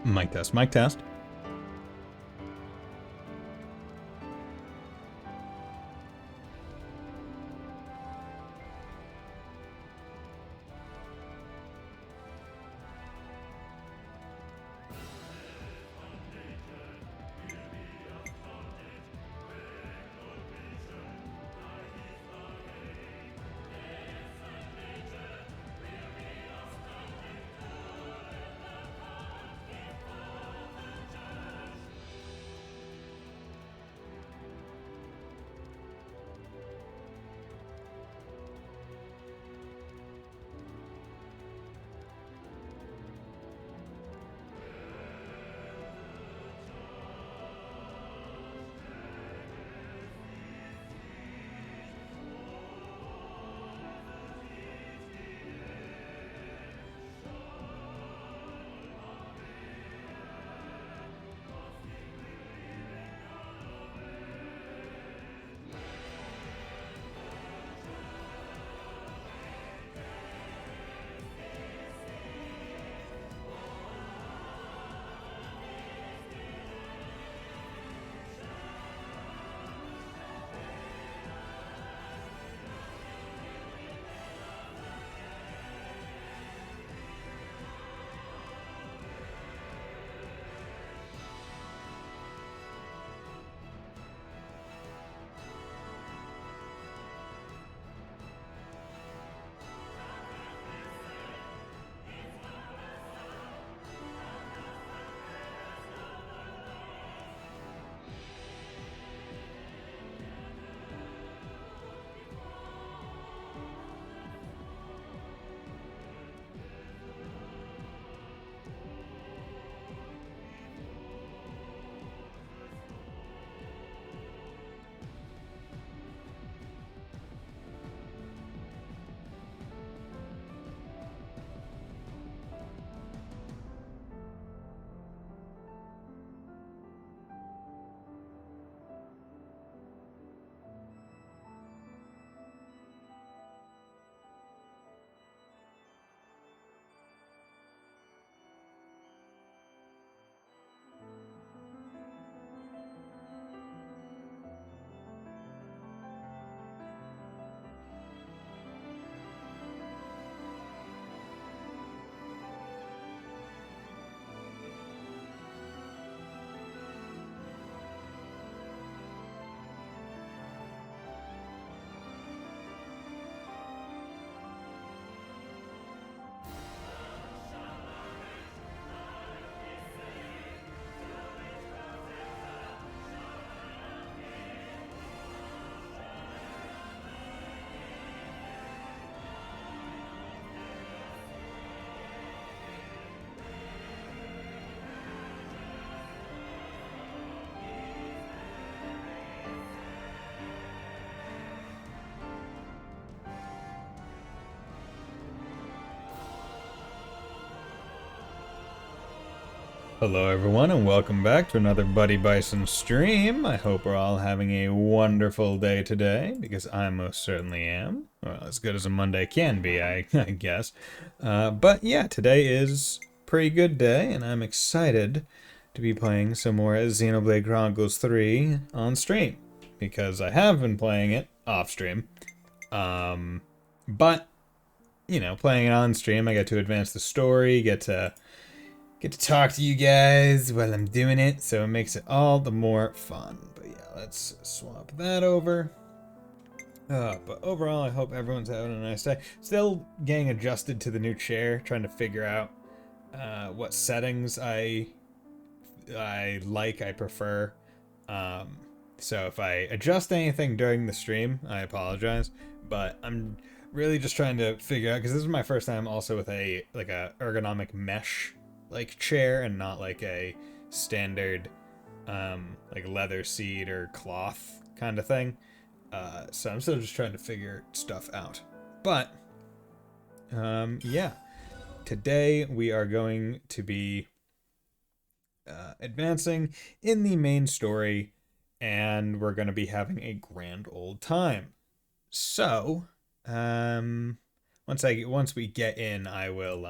Mic test, mic test. Hello everyone and welcome back to another Buddy Bison stream. I hope we're all having a wonderful day today, because I most certainly am. Well, as good as a Monday can be, I guess. But yeah, today is a pretty good day, and I'm excited to be playing some more Xenoblade Chronicles 3 on stream, because I have been playing it off stream. But, you know, playing it on stream, I get to advance the story, get to talk to you guys while I'm doing it, so it makes it all the more fun. But yeah, let's swap that over. But overall, I hope everyone's having a nice day. Still getting adjusted to the new chair, trying to figure out what settings I prefer. So if I adjust anything during the stream, I apologize. But I'm really just trying to figure out, because this is my first time also with a ergonomic mesh like chair, and not like a standard like leather seat or cloth kind of thing. So I'm still just trying to figure stuff out. But yeah, today we are going to be advancing in the main story, and we're going to be having a grand old time. So once we get in, I will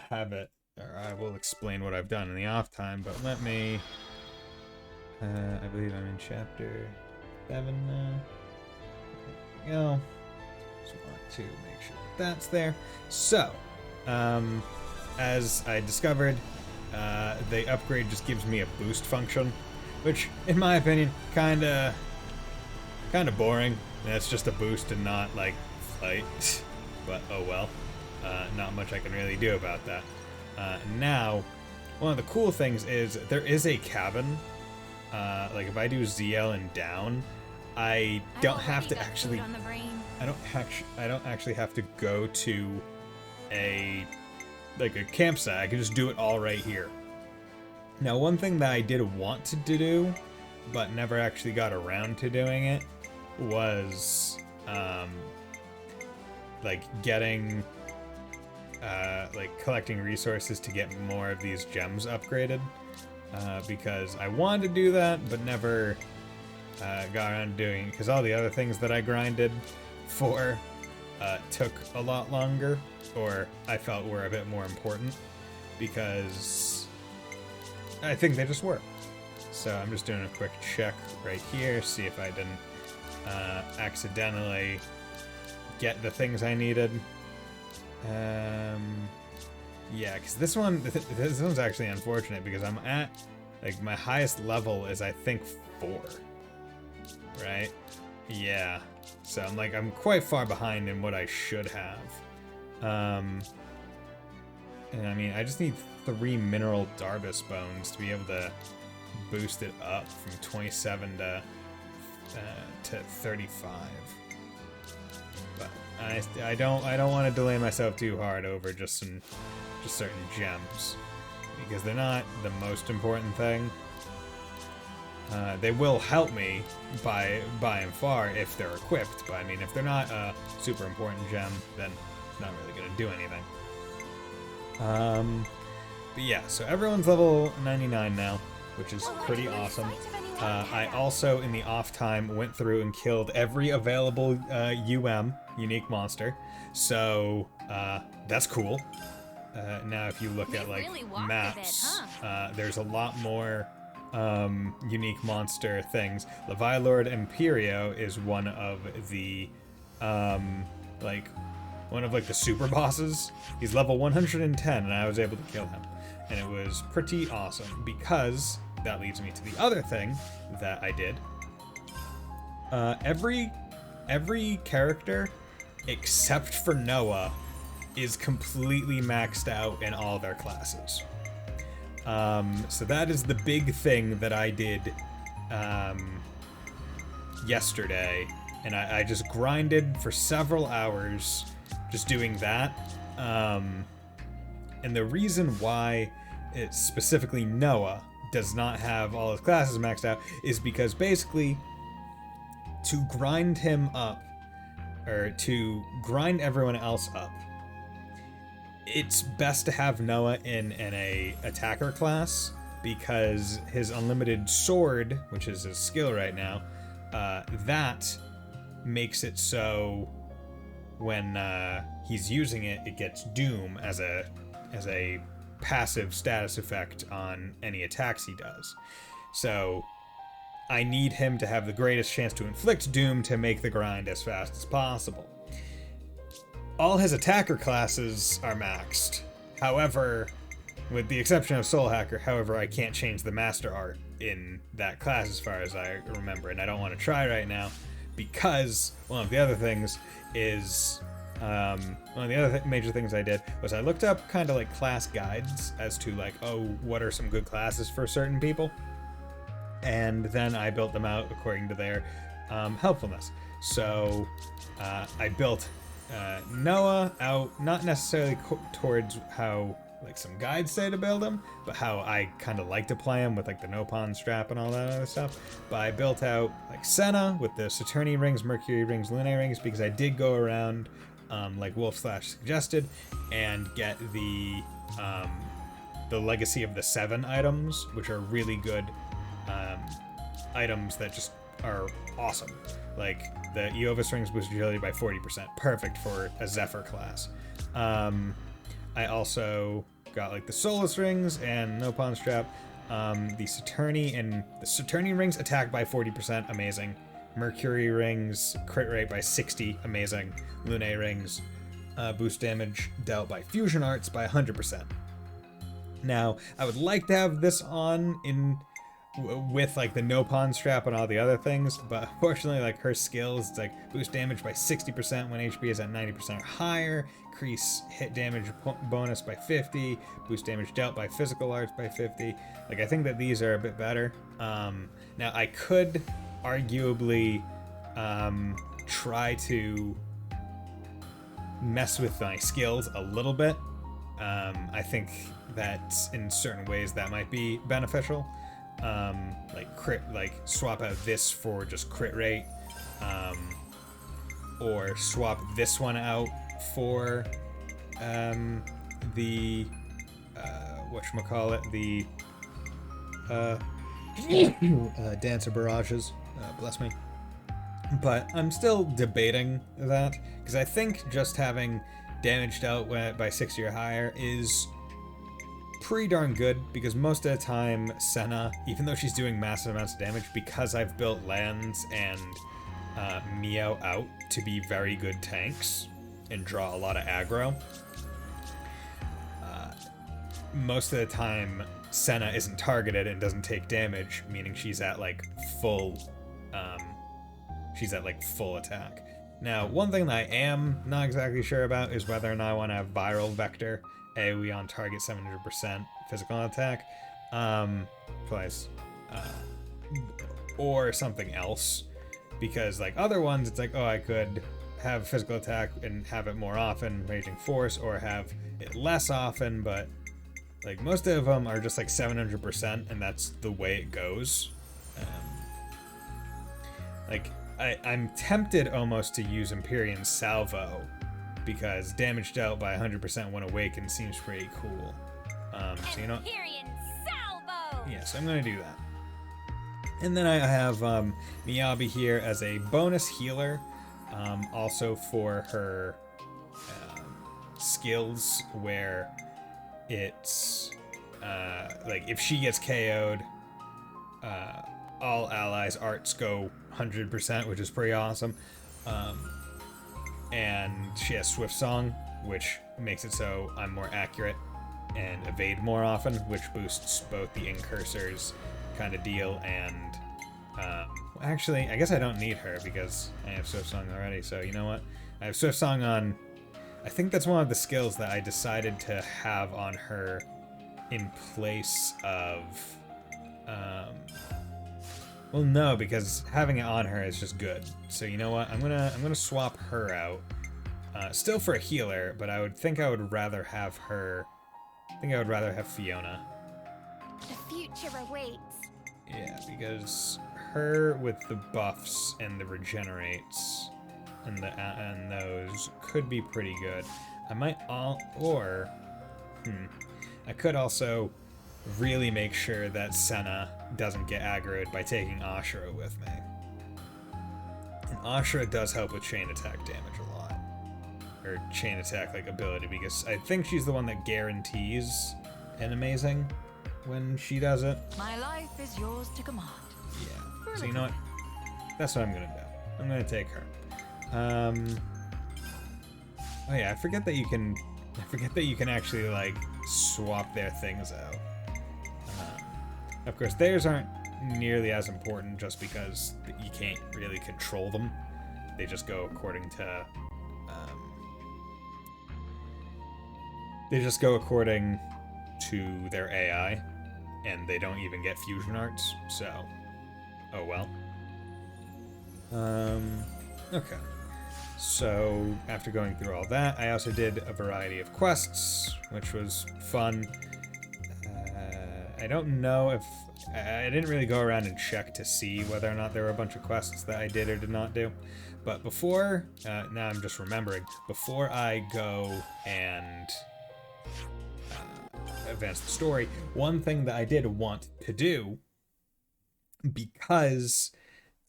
have it or I will explain what I've done in the off time, but let me, I believe I'm in chapter 7 now. There we go. Just want to make sure that's there. So, as I discovered, the upgrade just gives me a boost function, which, in my opinion, kind of boring. That's just a boost and not like flight. But oh well, not much I can really do about that. Now, one of the cool things is there is a cabin. Like if I do ZL and down, I don't have to actually. I don't actually have to go to a campsite. I can just do it all right here. Now, one thing that I did want to do, but never actually got around to doing it, was like getting like collecting resources to get more of these gems upgraded, because I wanted to do that, but never got around to doing it, because all the other things that I grinded for took a lot longer, or I felt were a bit more important, because I think they just were. So I'm just doing a quick check right here, see if I didn't accidentally get the things I needed. Yeah, because this one's actually unfortunate, because I'm at, like, my highest level is, I think, 4. Right? Yeah. So I'm quite far behind in what I should have. And I mean, I just need 3 mineral Darbus bones to be able to boost it up from 27 to 35. But I don't want to delay myself too hard over just certain gems, because they're not the most important thing. They will help me by and far if they're equipped, but I mean, if they're not a super important gem, then it's not really going to do anything. But yeah, so everyone's level 99 now, which is pretty awesome. I also, in the off time, went through and killed every available unique monster, so that's cool. Now if you look at like maps, there's a lot more unique monster things. Levilord Imperio is one of the the super bosses. He's level 110, and I was able to kill him, and it was pretty awesome, because that leads me to the other thing that I did. Every character except for Noah is completely maxed out in all their classes. So that is the big thing that I did yesterday, and I just grinded for several hours just doing that. And the reason why it's specifically Noah does not have all his classes maxed out is because basically to grind him up, or to grind everyone else up, it's best to have Noah in a attacker class, because his unlimited sword, which is his skill right now, that makes it so when he's using it, it gets Doom as a passive status effect on any attacks he does. So I need him to have the greatest chance to inflict Doom to make the grind as fast as possible. All his attacker classes are maxed. However, with the exception of Soul Hacker, however, I can't change the master art in that class as far as I remember, and I don't want to try right now, because one of the other things is, one of the other major things I did was I looked up kind of like class guides as to like, oh, what are some good classes for certain people? And then I built them out according to their helpfulness. So I built Noah out, not necessarily towards how like some guides say to build him, but how I kind of like to play him with like the Nopon strap and all that other stuff. But I built out like Senna with the Saturni rings, Mercury rings, Lunae rings, because I did go around like Wolf Slash suggested and get the Legacy of the 7 items, which are really good items that just are awesome. Like the Eovis rings boost agility by 40%, perfect for a Zephyr class. I also got like the Solus rings and no pawn strap. The Saturni rings attack by 40%, amazing. Mercury rings crit rate by 60, amazing. Lunae rings boost damage dealt by fusion arts by 100%. Now, I would like to have this on with like the no pawn strap and all the other things, but unfortunately, like her skills, it's like boost damage by 60% when HP is at 90% or higher, increase hit damage bonus by 50, boost damage dealt by physical arts by 50. Like, I think that these are a bit better. Now I could arguably try to mess with my skills a little bit. I think that in certain ways that might be beneficial. Like swap out this for just crit rate, or swap this one out for the whatchamacallit, the Dance of Barrages, bless me. But I'm still debating that, because I think just having damage dealt by 60 or higher is pretty darn good, because most of the time Senna, even though she's doing massive amounts of damage, because I've built Lands and Mio out to be very good tanks and draw a lot of aggro, most of the time Senna isn't targeted and doesn't take damage, meaning she's at like full attack. Now, one thing that I am not exactly sure about is whether or not I want to have Viral Vector, AoE on target 700% physical attack, twice, or something else. Because like other ones, it's like, oh, I could have physical attack and have it more often, Raging Force, or have it less often, but like most of them are just like 700%, and that's the way it goes. I'm tempted almost to use Empyrean Salvo, because damage dealt by 100% when awakened seems pretty cool. So you know, Empyrean Salvo! Yeah, so I'm gonna do that. And then I have Miyabi here as a bonus healer, also for her skills, where it's like if she gets KO'd, all allies' arts go 100%, which is pretty awesome. And she has Swift Song, which makes it so I'm more accurate and evade more often, which boosts both the incursors kind of deal and actually, I guess I don't need her because I have Swift Song already, so you know what? I have Swift Song on. I think that's one of the skills that I decided to have on her in place of well, no, because having it on her is just good. So you know what? I'm gonna swap her out. Still for a healer, but I would rather have her. I think I would rather have Fiona. The future awaits. Yeah, because her with the buffs and the regenerates and those could be pretty good. I might I could also really make sure that Senna doesn't get aggroed by taking Ashura with me. And Ashura does help with chain attack damage a lot. Or chain attack like ability, because I think she's the one that guarantees an amazing when she does it. My life is yours to command. Yeah. So you know what? That's what I'm gonna do. I'm gonna take her. Oh yeah, I forget that you can actually like swap their things out. Of course, theirs aren't nearly as important just because you can't really control them. They just go according to their AI, and they don't even get fusion arts, so oh well. Okay. So after going through all that, I also did a variety of quests, which was fun. I don't know if I didn't really go around and check to see whether or not there were a bunch of quests that I did or did not do. But before, now I'm just remembering, before I go and advance the story, one thing that I did want to do, because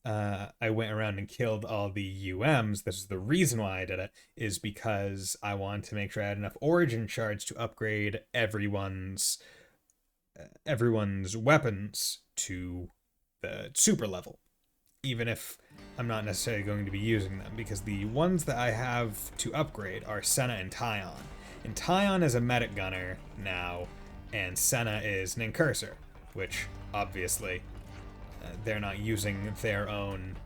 I went around and killed all the UMs. This is the reason why I did it, is because I wanted to make sure I had enough origin shards to upgrade everyone's weapons to the super level, even if I'm not necessarily going to be using them, because the ones that I have to upgrade are Senna and Tyon. And Tyon is a medic gunner now, and Senna is an incursor, which obviously they're not using their own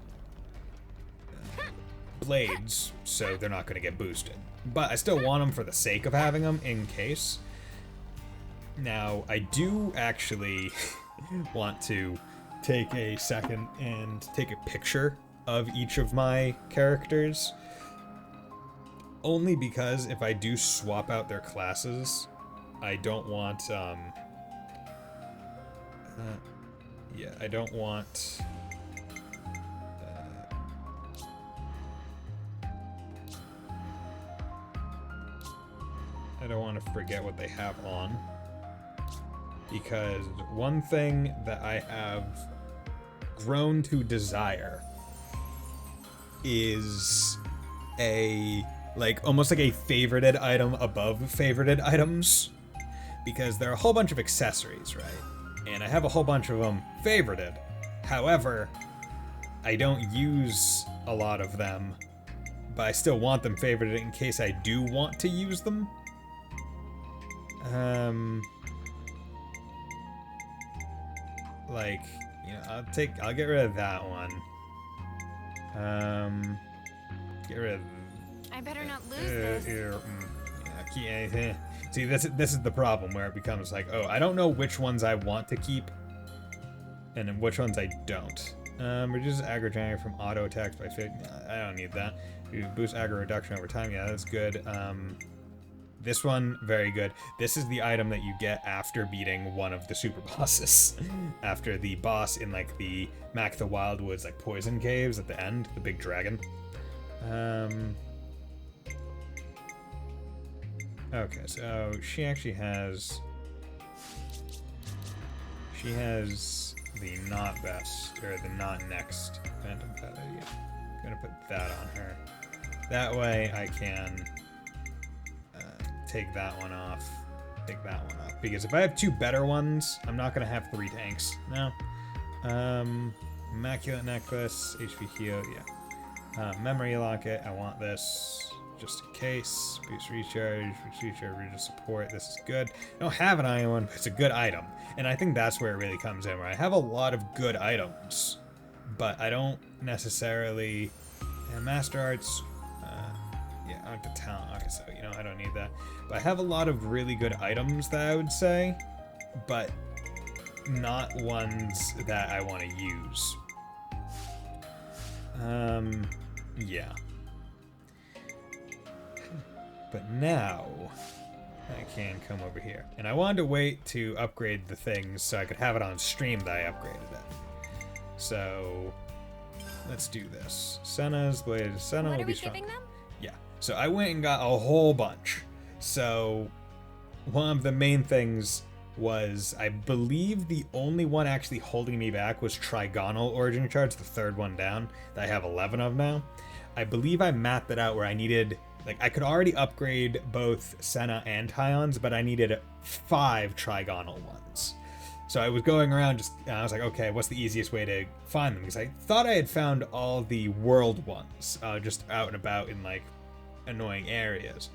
blades, so they're not going to get boosted. But I still want them for the sake of having them in case. Now, I do actually want to take a second and take a picture of each of my characters. Only because if I do swap out their classes, I don't want, I don't want, I don't want to forget what they have on. Because one thing that I have grown to desire is almost like a favorited item above favorited items, because there are a whole bunch of accessories, right? And I have a whole bunch of them favorited. However, I don't use a lot of them, but I still want them favorited in case I do want to use them. I'll get rid of that one. Get rid of. I better not lose this. See, this is the problem where it becomes like, oh, I don't know which ones I want to keep, and which ones I don't. Reduces aggro generation from auto attacks by 50. I don't need that. Boost aggro reduction over time. Yeah, that's good. This one, very good. This is the item that you get after beating one of the super bosses. After the boss in, like, the Mac the Wildwoods, like, poison caves at the end, the big dragon. Okay, so she actually has... She has the not best, or the not next Phantom Feather. Yeah, I'm gonna put that on her. That way I can... take that one off, because if I have two better ones, I'm not gonna have 3 tanks. No. Immaculate Necklace, HP heal, yeah. Memory Locket, I want this just in case. Boost recharge, regional support, this is good. I don't have an iron one, but it's a good item. And I think that's where it really comes in, where I have a lot of good items, but I don't necessarily... Master Arts, yeah, I like the talent. Okay, so, I don't need that. But I have a lot of really good items that I would say, but not ones that I want to use. Yeah. But now, I can come over here. And I wanted to wait to upgrade the things so I could have it on stream that I upgraded it. So, let's do this. Senna's blade. Senna will be strong. What are we giving them? Yeah. So I went and got a whole bunch. So one of the main things was, I believe the only one actually holding me back was Trigonal Origin Shards, the third one down, that I have 11 of now. I believe I mapped it out where I needed, I could already upgrade both Senna and Tyons, but I needed 5 Trigonal ones. So I was going around I was like, okay, what's the easiest way to find them? Because I thought I had found all the world ones, just out and about in, annoying areas.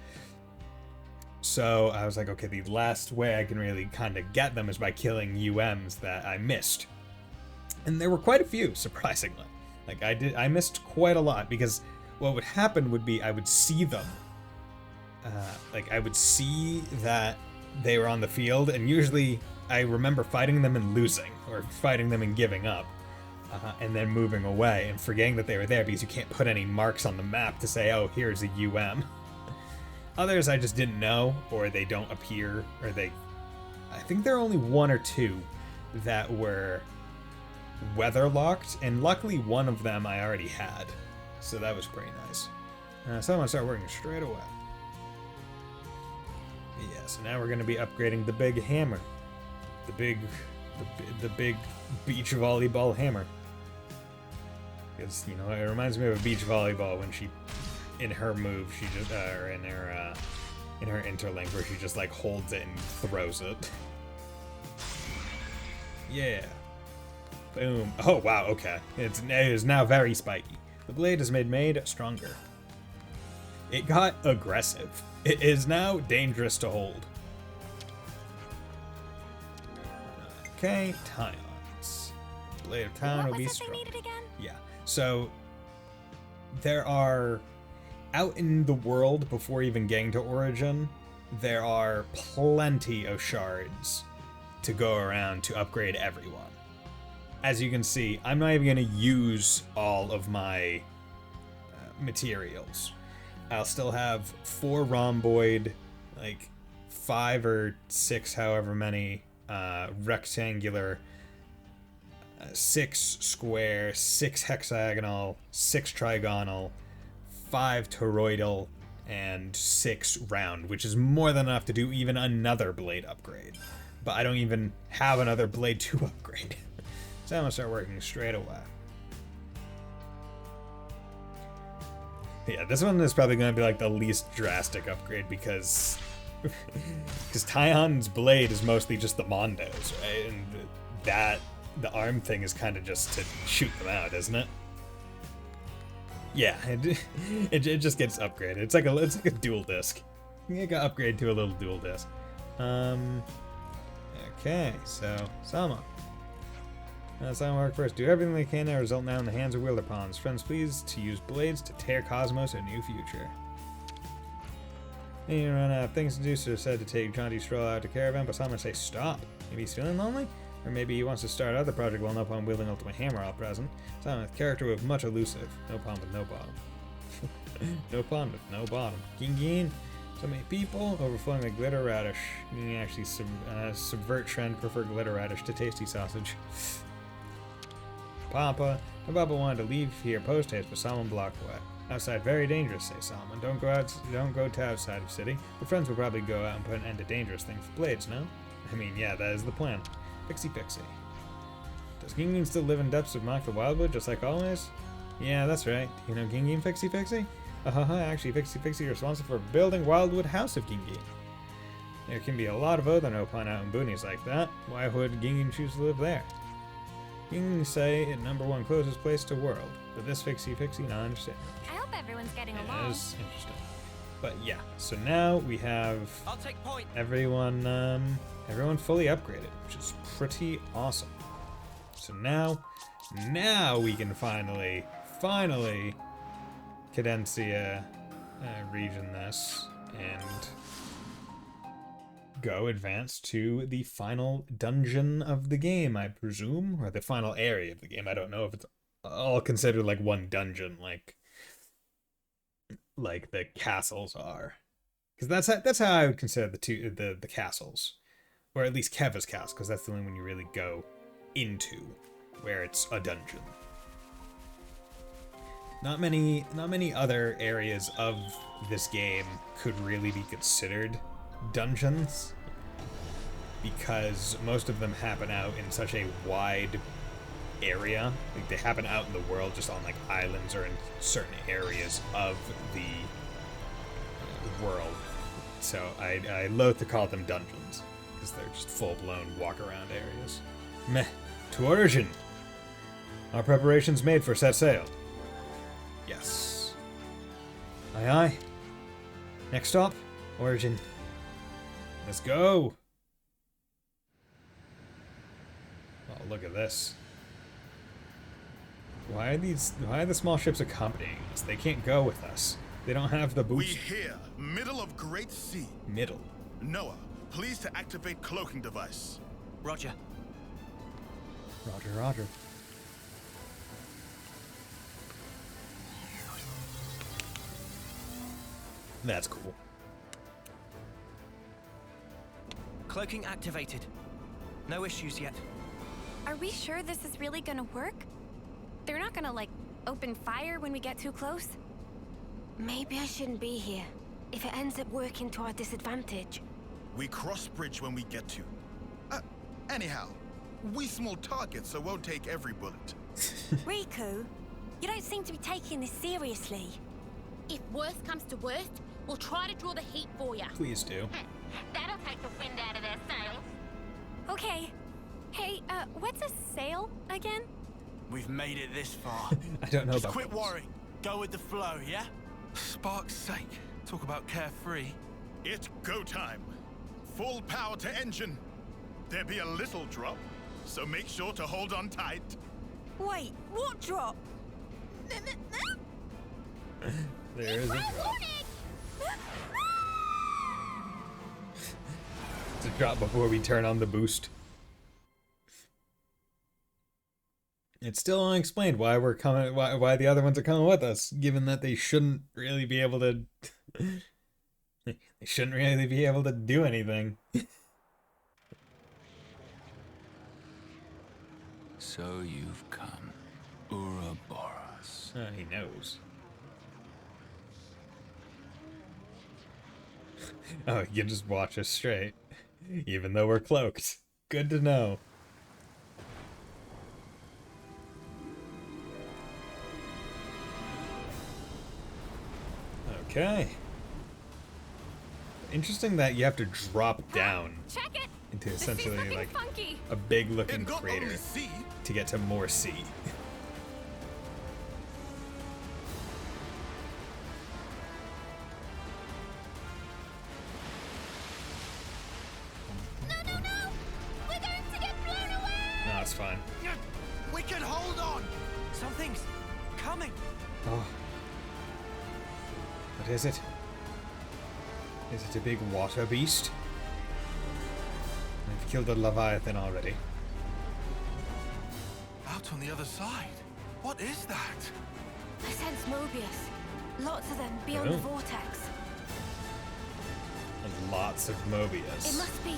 So I was like, okay, the last way I can really kind of get them is by killing UMs that I missed. And there were quite a few, surprisingly. I missed quite a lot, because what would happen would be I would see them. I would see that they were on the field, and usually I remember fighting them and losing, or fighting them and giving up. And then moving away and forgetting that they were there, because you can't put any marks on the map to say, oh, here's a UM. Others I just didn't know, or they don't appear, or I think there are only 1 or 2 that were weather locked, and luckily one of them I already had. So that was pretty nice. So I'm gonna start working straight away. Yeah, so now we're gonna be upgrading the big hammer. The big beach volleyball hammer. Because, you know, it reminds me of a beach volleyball when she, in her move, she just, or in her interlink where she just, like, holds it and throws it. Yeah. Boom. Oh, wow, okay. It is now very spiky. The blade is made stronger. It got aggressive. It is now dangerous to hold. Okay, Tyons. Blade of Tyon will be strong. What was it they needed again? Yeah. So there are, out in the world before even getting to Origin, there are plenty of shards to go around to upgrade everyone. As you can see, I'm not even going to use all of my materials. I'll still have 4 rhomboid, like 5 or 6, however many, rectangular, 6 square, 6 hexagonal, 6 trigonal, 5 toroidal, and 6 round, which is more than enough to do even another blade upgrade. But I don't even have another blade to upgrade. So I'm gonna start working straight away. Yeah, this one is probably gonna be like the least drastic upgrade because Tyon's blade is mostly just the Mondos, right? And the arm thing is kind of just to shoot them out, isn't it? Yeah, it just gets upgraded. It's like a dual disc. You got upgrade to a little dual disc. Okay, so Sama. Sama work first. Do everything they can to result now in the hands of wielder pawns. Friends, please to use blades to tear Cosmos a new future. And you run out of things to do, so decide to take jaunty stroll out to Caravan, but Sama say stop. Maybe he's feeling lonely? Or maybe he wants to start out the project while no pawn wielding ultimate hammer all present. Sama with character with much elusive. No pawn with no bottom. No pawn with no bottom. Gingin. So many people overflowing like glitter radish. You can actually subvert trend, prefer glitter radish to tasty sausage. Papa wanted to leave here post-haste, but Salmon blocked away. Outside very dangerous, say Salmon. Don't go to outside of city. The friends will probably go out and put an end to dangerous things for blades, no? I mean, yeah, that is the plan. Pixie. Does Gingin still live in depths of Mock the Wildwood, just like always? Yeah, that's right. You know Gingin Pixie? Actually, Pixie responsible for building Wildwood House of Gingin. There can be a lot of other no-pawn out in boonies like that. Why would Gingin choose to live there? Gingin say it #1 closest place to world, but this Pixie, not understand. I hope everyone's getting along. It is interesting. But yeah, so now we have everyone fully upgraded, which is pretty awesome. So now we can finally Cadencia region this and go advance to the final dungeon of the game, I presume, or the final area of the game. I don't know if it's all considered like one dungeon, like the castles are, because that's how I would consider the castles, or at least Keva's castle, because that's the only one you really go into where it's a dungeon. Not many other areas of this game could really be considered dungeons, because most of them happen out in such a wide area. Like, they happen out in the world, just on like islands or in certain areas of the world. So I loathe to call them dungeons, because they're just full-blown walk-around areas. Meh. To Origin! Our preparations made for set sail. Yes. Aye aye. Next stop, Origin. Let's go! Oh, look at this. Why are the small ships accompanying us? They can't go with us. They don't have the boost. We here, middle of Great Sea. Middle. Noah, please to activate cloaking device. Roger. Roger. That's cool. Cloaking activated. No issues yet. Are we sure this is really gonna work? They're not gonna, like, open fire when we get too close? Maybe I shouldn't be here, if it ends up working to our disadvantage. We cross bridge when we get to. Anyhow, we small targets, so won't take every bullet. Riku, You don't seem to be taking this seriously. If worst comes to worst, we'll try to draw the heat for you. Please do. That'll take the wind out of their sails. Okay. Hey, what's a sail again? We've made it this far. I don't know Just about quit those. worrying. Go with the flow, yeah? Spark's sake. Talk about carefree. It's go time. Full power to engine. There be a little drop, so make sure to hold on tight. Wait, what drop? There is a drop. It's a drop before we turn on the boost. It's still unexplained why we're coming, why the other ones are coming with us, given that they shouldn't really be able to. They shouldn't really be able to do anything. So you've come, Ouroboros. He knows. Oh, you can just watch us straight, even though we're cloaked. Good to know. Okay. Interesting that you have to drop down Check it! into This is essentially looking like funky. a big looking And not crater only sea, to get to more sea. No, no, no! We're going to get blown away! No, it's fine. We can hold on! Something's coming. Oh. What is it? Is it a big water beast? I've killed a Leviathan already. out on the other side. What is that? I sense Mobius. Lots of them beyond the Oh. vortex. And lots of Mobius. It must be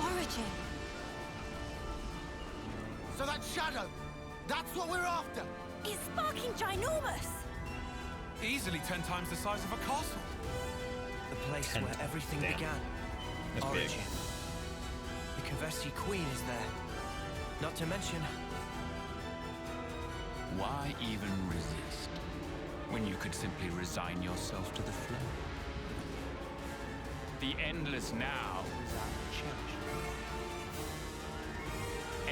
Origin. So that shadow, that's what we're after. It's sparking ginormous. Easily 10 times the size of a castle. The place 10 where everything Damn. began. That's big. Origin. The Kavesi Queen is there. Not to mention, Why even resist when you could simply resign yourself to the flow? The endless now is our cherished.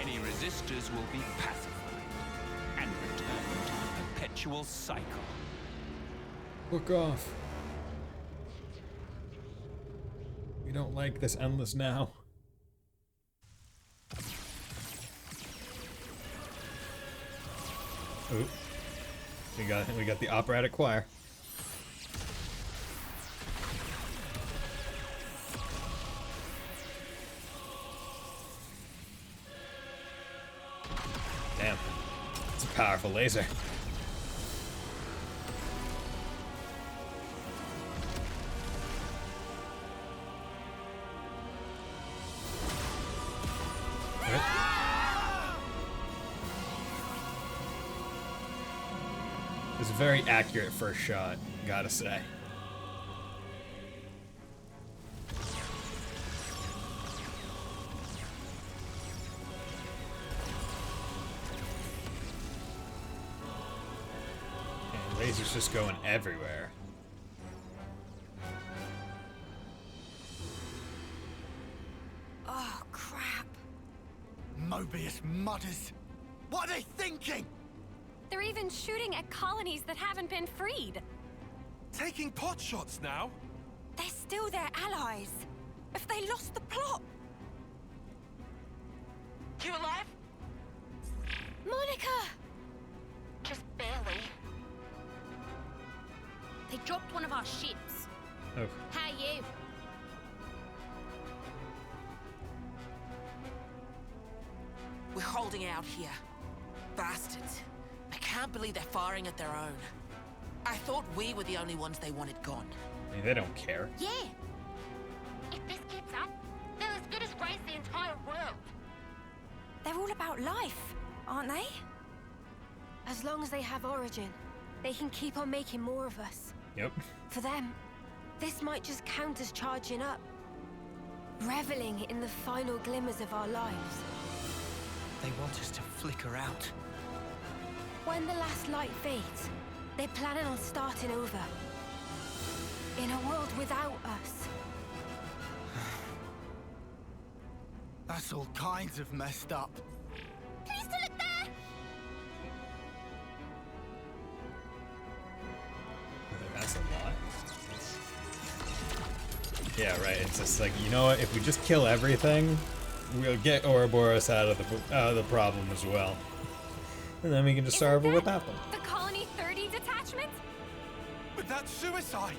Any resistors will be pacified and return to the perpetual cycle. Look off. We don't like this endless now. Ooh. We got the operatic choir. Damn. It's a powerful laser. It was a very accurate first shot, gotta say. And lasers just going everywhere. Oh, crap. Mobius mutters. What are they thinking? They're even shooting at colonies that haven't been freed. Taking pot shots now? They're still their allies. If they lost the plot. You alive? Monica! Just barely. They dropped one of our ships. Oh, How you? We're holding out here. Bastards. I can't believe they're firing at their own. I thought we were the only ones they wanted gone. I mean, they don't care. Yeah. If this keeps up, they'll as good as raise the entire world. They're all about life, aren't they? As long as they have Origin, they can keep on making more of us. Yep. For them, this might just count as charging up. Reveling in the final glimmers of our lives. they want us to flicker out. When the last light fades, they're planning on starting over. In a world without us. That's all kinds of messed up. Please to look there! That's a lot. Yeah, right. It's just like, you know what? If we just kill everything, we'll get Ouroboros out of the problem as well, and then we can just start over without them. The Colony 30 detachment? But that's suicide!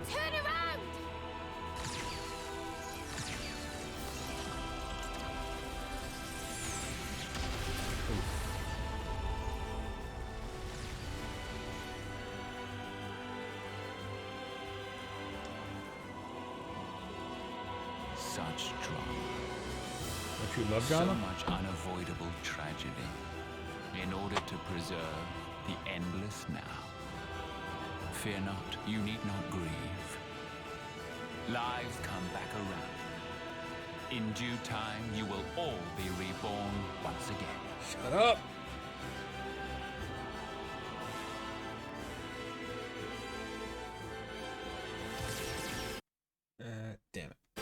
Turn around! Such drama. Don't you love So drama? much unavoidable tragedy. In order to preserve the endless now. Fear not, you need not grieve. Lives come back around. In due time, you will all be reborn once again. Shut up! Damn it. I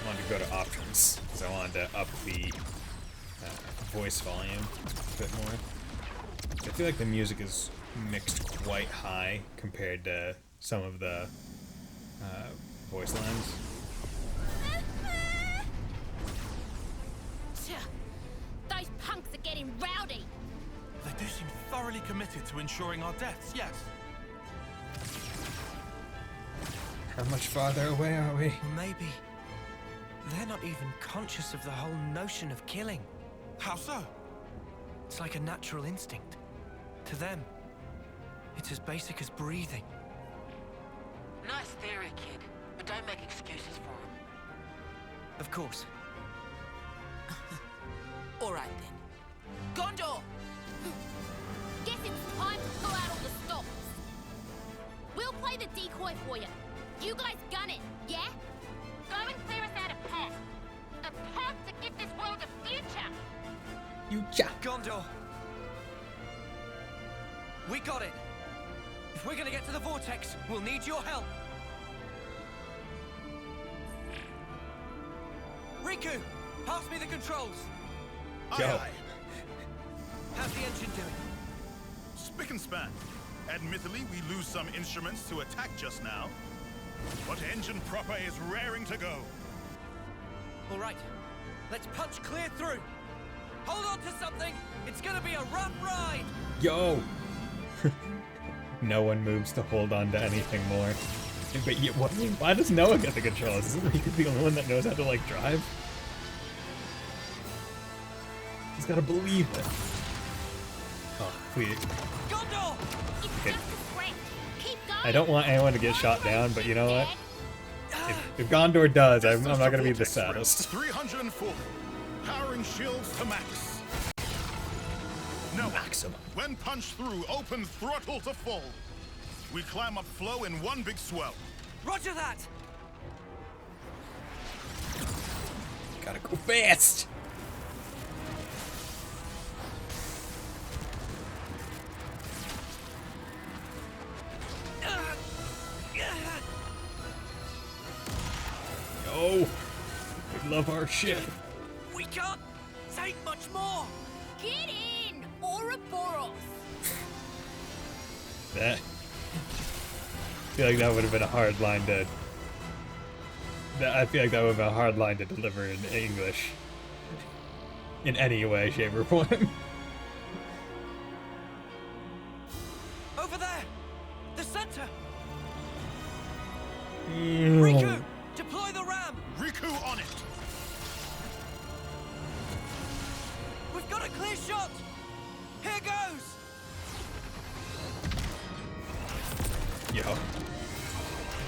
wanted to go to options, because I wanted to up the voice volume a bit more. I feel like the music is mixed quite high compared to some of the voice lines. Those punks are getting rowdy. They do seem thoroughly committed to ensuring our deaths, yes. How much farther away are we? Or maybe they're not even conscious of the whole notion of killing. How so? It's like a natural instinct. To them, it's as basic as breathing. Nice theory, kid, but don't make excuses for him. Of course. All right then. Gondor! Guess it's time to pull out all the stops. We'll play the decoy for you. You guys gun it, yeah? Go and clear us out a path. A path to give this world a future. You ja. Gondor! We got it! If we're gonna get to the vortex, we'll need your help! Riku! Pass me the controls! Aye, Go. aye. How's the engine doing? Spick and span. Admittedly, we lose some instruments to attack just now. But engine proper is raring to go. All right, let's punch clear through. Hold on to something. It's gonna be a rough ride. Yo! No one moves to hold on to anything more. But why does Noah get the controls? Isn't he the only one that knows how to, like, drive? He's gotta believe it. Oh, please. Gondor! It's Okay. just a script. Keep going. I don't want anyone to get shot down, but you know what? If Gondor does, I'm not gonna be the saddest. 340. Powering shields to max. No. Maximum. When punched through, open throttle to full. We climb up flow in one big swell. Roger that! Gotta go fast! Yo! We love our ship. We can't take much more! Get in, Ouroboros. That. I feel like that would have been a hard line to. I feel like that would have been a hard line to deliver in English. In any way, shape, or form. Over there! The center! Riku! Riku! Deploy the ram! Riku on it. We've got a clear shot! Here goes! Yo.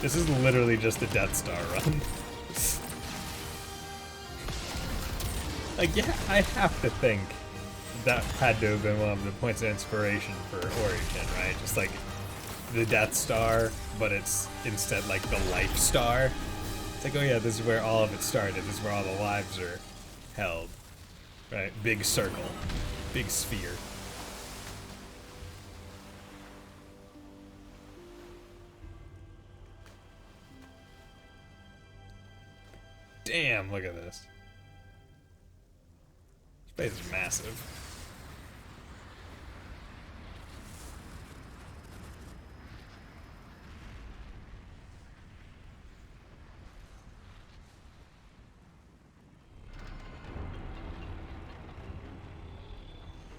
This is literally just a Death Star run. Like, yeah, I have to think that had to have been one of the points of inspiration for Origin, right? Just like the Death Star, but it's instead like the Life Star. It's like, oh yeah, this is where all of it started. This is where all the lives are held. Right? Big circle. Big sphere. Damn, look at this. This place is massive.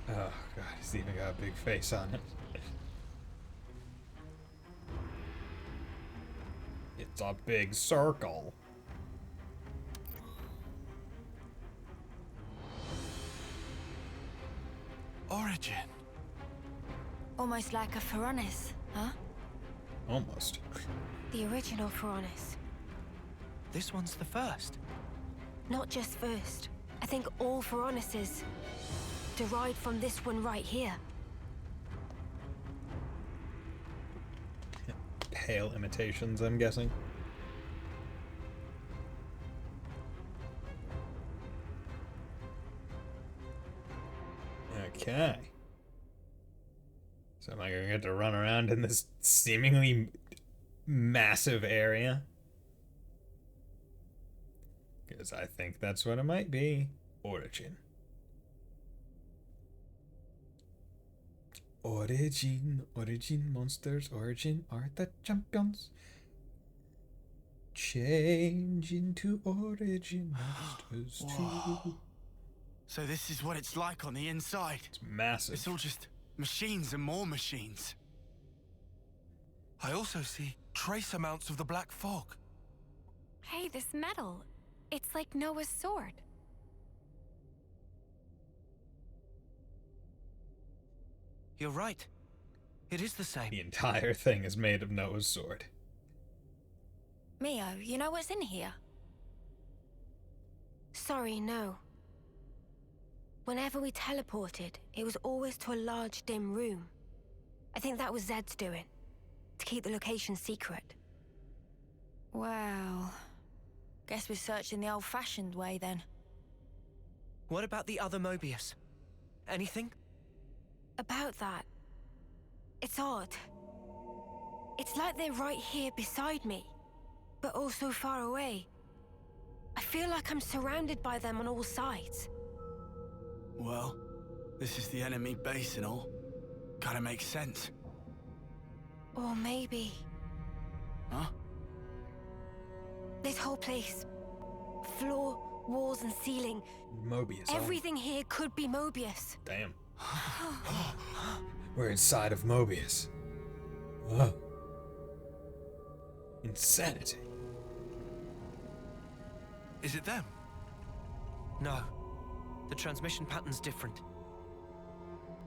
Oh god, he's even got a big face on it. It's a big circle. Origin. Almost like a Pharaonis, huh? Almost. The original Pharaonis. This one's the first. Not just first. I think all Pharaonises derived from this one right here. Pale imitations, I'm guessing. Okay. So am I gonna get to run around in this seemingly massive area? Because I think that's what it might be. Origin. Origin monsters, Origin are the champions. Change into Origin monsters too. So this is what it's like on the inside. It's massive. It's all just machines and more machines. I also see trace amounts of the black fog. Hey, this metal. It's like Noah's sword. You're right. It is the same. The entire thing is made of Noah's sword. Mio, you know what's in here? Sorry, no. Whenever we teleported, it was always to a large, dim room. I think that was Zed's doing, to keep the location secret. Well, guess we're searching the old-fashioned way then. What about the other Mobius? Anything? About that, it's odd. It's like they're right here beside me, but also far away. I feel like I'm surrounded by them on all sides. Well, this is the enemy base and all. Kinda makes sense. Or maybe... Huh? This whole place. Floor, walls and ceiling. Mobius. Everything here could be Mobius. Damn. We're inside of Mobius. Ugh. Insanity. Is it them? No. The transmission pattern's different.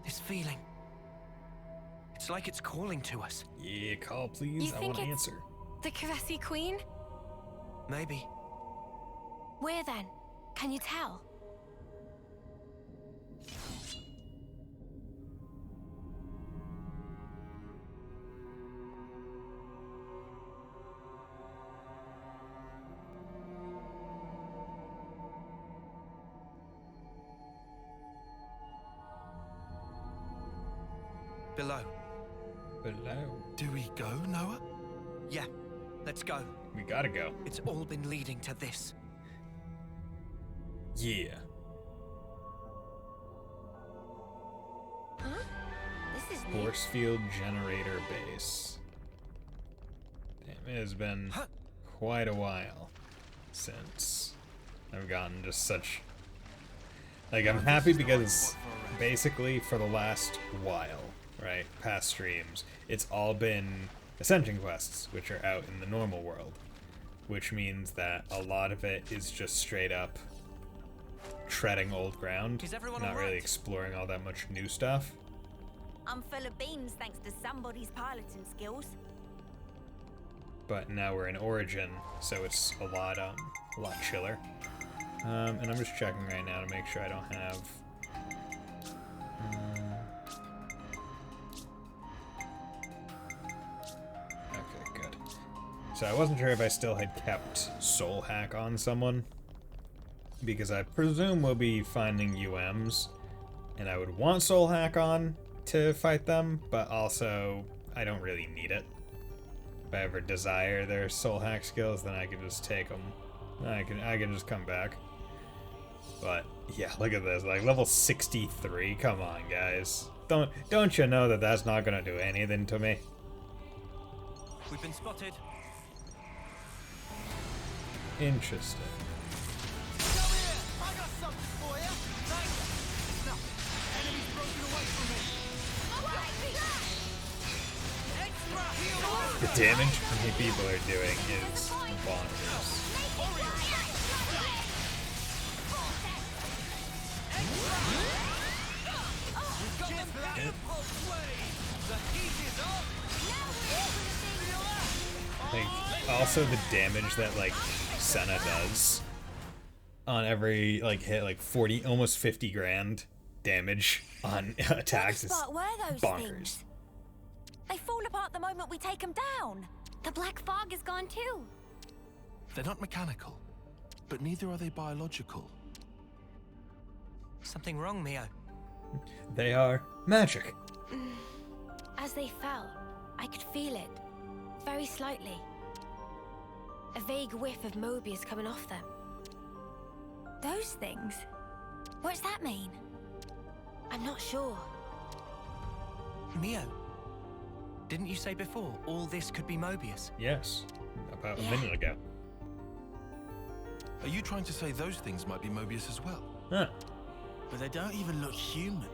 This feeling. It's like it's calling to us. Yeah, call please. You I think want to it's answer. the Kavesi Queen? Maybe. Where then? Can you tell? Below. Below. Do we go, Noah? Yeah. Let's go. We gotta go. It's all been leading to this. Yeah. Huh? This is neat. Force field generator base. Damn, it has been quite a while since I've gotten just such... Like, I'm happy because basically for the last while, right, past streams, it's all been Ascension quests, which are out in the normal world, which means that a lot of it is just straight up treading old ground, Is everyone not all really right? exploring all that much new stuff. I'm full of beans thanks to somebody's piloting skills. But now we're in Origin, so it's a lot chiller. And I'm just checking right now to make sure I don't have... Okay, good. So I wasn't sure if I still had kept Soul Hack on someone, because I presume we'll be finding UMs, and I would want Soul Hack on to fight them, but also I don't really need it. If I ever desire their Soul Hack skills, then I can just take them I can just come back. But yeah, look at this, like level 63. Come on, guys. Don't you know that that's not gonna do anything to me? We've been spotted. Interesting. The damage many people are doing is bonkers. Like, also the damage that like Senna does on every like hit, like 40, almost 50 grand damage on attacks is What were those bonkers. things? They fall apart the moment we take them down. The black fog is gone too. They're not mechanical, but neither are they biological. Something wrong, Mio? They are magic. As they fell, I could feel it. Very slightly. A vague whiff of Mobius coming off them. Those things? What's that mean? I'm not sure. Mio, didn't you say before all this could be Mobius? Yes, about a Yeah. minute ago. Are you trying to say those things might be Mobius as well? Huh. But they don't even look human.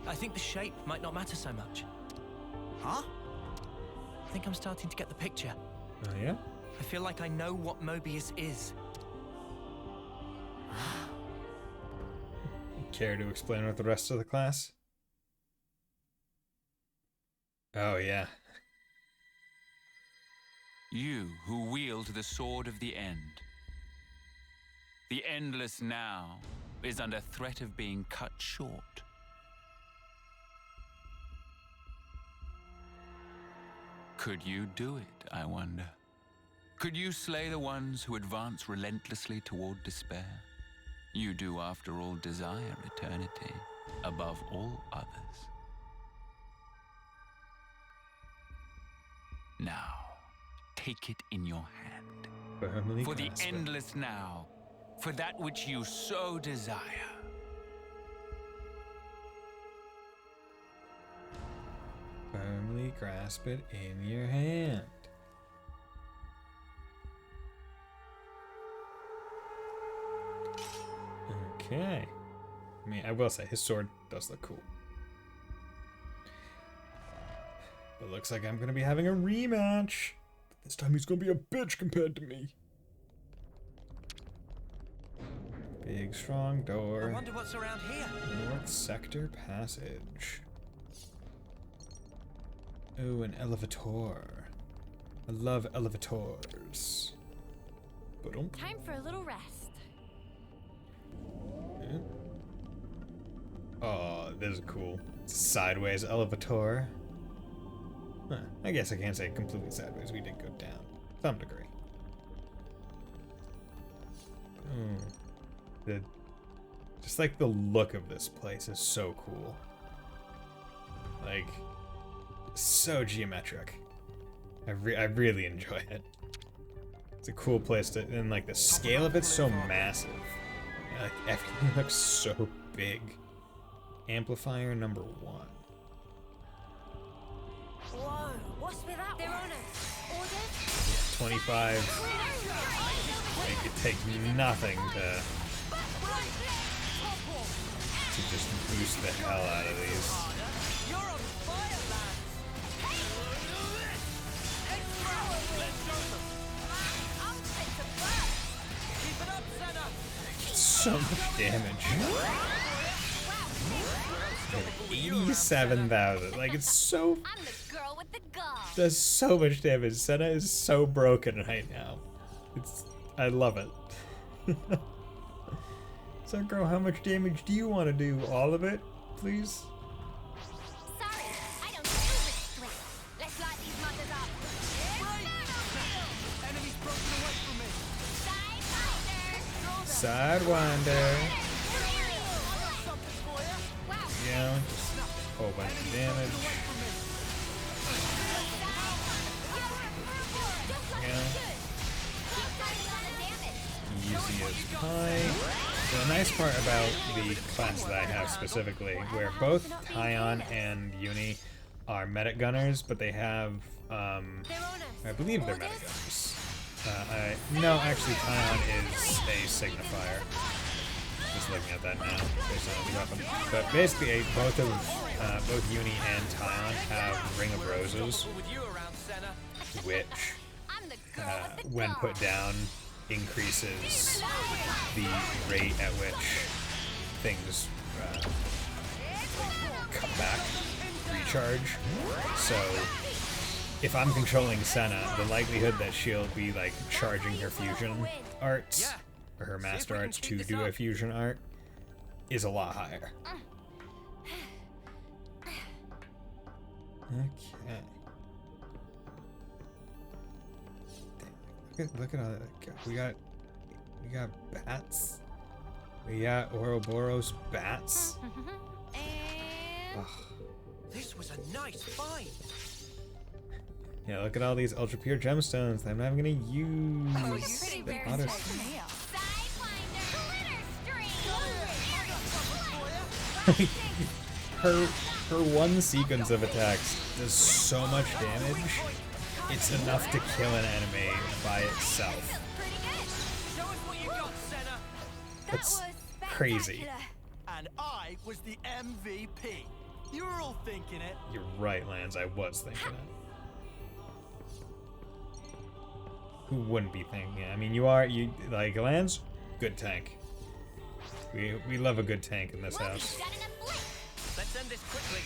I think the shape might not matter so much. Huh? I think I'm starting to get the picture. Oh yeah? I feel like I know what Mobius is. Care to explain with the rest of the class? Oh yeah. You who wield the sword of the end. The endless now is under threat of being cut short. Could you do it, I wonder? Could you slay the ones who advance relentlessly toward despair? You do, after all, desire eternity above all others. Now, take it in your hand. Firmly For the grasp it. endless now, for that which you so desire. Firmly grasp it in your hand. Okay. I mean, I will say, his sword does look cool. But looks like I'm going to be having a rematch. This time he's going to be a bitch compared to me. Big, strong I door. wonder what's around here. North Sector Passage. Ooh, an elevator. I love elevators. Ba-dum. Time for a little rest. Oh, this is cool. Sideways elevator. Huh. I guess I can't say completely sideways. We did go down. To some degree. Just like the look of this place is so cool. Like, so geometric. I really enjoy it. It's a cool place to, and like the scale of it's so massive. Like everything looks so big. Amplifier number 1. Whoa, what's with that? They're on us. Ordered? 25. It could take nothing to just boost the hell out of these. You're on fire, lads! Keep it up, Senna! So much damage. Like 87,000. Like, it's so. I'm the girl with the gun. Does so much damage. Senna is so broken right now. I love it. So, girl, how much damage do you want to do? All of it, please? Sorry, I don't do this straight. Let's light these mothers up. Enemy's broken away from me. Sidewinder. Something for you. Yeah, just a whole bunch of damage. Yeah. is pi. The nice part about the class that I have specifically, where both Tyon and Uni are medic gunners, but they have, I believe they're medic gunners. No, actually Tyon is a signifier. Just looking at that now, based on the weapon. But basically, both Uni and Tyon have Ring of Roses, which, when put down, increases the rate at which things come back, recharge. So if I'm controlling Senna, the likelihood that she'll be like charging her fusion arts or her master arts to do a fusion art is a lot higher. Okay. Look at all that. We got bats. We got Ouroboros bats. This was a nice find. Yeah, look at all these ultra pure gemstones that I'm not gonna use. Her one sequence of attacks does so much damage. It's enough to kill an enemy by itself. That's crazy. And I was the MVP. You were all thinking it. You're right, Lance. I was thinking it. Who wouldn't be thinking it? I mean, you like Lance? Good tank. We love a good tank in this house. Let's end this quickly.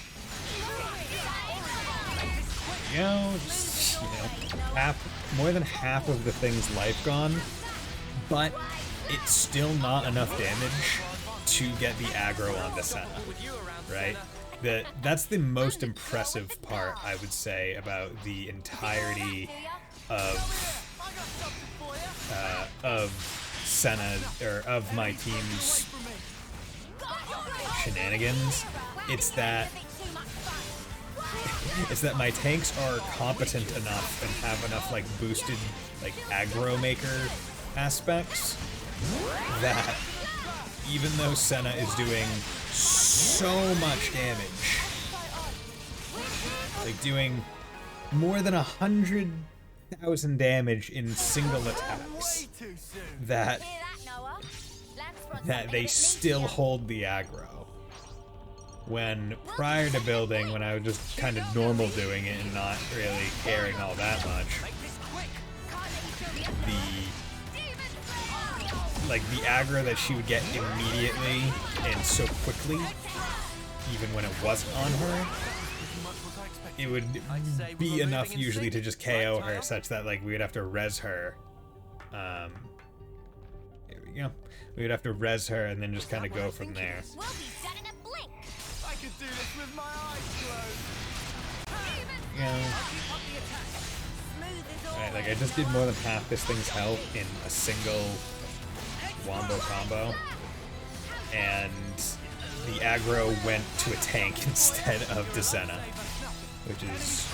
More than half of the thing's life gone, but it's still not enough damage to get the aggro on the Senna, right? That's the most impressive part, I would say, about the entirety of Senna, or of my team's shenanigans. It's that my tanks are competent enough and have enough like boosted like aggro maker aspects that even though Senna is doing so much damage, like doing more than 100,000 damage in single attacks, that they still hold the aggro. When prior to building, when I was just kind of normal doing it and not really caring all that much, the aggro that she would get immediately and so quickly, even when it wasn't on her, it would be enough usually to just KO her, such that like we would have to res her. Here we go. We would have to res her and then just kind of go from there. I could do this with my eyes closed. Alright, like I just did more than half this thing's health in a single wombo combo, and the aggro went to a tank instead of to Senna, which is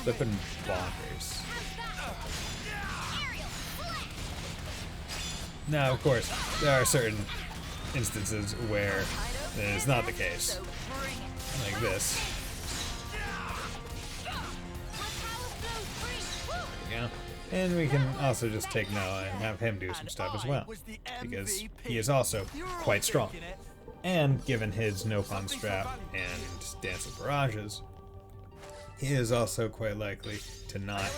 flippin' bonkers. Now, of course, there are certain instances where it is not the case, like this. Yeah. And we can also just take Noah and have him do some stuff as well, because he is also quite strong. And given his No Fun Strap and Dance of Barrages, he is also quite likely to not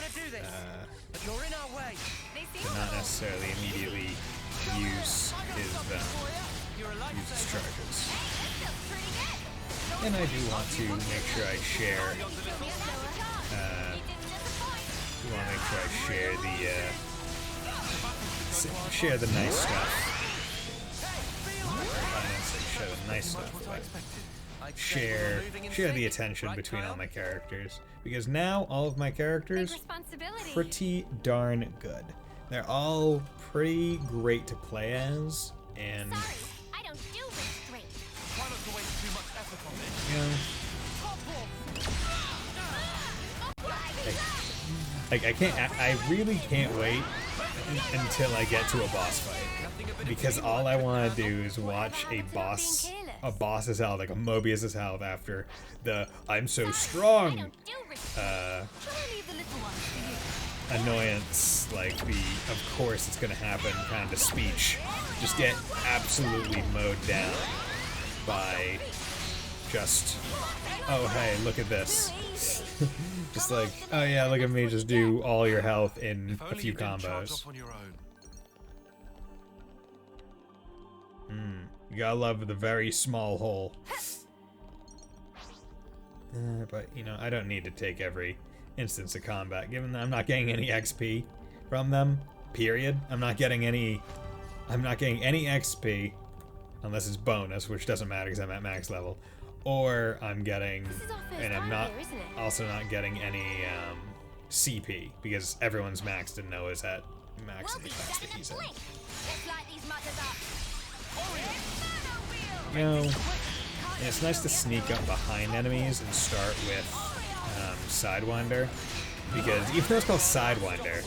necessarily immediately use his charges. And I do want to make sure I share share the nice stuff. Share the nice stuff, but share the attention between all my characters, because now all of my characters pretty darn good. They're all pretty great to play as, and I don't do restraint. I really can't wait until I get to a boss fight, because all I want to do is watch a boss's health, like a Mobius's health, after the "I'm so strong" annoyance, like the "of course it's gonna happen" kind of speech, just get absolutely mowed down by just, "Oh hey, look at this." Just like, "Oh yeah, look at me just do all your health in a few combos." You gotta love the very small hole. But, you know, I don't need to take every instance of combat, given that I'm not getting any XP from them, period. I'm not getting any XP, unless it's bonus, which doesn't matter because I'm at max level. Or I'm getting, and I'm not, also not getting any CP, because everyone's maxed and Noah's at max in the class that he's in. You know, and it's nice to sneak up behind enemies and start with Sidewinder, because even though it's called Sidewinder,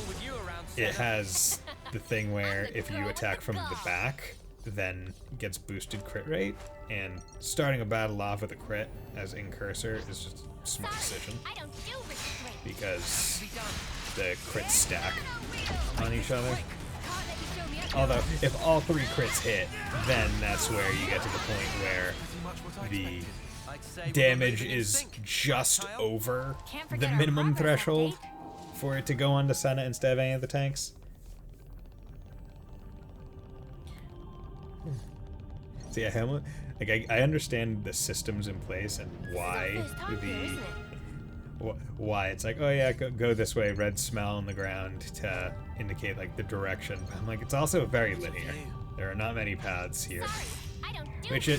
it has the thing where if you attack from the back, then gets boosted crit rate, and starting a battle off with a crit as in cursor is just a smart decision, because the crits stack on each other. Although, if all 3 crits hit, then that's where you get to the point where the damage is just over the minimum threshold for it to go onto Senna instead of any of the tanks. So yeah, like I understand the systems in place and why why it's like, oh yeah, go this way, red smell on the ground to indicate like the direction. But I'm like, it's also very linear. There are not many paths here, which you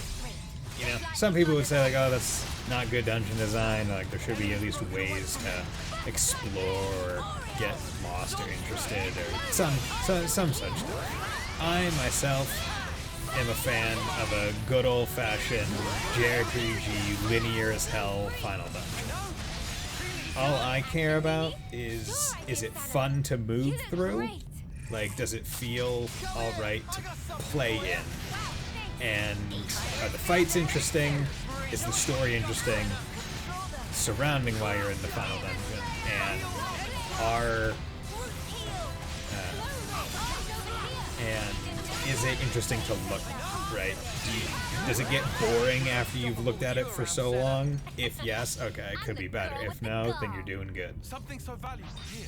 know, some people would say like, oh, that's not good dungeon design. Like there should be at least ways to explore or get lost or interested or some such stuff. I myself am a fan of a good old-fashioned JRPG, linear as hell final dungeon. All I care about is it fun to move through? Like, does it feel alright to play in? And are the fights interesting? Is the story interesting? Surrounding while you're in the final dungeon? And and is it interesting to look at, right? Does it get boring after you've looked at it for so long? If yes, okay, it could be better. If no, then you're doing good. Something so valuable here.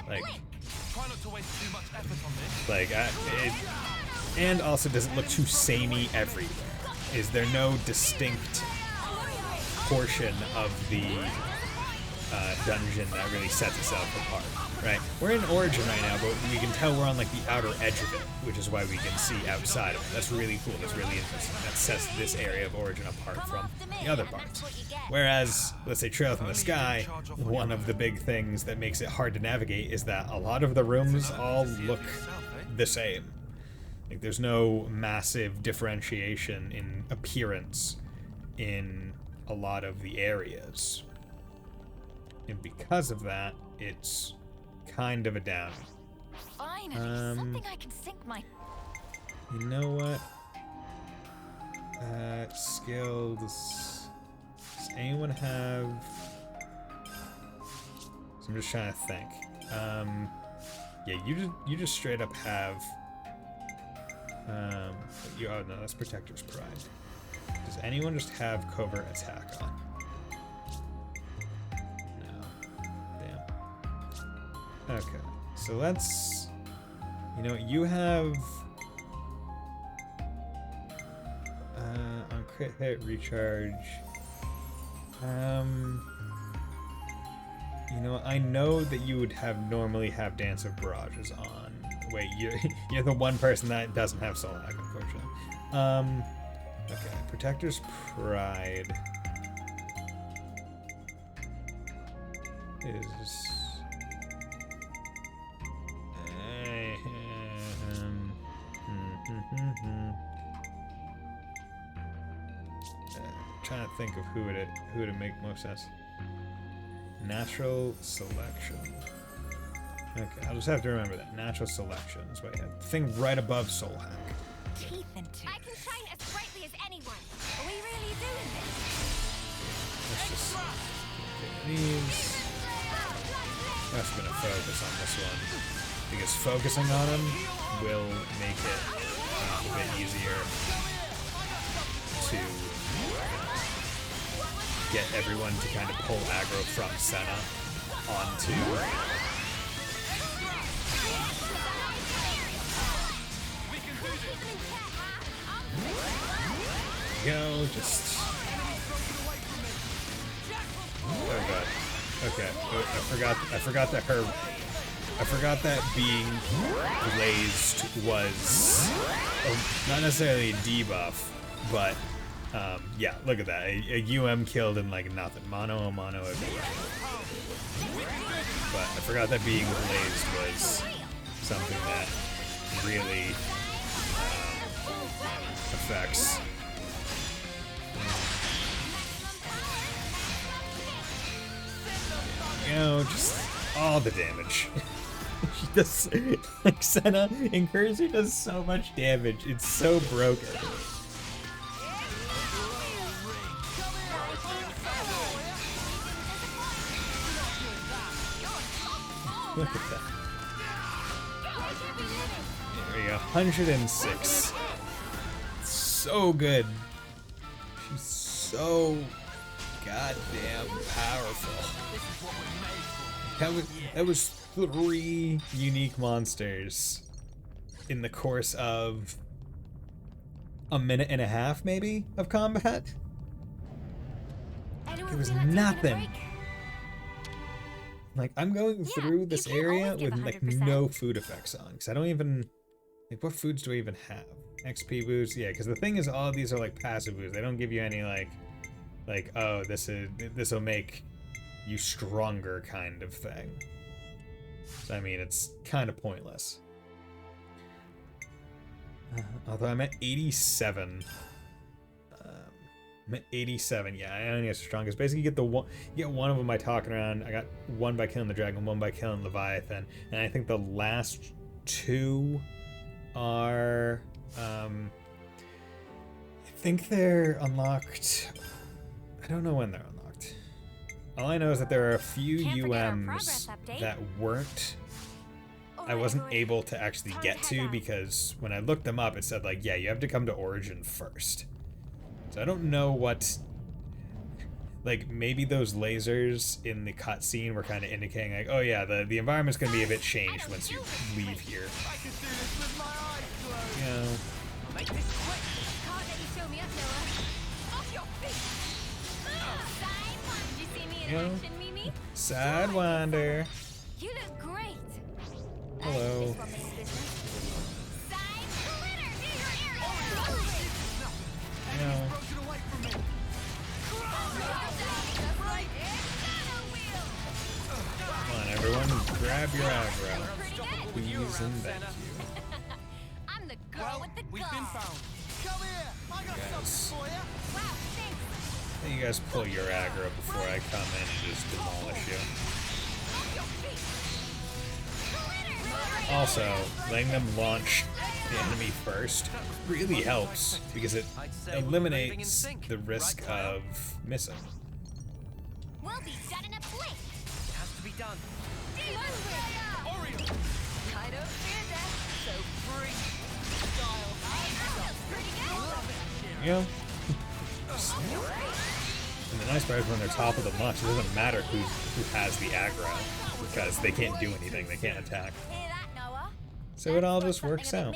Like, Try not to waste too much effort on this. like, and also, does it look too samey everywhere? Is there no distinct portion of the dungeon that really sets itself apart, right? We're in Origin right now, but we can tell we're on like the outer edge of it, which is why we can see outside of it. That's really cool. That's really interesting. That sets this area of Origin apart from the other parts. Whereas, let's say Trail from the Sky, one of the big things that makes it hard to navigate is that a lot of the rooms all look the same. Like there's no massive differentiation in appearance in a lot of the areas. And because of that, it's kind of a downer. Finally, something I can sink my... You know what? Skills. Does anyone have... So I'm just trying to think. Yeah, you just straight up have... oh no, that's Protector's Pride. Does anyone just have Covert Attack on? Okay, so let's, you know, you have, on crit hit, recharge, you know, I know that you would normally have Dance of Barrages on. Wait, you're the one person that doesn't have Solag, unfortunately. Okay, Protector's Pride is... trying to think of who would make most sense. Natural selection. Okay, I'll just have to remember that. Natural selection is what I had. Thing right above Soul Hack. Teeth and tooth. I can shine as brightly as anyone. Are we really doing this? Let's just get these. I'm just gonna focus on this one because focusing on him will make it a bit easier to get everyone to kind of pull aggro from Senna onto. Go, just. Oh god. Okay. I forgot that being glazed was not necessarily a debuff, but yeah, look at that. A UM killed in like nothing. Mono a mono a B. But I forgot that being glazed was something that really affects. You know, just all the damage. She does, like, Senna in Cursor does so much damage. It's so broken. Look at that. There we go, 106. So good. She's so goddamn powerful. That was 3 unique monsters in the course of a minute and a half, maybe, of combat. It was nothing. Like, I'm going through this area with like no food effects on, because I don't even, like, what foods do I even have? XP boosts, yeah, because the thing is, all of these are like passive boosts. They don't give you any like, oh, this will make you stronger kind of thing. So, I mean, it's kind of pointless. Although I'm at 87. I'm at 87. Yeah, I only have strongest. Basically, you get one of them by talking around. I got one by killing the dragon, one by killing Leviathan, and I think the last 2 are. I think they're unlocked. I don't know when they're unlocked. All I know is that there are a few UMs that weren't. I wasn't able to actually get to because when I looked them up, it said like, yeah, you have to come to Origin first. So I don't know what. Like, maybe those lasers in the cutscene were kind of indicating like, oh yeah, the environment's gonna be a bit changed once you leave here. Yeah. Yeah. Sidewinder. You look great. Hello. No. Come on, everyone, grab your aggro. Please and thank you. I'm the girl with the We've been found. Come here! I got something for you! Wow, thanks. You guys pull your aggro before I come in and just demolish you. Also, letting them launch the enemy first really helps because it eliminates the risk of missing. We'll be done in a blink. It has to be done. Oriole! I don't fear death, so free. You know? And the nice part is when they're top of the launch, it doesn't matter who has the aggro because they can't do anything, they can't attack. Hear that, Noah? So it all just works out.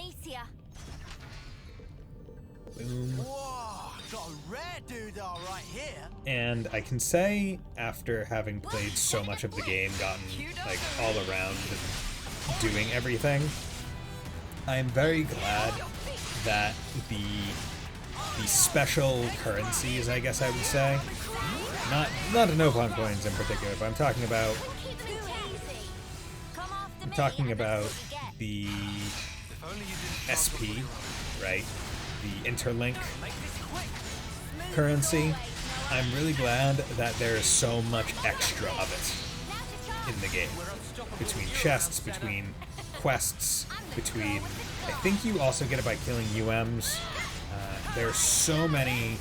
Boom. Whoa, got a rare doodah right here. And I can say, after having played so much of the game, gotten like all around and doing everything, I'm very glad that the special currencies, I guess I would say, not the no-fun coins in particular, but I'm talking about the SP, right? The interlink currency. I'm really glad that there is so much extra of in the game. Between chests, between quests, between... I think you also get it by killing UMs. There's so many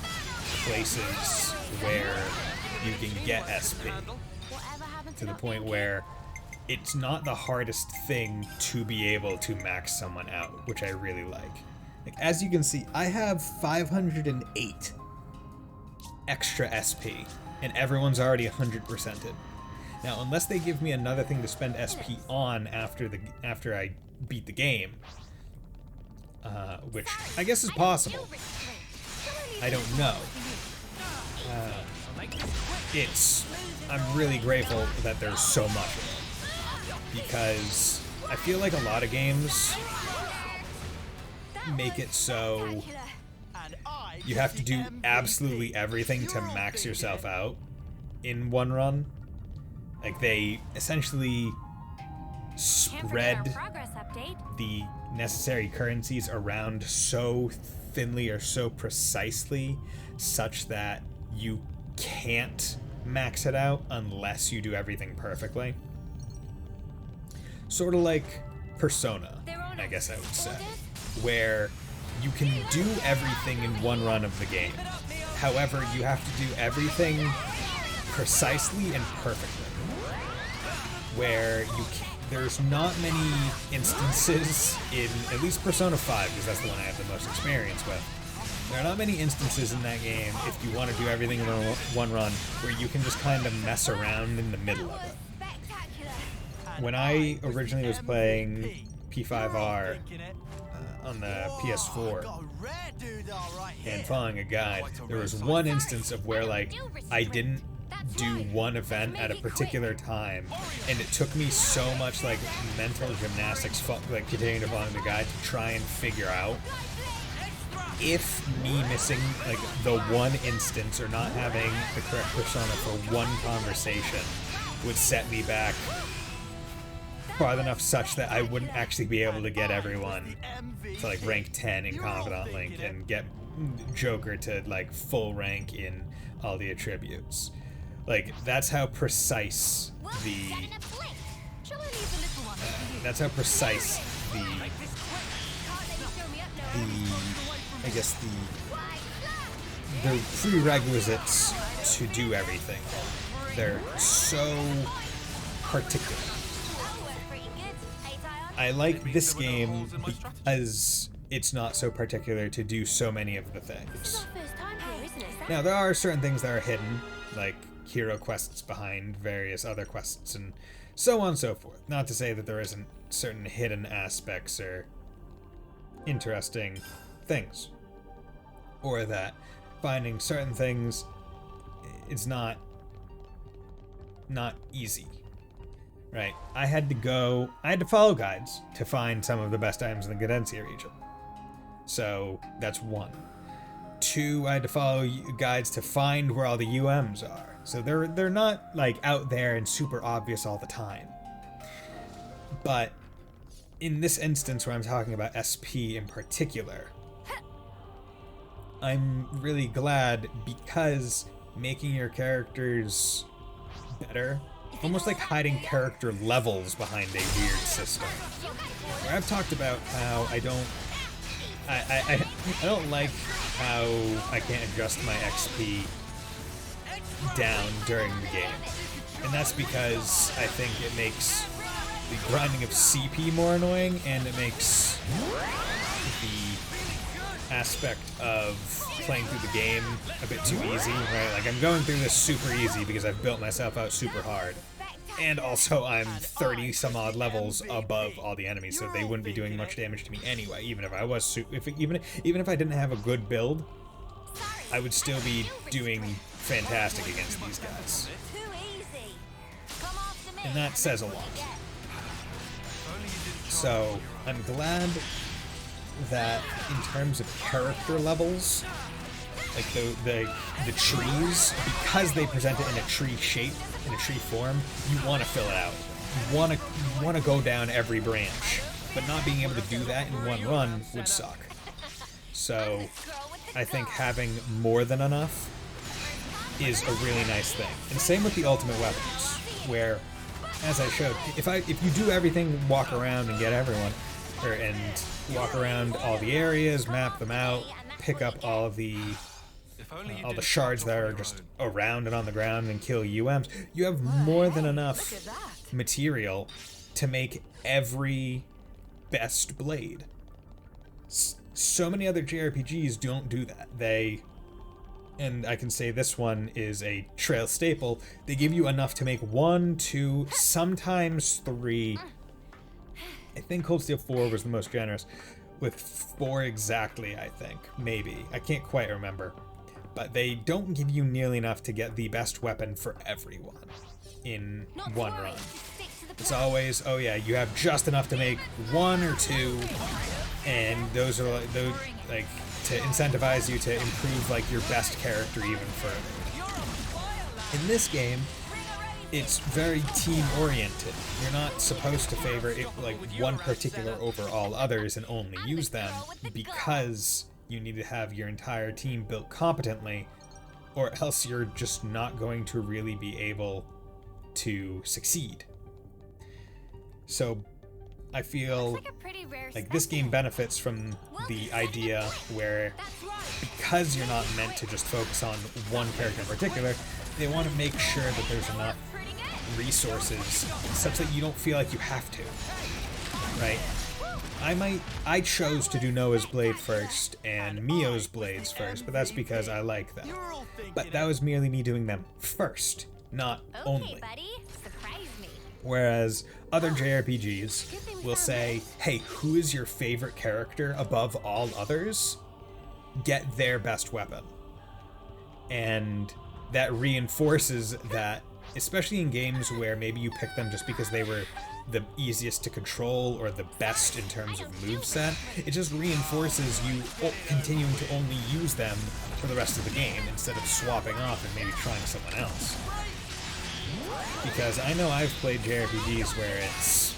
places where you can get SP. To the point where it's not the hardest thing to be able to max someone out, which I really like. As you can see, I have 508 extra SP, and everyone's already 100%ed. Now, unless they give me another thing to spend SP on after I beat the game, which I guess is possible. I don't know. I'm really grateful that there's so much of it, because I feel like a lot of games make it so you have to do absolutely everything to max yourself out in one run. Like, they essentially spread the necessary currencies around so thinly or so precisely such that you can't max it out unless you do everything perfectly. Sort of like Persona, I guess I would say, where you can do everything in one run of the game. However, you have to do everything precisely and perfectly. Where there's not many instances in, at least Persona 5, because that's the one I have the most experience with. There are not many instances in that game, if you want to do everything in one run, where you can just kind of mess around in the middle of it. When I originally was playing P5R on the PS4 and following a guide, there was one instance of where, like, I didn't do one event at a particular time, and it took me so much, like, mental gymnastics, like, continuing to follow the guide to try and figure out if me missing, like, the one instance or not having the correct persona for one conversation would set me back far enough such that I wouldn't actually be able to get everyone to, like, rank 10 in Confidant Link and get Joker to, like, full rank in all the attributes. Like, that's how precise the I guess the prerequisites to do everything. They're so particular. I like this game because it's not so particular to do so many of the things. Now, there are certain things that are hidden, like hero quests behind various other quests and so on and so forth. Not to say that there isn't certain hidden aspects or interesting things, or that finding certain things is not easy, right? I had to follow guides to find some of the best items in the Cadencia region. So that's one. Two, I had to follow guides to find where all the UMs are. So they're not, like, out there and super obvious all the time. But in this instance where I'm talking about SP in particular, I'm really glad, because making your characters better, almost like hiding character levels behind a weird system. Where I've talked about how I don't like how I can't adjust my XP down during the game. And that's because I think it makes the grinding of CP more annoying, and it makes the aspect of playing through the game a bit too easy, right? Like, I'm going through this super easy because I've built myself out super hard. And also I'm 30 some odd levels above all the enemies, so they wouldn't be doing much damage to me anyway. Even if I was even if I didn't have a good build, I would still be doing fantastic against these guys. And that says a lot. So I'm glad that in terms of character levels, like the trees, because they present it in a tree shape, in a tree form, you want to fill it out. You want to go down every branch, but not being able to do that in one run would suck. So I think having more than enough is a really nice thing. And same with the ultimate weapons, where as I showed, if you do everything, walk around and get everyone, and walk around all the areas, map them out, pick up all the shards that are just around and on the ground and kill UMs, you have more than enough material to make every best blade. So many other JRPGs don't do that. And I can say this one is a trail staple, they give you enough to make 1, 2, sometimes 3. I think Cold Steel 4 was the most generous, with 4 exactly, I think. Maybe. I can't quite remember. But they don't give you nearly enough to get the best weapon for everyone in one run. It's always, oh yeah, you have just enough to make 1 or 2, and those are like to incentivize you to improve like your best character even further. In this game, it's very team oriented. You're not supposed to favor it like one particular over all others and only use them, because you need to have your entire team built competently, or else you're just not going to really be able to succeed. So I feel like this game benefits from the idea where, because you're not meant to just focus on one character in particular, they want to make sure that there's enough resources such that you don't feel like you have to, right? I chose to do Noah's blade first and Mio's blades first, but that's because I like them. But that was merely me doing them first, not only. Whereas other JRPGs will say, hey, who is your favorite character above all others? Get their best weapon. And that reinforces that, especially in games where maybe you pick them just because they were the easiest to control or the best in terms of moveset, it just reinforces you continuing to only use them for the rest of the game instead of swapping off and maybe trying someone else. Because I know I've played JRPGs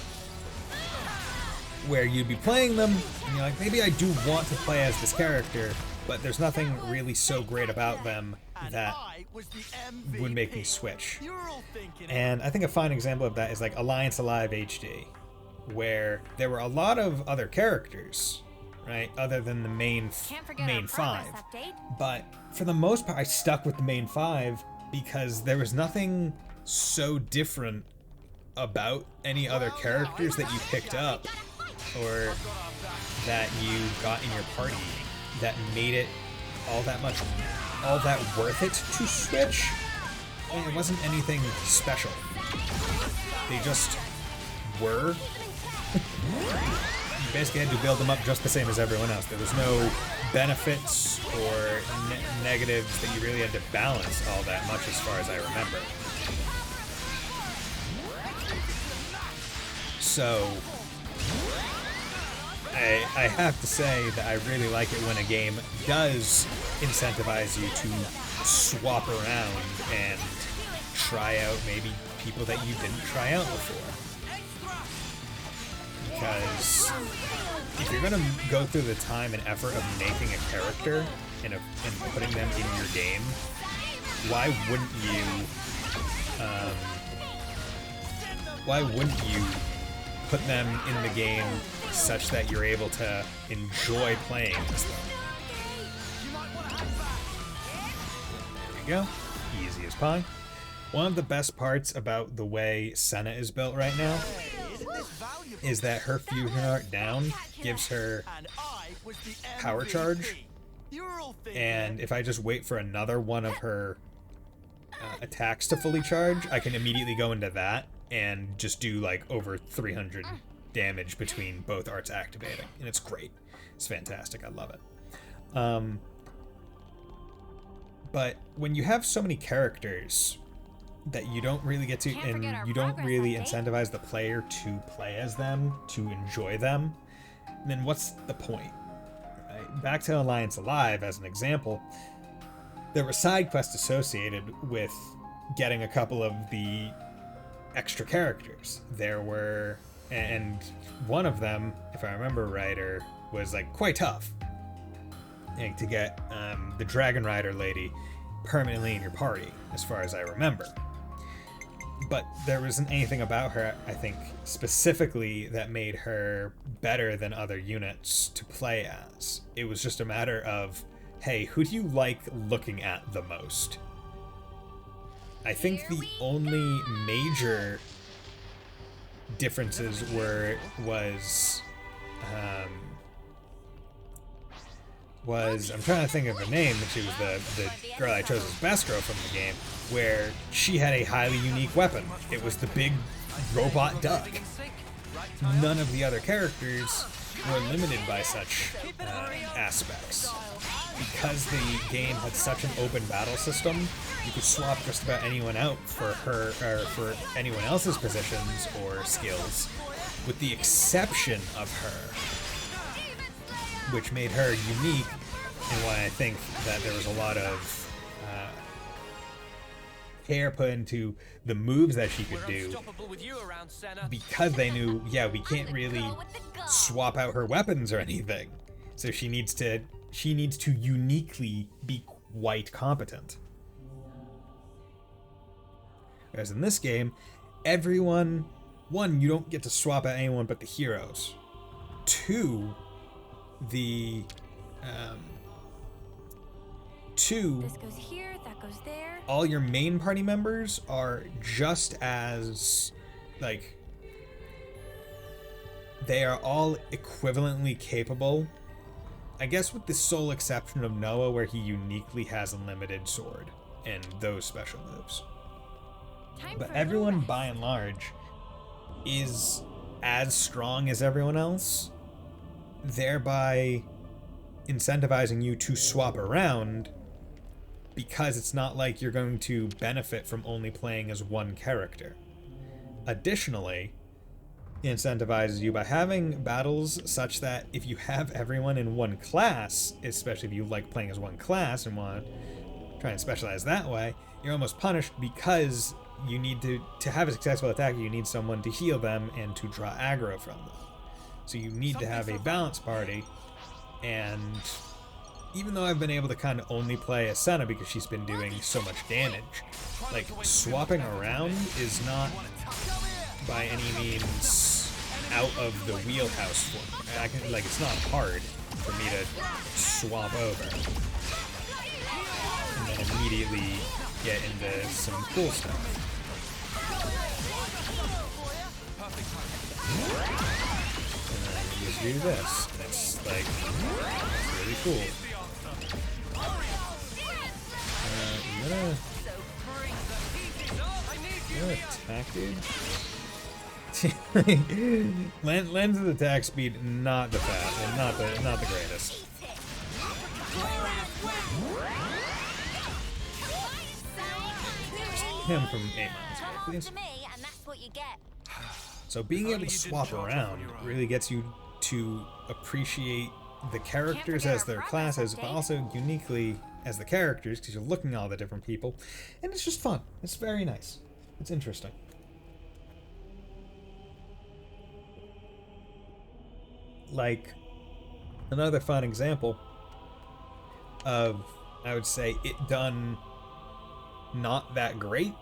where you'd be playing them and you're like, maybe I do want to play as this character, but there's nothing really so great about them that would make me switch. And I think a fine example of that is like Alliance Alive HD, where there were a lot of other characters, right, other than the main 5. But for the most part, I stuck with the main 5 because there was nothing so different about any other characters that you picked up or that you got in your party that made it all that worth it to switch. I mean, it wasn't anything special. They just were. You basically had to build them up just the same as everyone else. There was no benefits or negatives that you really had to balance all that much as far as I remember. So I have to say that I really like it when a game does incentivize you to swap around and try out maybe people that you didn't try out before. Because if you're going to go through the time and effort of making a character and putting them in your game, why wouldn't you put them in the game such that you're able to enjoy playing as them? There you go. Easy as pie. One of the best parts about the way Senna is built right now is that her fusion art down gives her power charge, and if I just wait for another one of her attacks to fully charge, I can immediately go into that and just do like over 300 damage between both arts activating, and it's great. It's fantastic. I love it. But when you have so many characters that you don't really get to, and you don't really incentivize the player to play as them, to enjoy them, then what's the point? Right? Back to Alliance Alive as an example, there were side quests associated with getting a couple of the extra characters. There were, and one of them, if I remember right, was like quite tough. And to get the Dragon Rider lady permanently in your party, as far as I remember. but there wasn't anything about her, I think, specifically that made her better than other units to play as. It was just a matter of, hey, who do you like looking at the most? I think the only major differences was I'm trying to think of her name, but she was the girl I chose as best girl from the game, where she had a highly unique weapon. It was the big robot duck. None of the other characters were limited by such aspects. Because the game had such an open battle system, you could swap just about anyone out for her or for anyone else's positions or skills, with the exception of her, which made her unique, and why I think that there was a lot of care put into the moves that she could do, because they knew, yeah, we can't really swap out her weapons or anything, so she needs to uniquely be quite competent. Whereas in this game, everyone, one, you don't get to swap out anyone but the heroes. Two, this goes here, that goes there. All your main party members are just as, like, they are all equivalently capable. I guess with the sole exception of Noah, where he uniquely has a limited sword and those special moves. But everyone, by and large, is as strong as everyone else, thereby incentivizing you to swap around, because it's not like you're going to benefit from only playing as one character. Additionally, it incentivizes you by having battles such that if you have everyone in one class, especially if you like playing as one class and want to try and specialize that way, you're almost punished, because you need to have a successful attack, you need someone to heal them and to draw aggro from them. So you need to have a balanced party, and even though I've been able to kind of only play as Senna because she's been doing so much damage, like, swapping around is not by any means out of the wheelhouse for me. I can, like, it's not hard for me to swap over and then immediately get into some cool stuff. And then you just do this, and it's like, it's really cool. I'm gonna attack, dude. Lens of attack speed, not the not the greatest. Him from 8 miles away, please. So being able to swap around really gets you to appreciate the characters as their classes, but also uniquely as the characters, because you're looking at all the different people, and it's just fun. It's very nice. It's interesting. Like, another fun example of, I would say, it done not that great,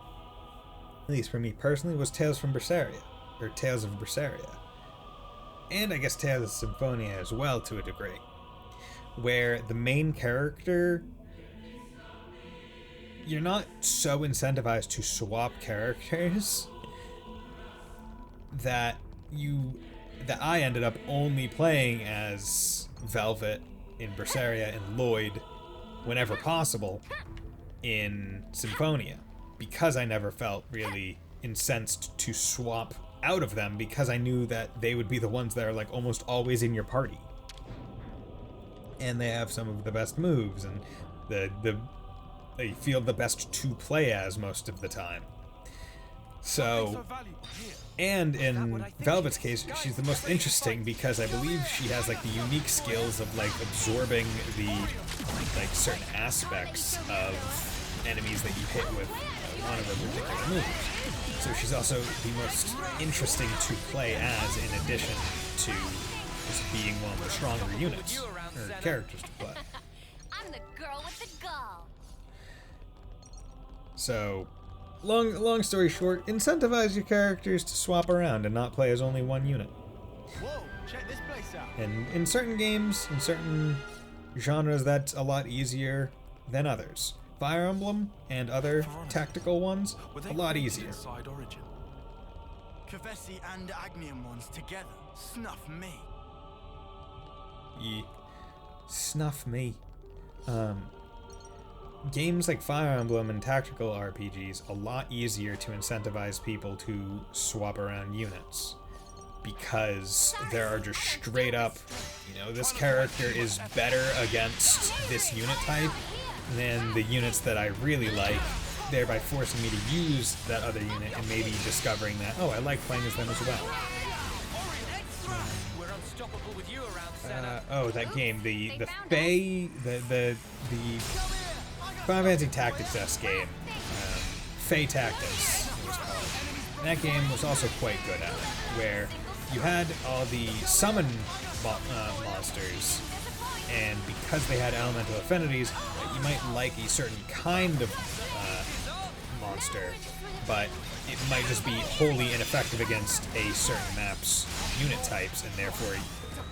at least for me personally, was Tales from Berseria, or Tales of Berseria. And I guess Tales of Symphonia as well, to a degree, where the main character, you're not so incentivized to swap characters that I ended up only playing as Velvet in Berseria and Lloyd whenever possible in Symphonia, because I never felt really incensed to swap out of them, because I knew that they would be the ones that are, like, almost always in your party, and they have some of the best moves, and they feel the best to play as most of the time. So, and in Velvet's case, she's the most interesting because I believe she has, like, the unique skills of, like, absorbing the, like, certain aspects of enemies that you hit with one of her particular moves. So she's also the most interesting to play as, in addition to just being one of the stronger units, or characters to play. I'm the girl with the gall. So, long story short, incentivize your characters to swap around and not play as only one unit. Whoa, check this place out. And in certain games, in certain genres, that's a lot easier than others. Fire Emblem and other tactical ones, a lot easier. Kavesi and Agnium ones together. Snuff me. Snuff me. Games like Fire Emblem and tactical RPGs, a lot easier to incentivize people to swap around units. Because there are just straight up, this character is better against this unit type than the units that I really like, thereby forcing me to use that other unit and maybe discovering that, oh, I like playing as them as well. That game, the Final Fantasy Tactics S game, Fae Tactics, it was called. That game was also quite good at it, where you had all the summon monsters, and because they had elemental affinities, you might like a certain kind of monster, but it might just be wholly ineffective against a certain map's unit types, and therefore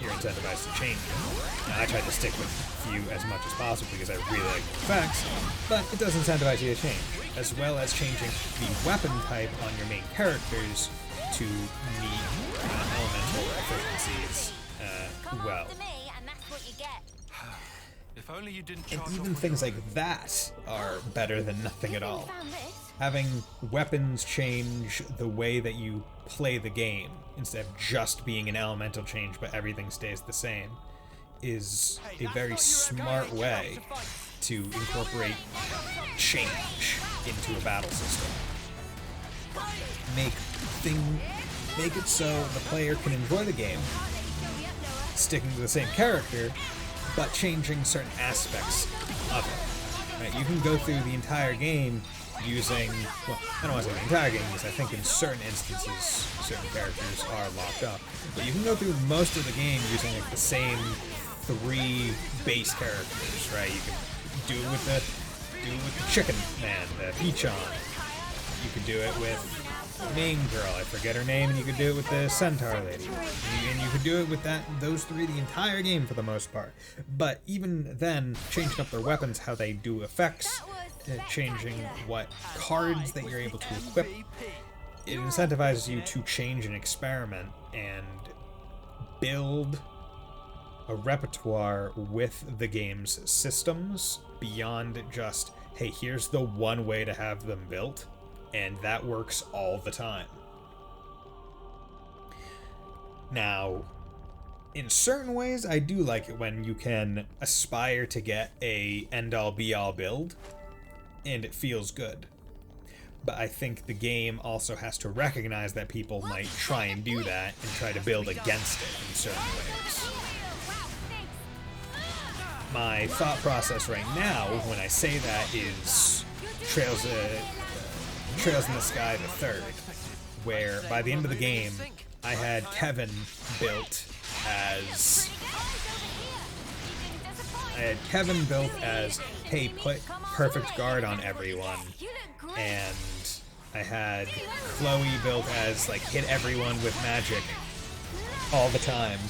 you're incentivized to change it. Now, I tried to stick with few as much as possible because I really like the effects, but it does incentivize you to change, as well as changing the weapon type on your main characters to meet elemental efficiencies well. If only you didn't And even things like that are better than nothing at all. Having weapons change the way that you play the game, instead of just being an elemental change but everything stays the same, is a very smart way to incorporate change into a battle system. Make it so the player can enjoy the game, sticking to the same character, but changing certain aspects of it. Right? You can go through the entire game using, well, I don't want to say the entire game, because I think in certain instances, certain characters are locked up, but you can go through most of the game using like the same 3 base characters, right? You can do it with the chicken man, the Pichon. You could do it with the main girl, I forget her name, and you could do it with the centaur lady. And you could do it with those 3 the entire game for the most part. But even then, changing up their weapons, how they do effects, changing what cards that you're able to equip, it incentivizes you to change and experiment and build a repertoire with the game's systems beyond just, hey, here's the one way to have them built, and that works all the time. Now, in certain ways, I do like it when you can aspire to get a end-all be-all build, and it feels good. But I think the game also has to recognize that people might try and do that and try to build against it in certain ways. My thought process right now, when I say that, is Trails in the Sky the Third, where by the end of the game, I had Kevin built as... hey, put perfect guard on everyone, and I had Chloe built as, like, hit everyone with magic all the time.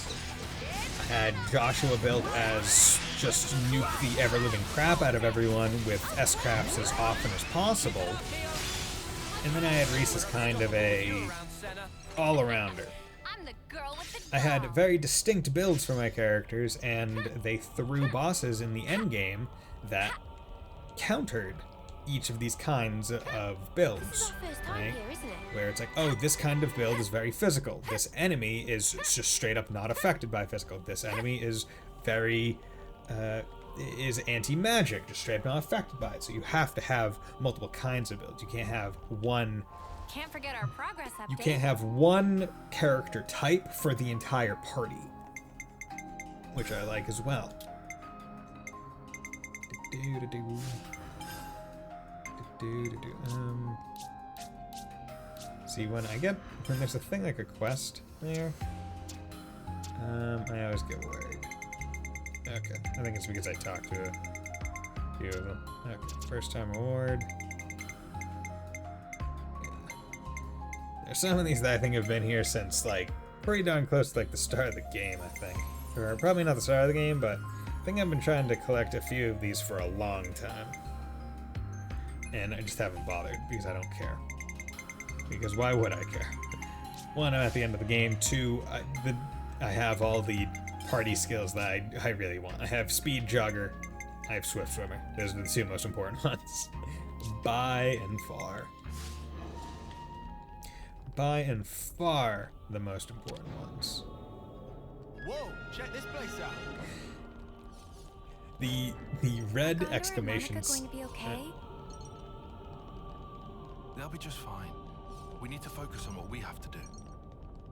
I had Joshua built as just nuke the ever-living crap out of everyone with S-Craps as often as possible. And then I had Reese as kind of a all-arounder. I had very distinct builds for my characters, and they threw bosses in the endgame that countered each of these kinds of builds, right? Where it's like, oh, this kind of build is very physical. This enemy is just straight up not affected by physical. This enemy is very, is anti-magic, just straight up not affected by it. So you have to have multiple kinds of builds. You can't have one... Can't forget our progress update. You can't have one character type for the entire party, which I like as well. See, when there's a thing like a quest there, I always get worried. Okay, I think it's because I talked to a few of them. Okay, first time reward. There's some of these that I think have been here since, like, pretty darn close to, like, the start of the game, I think. Or probably not the start of the game, but I think I've been trying to collect a few of these for a long time. And I just haven't bothered, because I don't care. Because why would I care? One, I'm at the end of the game. Two, I have all the party skills that I really want. I have Speed Jogger. I have Swift Swimmer. Those are the two most important ones. By and far. By and far the most important ones. Whoa, check this place out. The red Connor exclamations. and Monica going to be okay? They'll be just fine. We need to focus on what we have to do.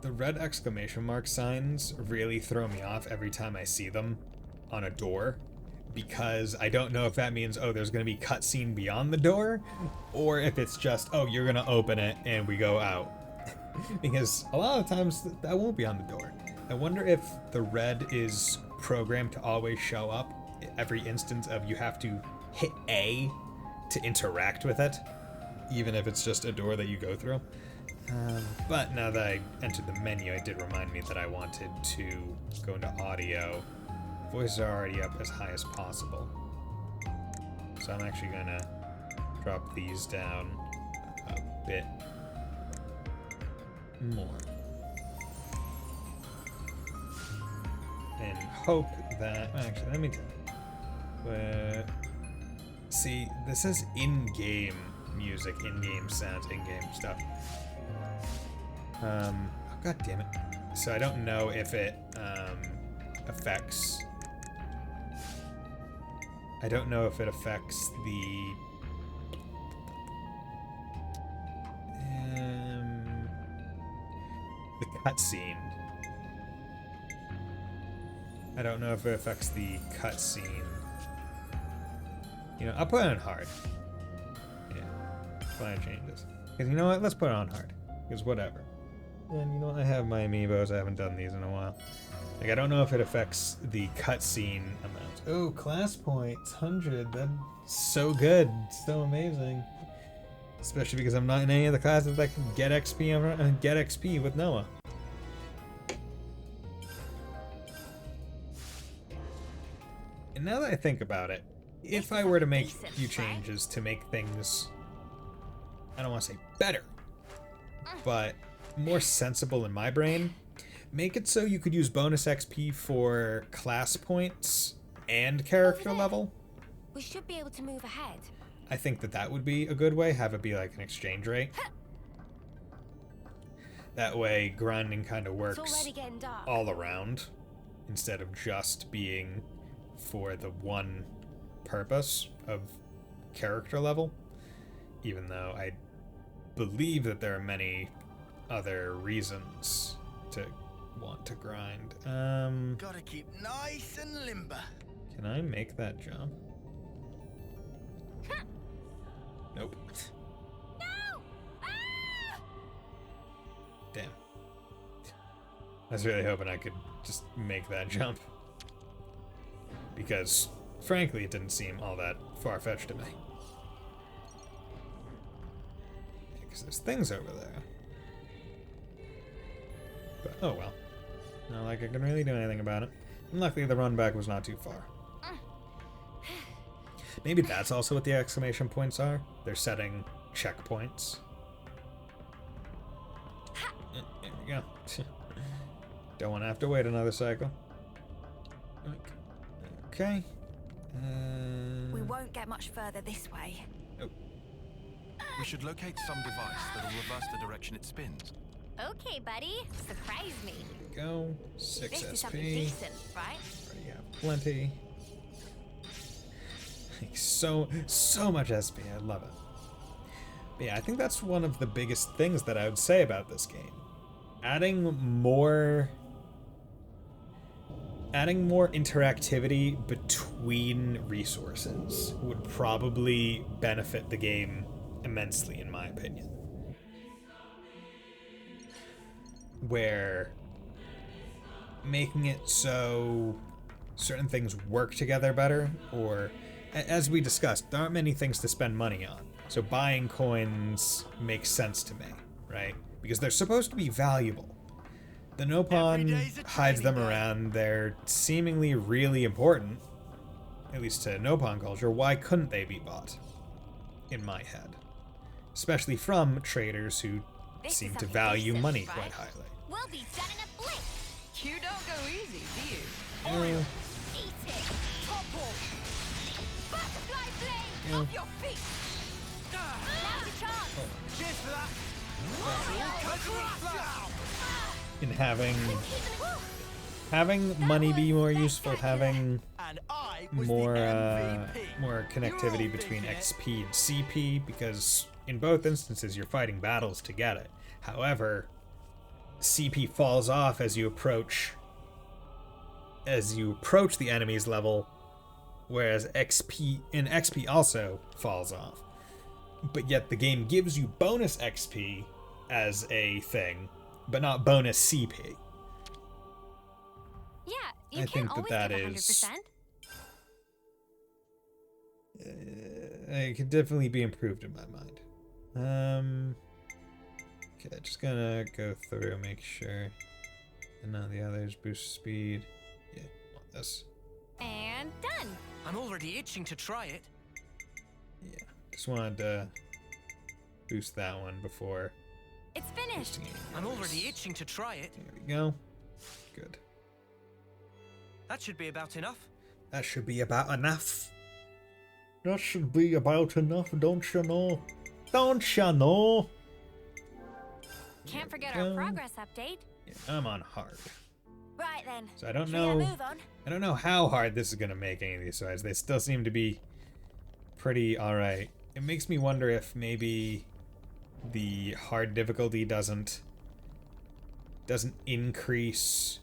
The red exclamation mark signs really throw me off every time I see them on a door, because I don't know if that means, oh, there's going to be cutscene beyond the door, or if it's just, oh, you're going to open it and we go out. Because a lot of times that won't be on the door. I wonder if the red is programmed to always show up every instance of you have to hit A to interact with it, even if it's just a door that you go through. But now that I entered the menu, it did remind me that I wanted to go into audio. Voices are already up as high as possible. So I'm actually going to drop these down a bit more. And hope that... Actually, let me tell you. See, this is in-game music, in-game sounds, in-game stuff. Oh, god damn it. So I don't know if it affects... I don't know if it affects the... the cutscene. I don't know if it affects the cutscene. You know, I'll put it on hard. Yeah, plan changes. Because you know what? Let's put it on hard. Because whatever. And you know what? I have my amiibos. I haven't done these in a while. Like, I don't know if it affects the cutscene amount. Oh, class points. 100. That's so good. So amazing. Especially because I'm not in any of the classes that can get XP with Noah. And now that I think about it, if I were to make a few changes to make things, I don't want to say better, but more sensible in my brain, make it so you could use bonus XP for class points and character level. We should be able to move ahead. I think that would be a good way, have it be like an exchange rate. That way grinding kind of works all around, instead of just being for the one purpose of character level, even though I believe that there are many other reasons to want to grind. Gotta keep nice and limber. Can I make that jump? Nope. No! Ah! Damn. I was really hoping I could just make that jump. Because, frankly, it didn't seem all that far-fetched to me. Because there's things over there. But, oh well. Not like I can really do anything about it. And luckily the run back was not too far. Maybe that's also what the exclamation points are. They're setting checkpoints. There we go. Don't want to have to wait another cycle. Okay. We won't get much further this way. Nope. We should locate some device that'll reverse the direction it spins. Okay, buddy. Surprise me. There we go. 6 This is SP. something decent, right? Already have plenty. Like, so much SP. I love it. But yeah, I think that's one of the biggest things that I would say about this game. Adding more interactivity between resources would probably benefit the game immensely, in my opinion. Where making it so certain things work together better, or as we discussed, there aren't many things to spend money on. So buying coins makes sense to me, right? because they're supposed to be valuable. The Nopon hides them around. They're seemingly really important, at least to Nopon culture. Why couldn't they be bought? In my head. Especially from traders who seem to value money quite highly. We'll be done in a blink. You don't go easy, do you? Eat it. Topple. Butterfly blade. Off your feet. Now's your chance. Cheers for that. In having money be more useful, having more connectivity between XP and CP, because in both instances you're fighting battles to get it. However, CP falls off as you approach the enemy's level, whereas XP also falls off. But yet the game gives you bonus XP as a thing, but not bonus CP. Yeah, you I can't think always that give is 100%. it could definitely be improved in my mind. Okay, just gonna go through, make sure. And now the others boost speed. Yeah, want this. And done. I'm already itching to try it. Yeah, just wanted to boost that one before. It's finished. I'm already itching to try it. There we go. Good. That should be about enough. That should be about enough. That should be about enough, don't you know? Don't you know? Can't forget our progress update. Yeah, I'm on hard. Right then. So I don't Should we know. move on? I don't know how hard this is gonna make any of these fights. They still seem to be pretty alright. It makes me wonder if maybe the hard difficulty doesn't increase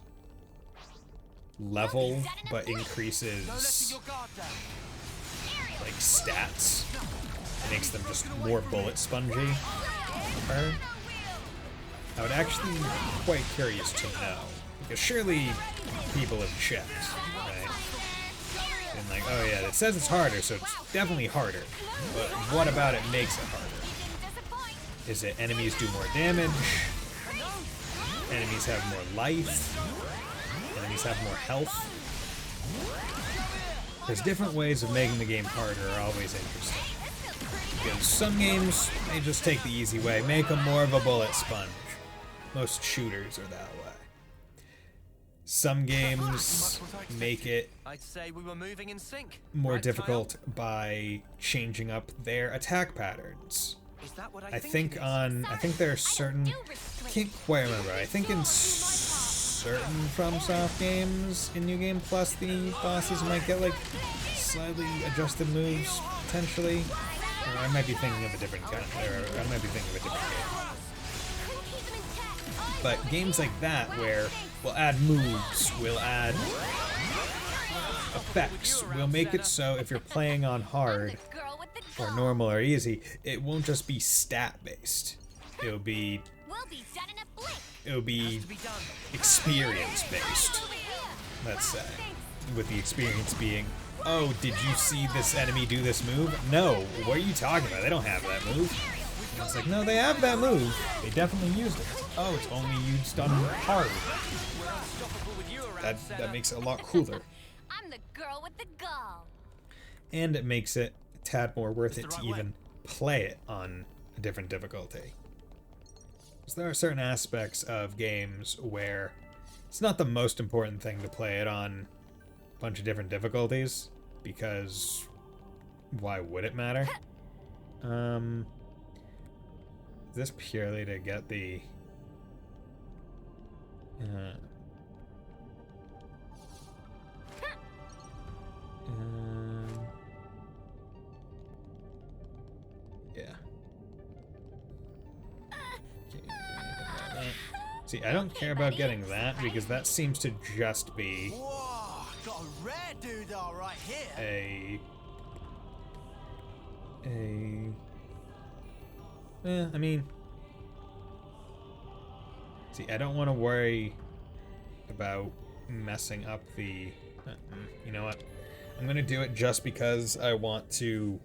level, but increases like stats. It makes them just more bullet spongy. I would actually be quite curious to know, because surely people have checked, right? And like, oh yeah, it says it's harder, so it's definitely harder. But what about it makes it harder? Is it enemies do more damage? Enemies have more life? Enemies have more health? There's different ways of making the game harder are always interesting. Because some games, they just take the easy way, make them more of a bullet sponge. Most shooters are that way. Some games make it I'd say we were moving in sync. more Right, difficult by changing up their attack patterns. Kyle? Is that what I think there are certain, I can't quite remember, I think in certain FromSoft games in New Game Plus the bosses might get like slightly adjusted moves, potentially. Or I might be thinking of a different kind, or I might be thinking of a different game. But games like that where we'll add moves, we'll add effects, we'll make it so if you're playing on hard, or normal or easy, it won't just be stat based. It'll be experience based, let's say. With the experience being, oh, did you see this enemy do this move? No, what are you talking about? They don't have that move. And it's like, no, they have that move. They definitely used it. Oh, it's only used on hard. That makes it a lot cooler. I'm the girl with the gall. And it makes it a tad more worth it to even play it on a different difficulty. So there are certain aspects of games where it's not the most important thing to play it on a bunch of different difficulties, because why would it matter? Is this purely to get the yeah. See, I don't care about getting that, because that seems to just be Whoa, got a rare doodah right here. I mean, see, I don't want to worry about messing up the, you know what, I'm gonna do it just because I want to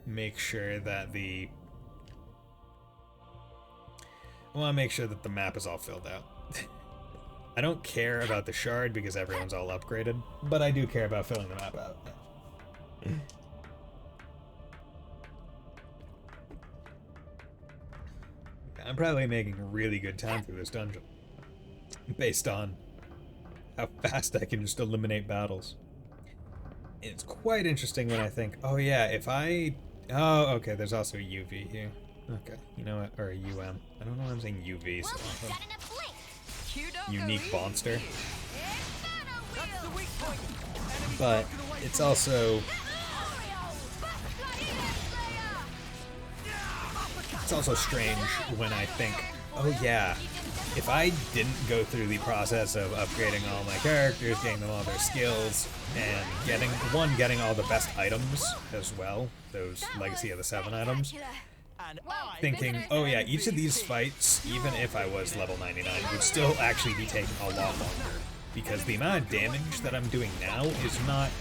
make sure that I want to make sure that the map is all filled out. I don't care about the shard because everyone's all upgraded, but I do care about filling the map out. I'm probably making a really good time through this dungeon, based on how fast I can just eliminate battles. It's quite interesting when I think, oh yeah, if I... Oh, okay, there's also a UV here. Okay, you know what? Or a UM. I don't know why I'm saying UV so often. Unique monster. But it's also... It's also strange when I think, oh yeah, if I didn't go through the process of upgrading all my characters, getting them all their skills, and getting all the best items as well, those Legacy of the 7 items, thinking, oh yeah, each of these fights, even if I was level 99, would still actually be taking a lot longer, because the amount of damage that I'm doing now is not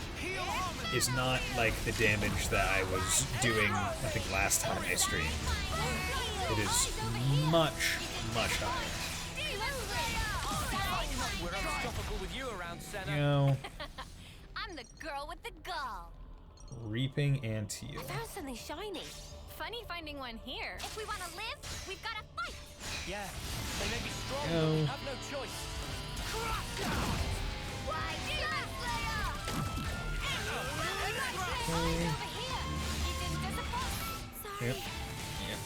like the damage that I was doing, I think, last time I streamed. It is much, much higher. We're unstoppable with you around, Senna. You know, I'm the girl with the gall. Reaping and Teal. I found something shiny. Funny finding one here. If we want to live, we've got to fight. Yeah, they may be strong, No. but we have no choice. Why, Demon Slayer! Yep. Yep.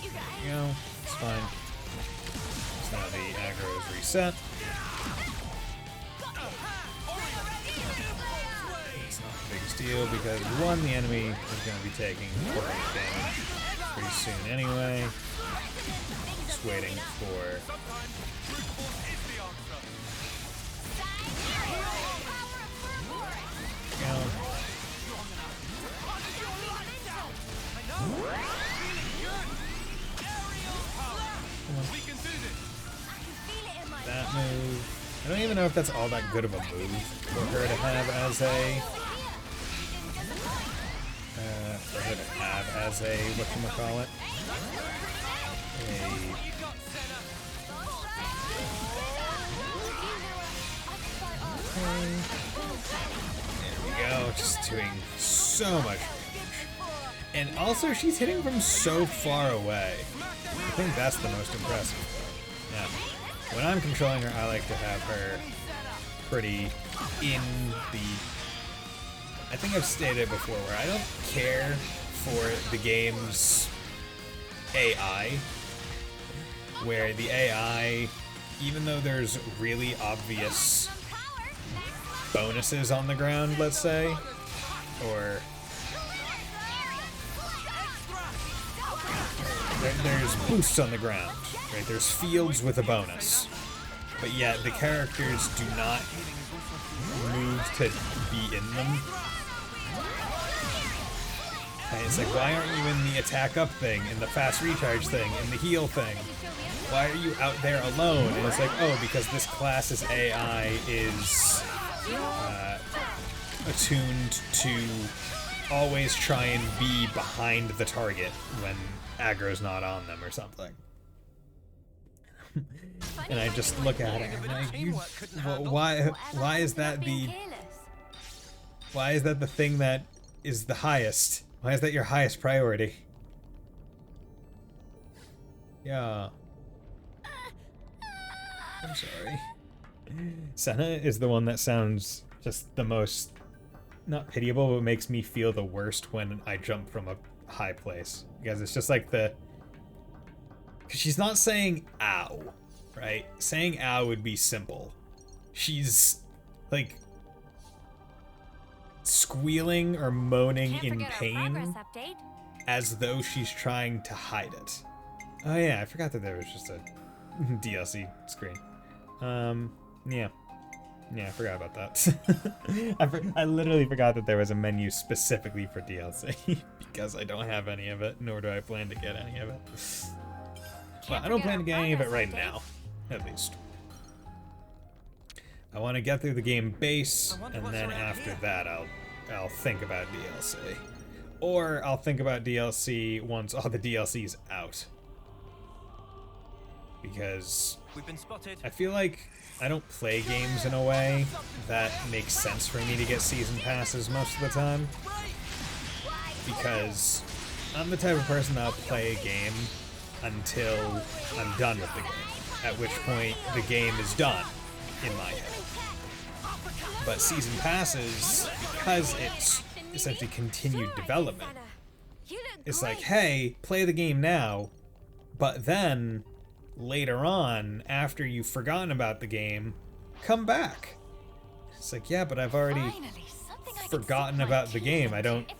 There you go. It's fine. So now the aggro is reset. It's not the biggest deal because one, the enemy is going to be taking 4 damage pretty soon anyway. Just waiting for... Go. That move. I don't even know if that's all that good of a move for her to have as a whatchamacallit? There we go, just doing so much damage. And also she's hitting from so far away. I think that's the most impressive. Yeah. When I'm controlling her, I like to have her pretty in the... I think I've stated before where I don't care for the game's AI, where the AI, even though there's really obvious bonuses on the ground, let's say, or there's boosts on the ground, right? There's fields with a bonus, but yet the characters do not move to be in them. And it's like, why aren't you in the attack up thing, in the fast recharge thing, in the heal thing? Why are you out there alone? And it's like, oh, because this class's AI is attuned to always try and be behind the target when aggro's not on them or something. And I just look at it and I'm like, why is that the thing that is the highest? Why is that your highest priority? Yeah. I'm sorry. Senna is the one that sounds just the most, not pitiable, but makes me feel the worst when I jump from a high place. Because it's just like the... Because she's not saying ow, right? Saying ow would be simple. She's, like, squealing or moaning in pain as though she's trying to hide it. Oh yeah, I forgot that there was just a DLC screen. Yeah. Yeah, I forgot about that. I literally forgot that there was a menu specifically for DLC because I don't have any of it, nor do I plan to get any of it. Well, I don't plan to get any of it right now, at least. I want to get through the game base, and then after that I'll think about DLC. Or I'll think about DLC once all the DLC's out. because We've been spotted. I feel like I don't play games in a way that makes sense for me to get season passes most of the time, because I'm the type of person that'll play a game until I'm done with the game, at which point the game is done in my head. But season passes, because it's essentially continued development, it's like, hey, play the game now, but then later on, after you've forgotten about the game, come back. It's like, yeah, but I've already forgotten about the game. I don't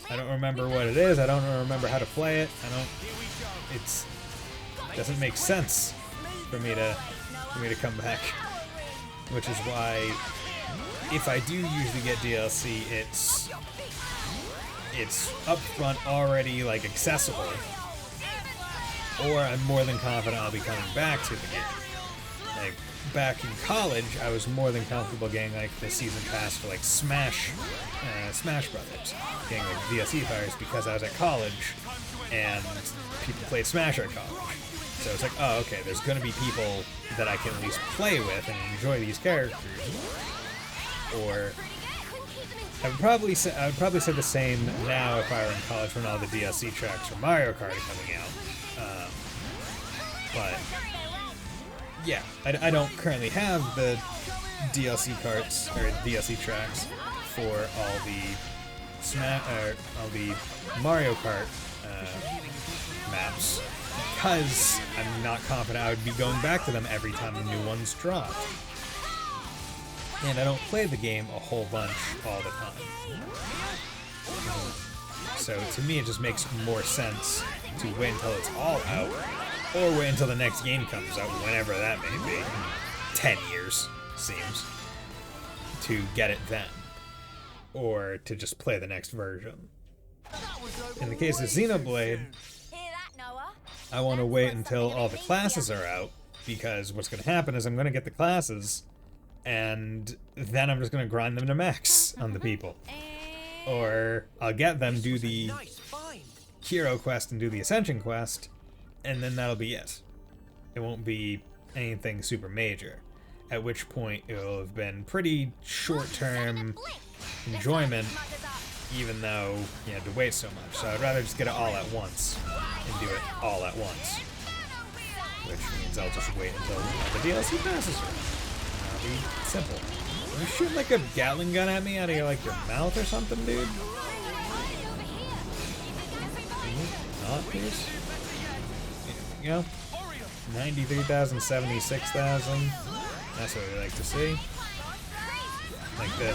remember what it is. I don't remember how to play it. It doesn't make sense for me to come back. Which is why, if I do usually get DLC, it's upfront already like accessible, or I'm more than confident I'll be coming back to the game. Like back in college, I was more than comfortable getting like the season pass for like Smash Brothers, getting like DLC fires because I was at college and people played Smash at college. So it's like, oh, okay, there's gonna be people that I can at least play with and enjoy these characters. Or I would probably say the same now if I were in college when all the DLC tracks for Mario Kart are coming out. But yeah, I don't currently have the DLC carts or DLC tracks for all the Mario Kart maps, because I'm not confident I would be going back to them every time the new ones drop. And I don't play the game a whole bunch all the time. So to me it just makes more sense to wait until it's all out, or wait until the next game comes out, whenever that may be. 10 years, seems. To get it then. Or to just play the next version. In the case of Xenoblade, I want to wait until all the classes are out, because what's going to happen is I'm going to get the classes, and then I'm just going to grind them to max on the people. Or I'll get them, do the hero quest and do the ascension quest, and then that'll be it. It won't be anything super major, at which point it'll have been pretty short-term enjoyment, even though you had to wait so much. So I'd rather just get it all at once and do it all at once, which means I'll just wait until the DLC passes around. That'll be simple. You shoot like a Gatling gun at me out of your mouth or something, dude? Not, please. You know, 93,000, 76,000. That's what we like to see. Like the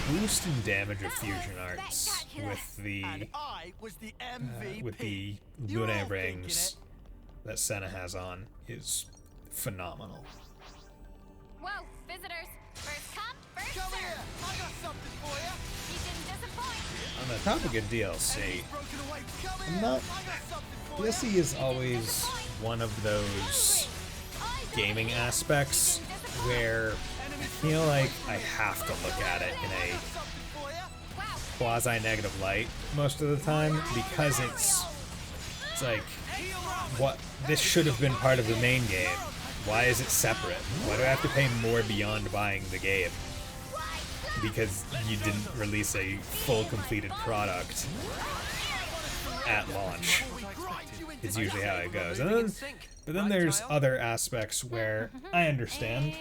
boost in damage of fusion arts with the Lune rings that Senna has on is phenomenal. Whoa, visitors! First come, first serve. I got something for you. You didn't disappoint. On the topic of DLC, DLC is always one of those gaming aspects where I feel like I have to look at it in a quasi-negative light most of the time, because it's like, what, this should have been part of the main game. Why is it separate? Why do I have to pay more beyond buying the game? Because you didn't release a full completed product at launch. Is usually how it goes. But then there's other aspects where I understand,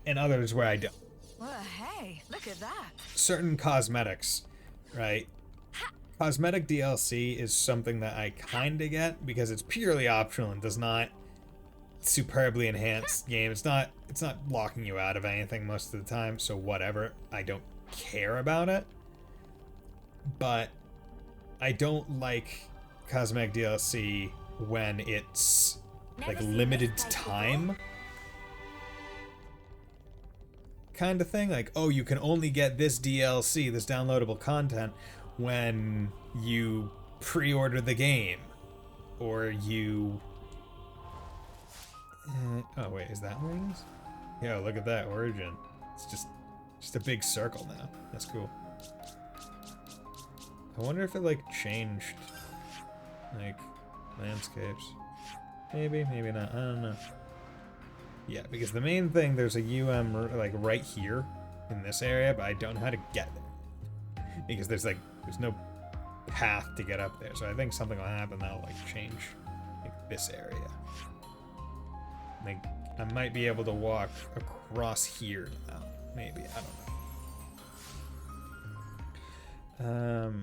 and others where I don't. Well, hey, look at that. Certain cosmetics, right? Cosmetic DLC is something that I kinda get because it's purely optional and does not superbly enhance the game. It's not locking you out of anything most of the time, so whatever. I don't care about it. But I don't like cosmetic DLC when it's like limited time kind of thing. Like, oh, you can only get this DLC, this downloadable content, when you pre-order the game, or you oh wait, is that what it is? Yeah, look at that origin. It's just a big circle now. That's cool. I wonder if it like changed like landscapes. Maybe, maybe not. I don't know. Yeah, because the main thing, there's a like right here in this area, but I don't know how to get there. Because there's no path to get up there. So I think something will happen that'll like change like this area. Like I might be able to walk across here now. Maybe, I don't know.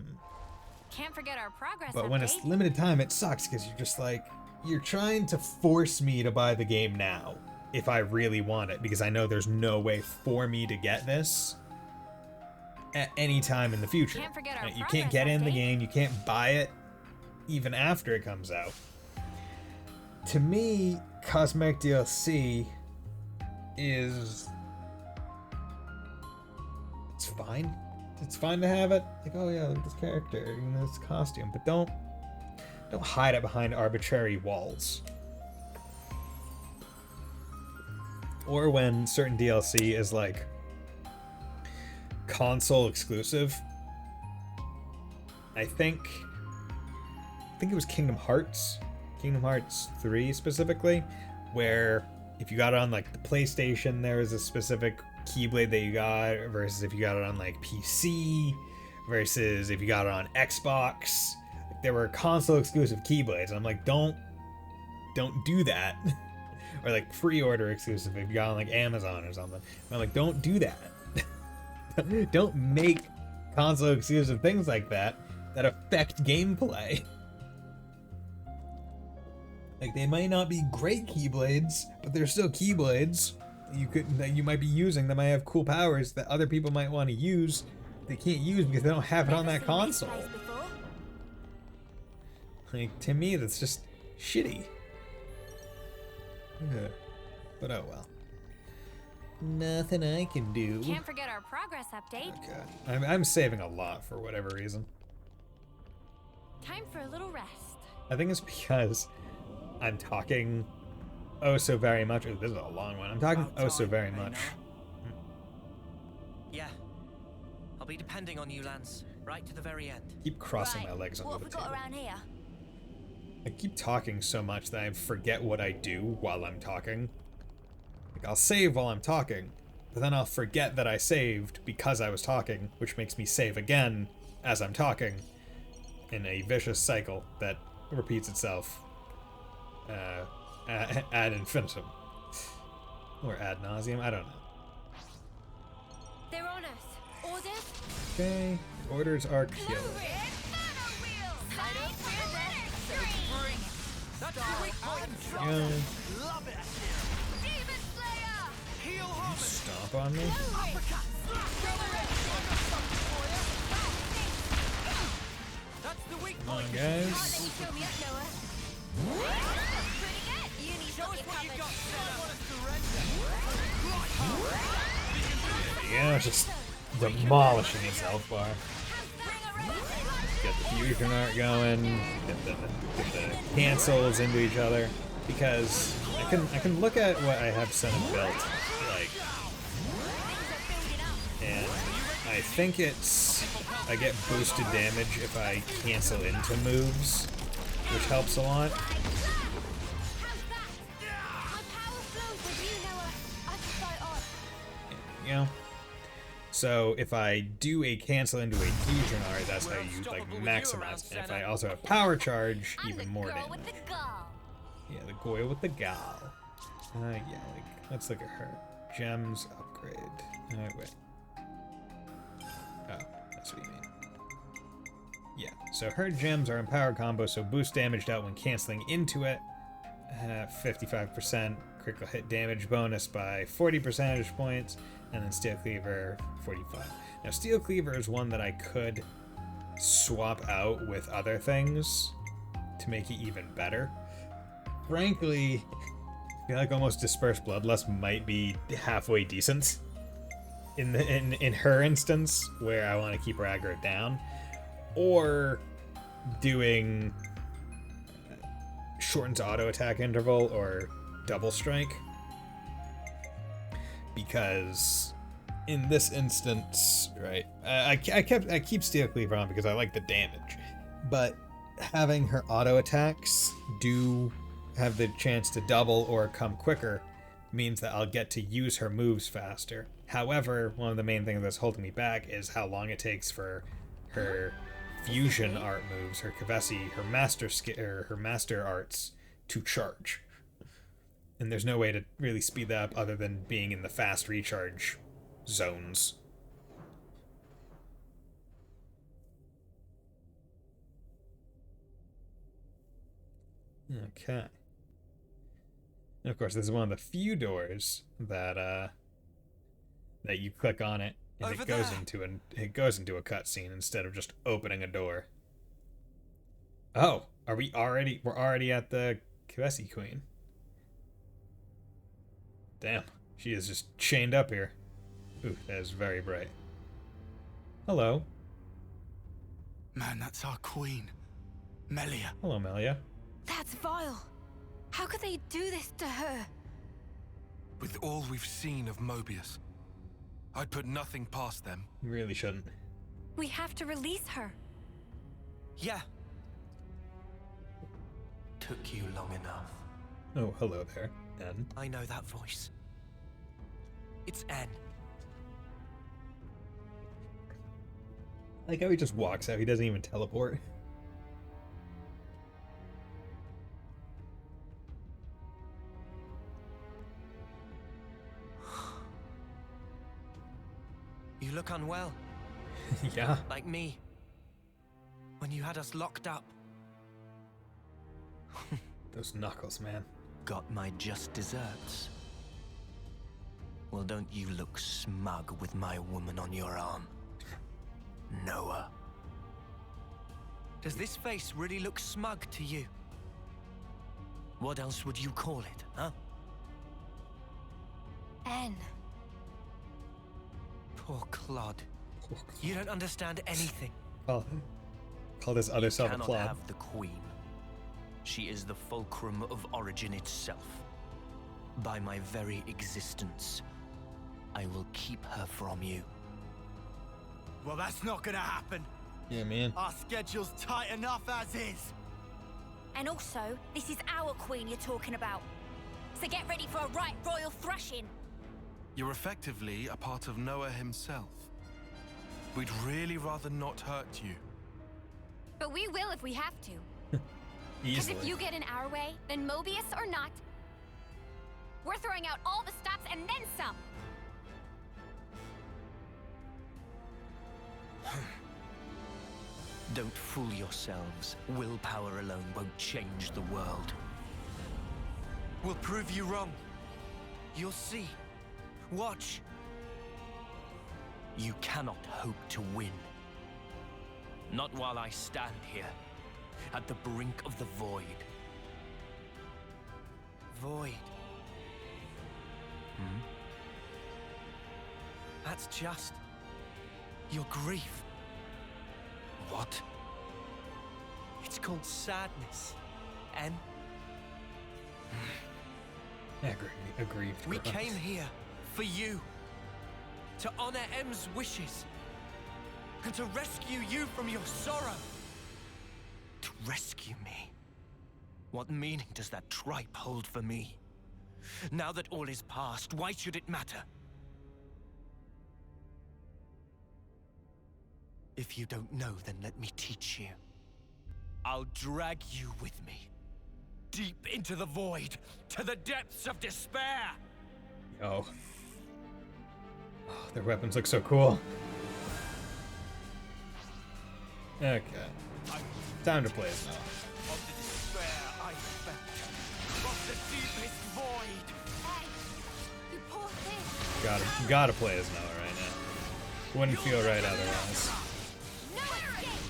Can't forget our progress But when update. it's limited time, it sucks because you're just like, you're trying to force me to buy the game now if I really want it, because I know there's no way for me to get this at any time in the future. Can't forget our You can't get in the game, you can't buy it even after it comes out. To me, cosmetic DLC is... it's fine. It's fine to have it. Like, oh yeah, look at this character, you know, this costume, but don't hide it behind arbitrary walls. Or when certain DLC is like console exclusive. I think it was Kingdom Hearts 3 specifically, where if you got it on like the PlayStation, there was a specific Keyblade that you got, versus if you got it on like PC, versus if you got it on Xbox. There were console exclusive Keyblades, and I'm like, don't do that. Or like pre-order exclusive if you got on like Amazon or something. And I'm like, don't do that. Don't make console exclusive things like that affect gameplay. Like, they might not be great Keyblades, but they're still Keyblades that you might be using, that might have cool powers that other people might want to use. They can't use because they don't have it on that console. Like, to me, that's just shitty. Yeah. But oh well. Nothing I can do. Can't forget our progress update. Okay. I'm saving a lot for whatever reason. Time for a little rest. I think it's because I'm talking oh so very much. Oh, this is a long one. I'm talking oh so very much. Yeah. I'll be depending on you, Lance, right to the very end. Keep crossing my legs under the table. Around here? I keep talking so much that I forget what I do while I'm talking. Like, I'll save while I'm talking, but then I'll forget that I saved because I was talking, which makes me save again as I'm talking, in a vicious cycle that repeats itself ad infinitum. Or ad nauseum, I don't know. They're on us. Orders? Okay, orders are killed. Yeah. Stomp on me. Come on, guys. Yeah, just demolishing his health bar. Get the fusion art going. Get the cancels into each other, because I can look at what I have set and built, like, and I think it's I get boosted damage if I cancel into moves, which helps a lot. You know. So if I do a cancel into a fusion art, that's how you like maximize it. And if I also have power charge, even more damage. Yeah, the Goyle with the gal. Yeah, like, let's look at her. Gems upgrade. Wait. Oh, that's what you mean. Yeah, so her gems are in power combo, so boost damage dealt when canceling into it. 55% critical hit damage bonus by 40 percentage points. And then Steel Cleaver, 45. Now, Steel Cleaver is one that I could swap out with other things to make it even better. Frankly, I feel like almost Dispersed Bloodlust might be halfway decent in her instance, where I want to keep her aggro down. Or doing shortens auto attack interval or double strike. Because in this instance, right, I keep Steel Cleaver on because I like the damage, but having her auto attacks do have the chance to double or come quicker means that I'll get to use her moves faster. However, one of the main things that's holding me back is how long it takes for her fusion art moves, her Kavesi, her master arts to charge. And there's no way to really speed that up other than being in the fast recharge zones. Okay. And of course, this is one of the few doors that that you click on it and it goes into a cutscene instead of just opening a door. Oh, we're already at the Kavesi Queen. Damn, she is just chained up here. Ooh, that is very bright. Hello. Man, that's our queen. Melia. Hello, Melia. That's vile. How could they do this to her? With all we've seen of Mobius, I'd put nothing past them. You really shouldn't. We have to release her. Yeah. Took you long enough. Oh, hello there, N. I know that voice. It's N. Like how he just walks out, he doesn't even teleport. You look unwell. Yeah. Like me. When you had us locked up. Those knuckles, man. Got my just desserts. Well, don't you look smug with my woman on your arm, Noah. Does this face really look smug to you? What else would you call it, huh? N. Poor Clod. You don't understand anything. Call this other self a cannot Clod. have the queen. She is the fulcrum of origin itself. By my very existence, I will keep her from you. Well, that's not gonna happen. Yeah, man. Our schedule's tight enough as is. And also, this is our queen you're talking about. So get ready for a right royal thrashing. You're effectively a part of Noah himself. We'd really rather not hurt you. But we will if we have to. Because if you get in our way, then Mobius or not, we're throwing out all the stops and then some. Don't fool yourselves. Willpower alone won't change the world. We'll prove you wrong. You'll see. Watch. You cannot hope to win. Not while I stand here, at the brink of the void. Void. That's just your grief. What? It's called sadness. And Agreed. we came here for you. To honor M's wishes. And to rescue you from your sorrow. To rescue me. What meaning does that tripe hold for me? Now that all is past, why should it matter? If you don't know, then let me teach you. I'll drag you with me. Deep into the void, to the depths of despair! Yo. Oh, their weapons look so cool. Okay. Time to play it now. Of the despair I felt. From the deepest void. Hey, you poor thing. Gotta play as Noah right now. Wouldn't feel right otherwise. No escape!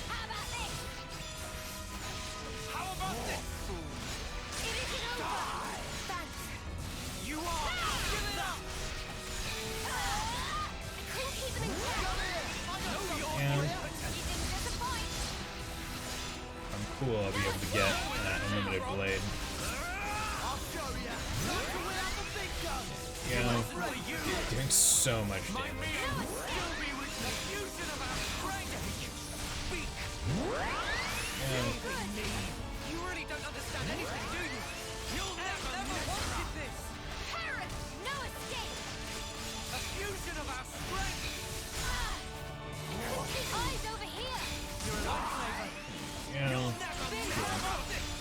How about this? How about this? It isn't over! Thanks. You are giving up! I couldn't keep them in check! Yeah, You didn't disappoint! I'm cool. I'll be able to get an unlimited blade. I'll show ya! Look who we have the big guns! You know, doing so much damage. Still be with the fusion of our strength! Speak! Yeah. You really don't understand.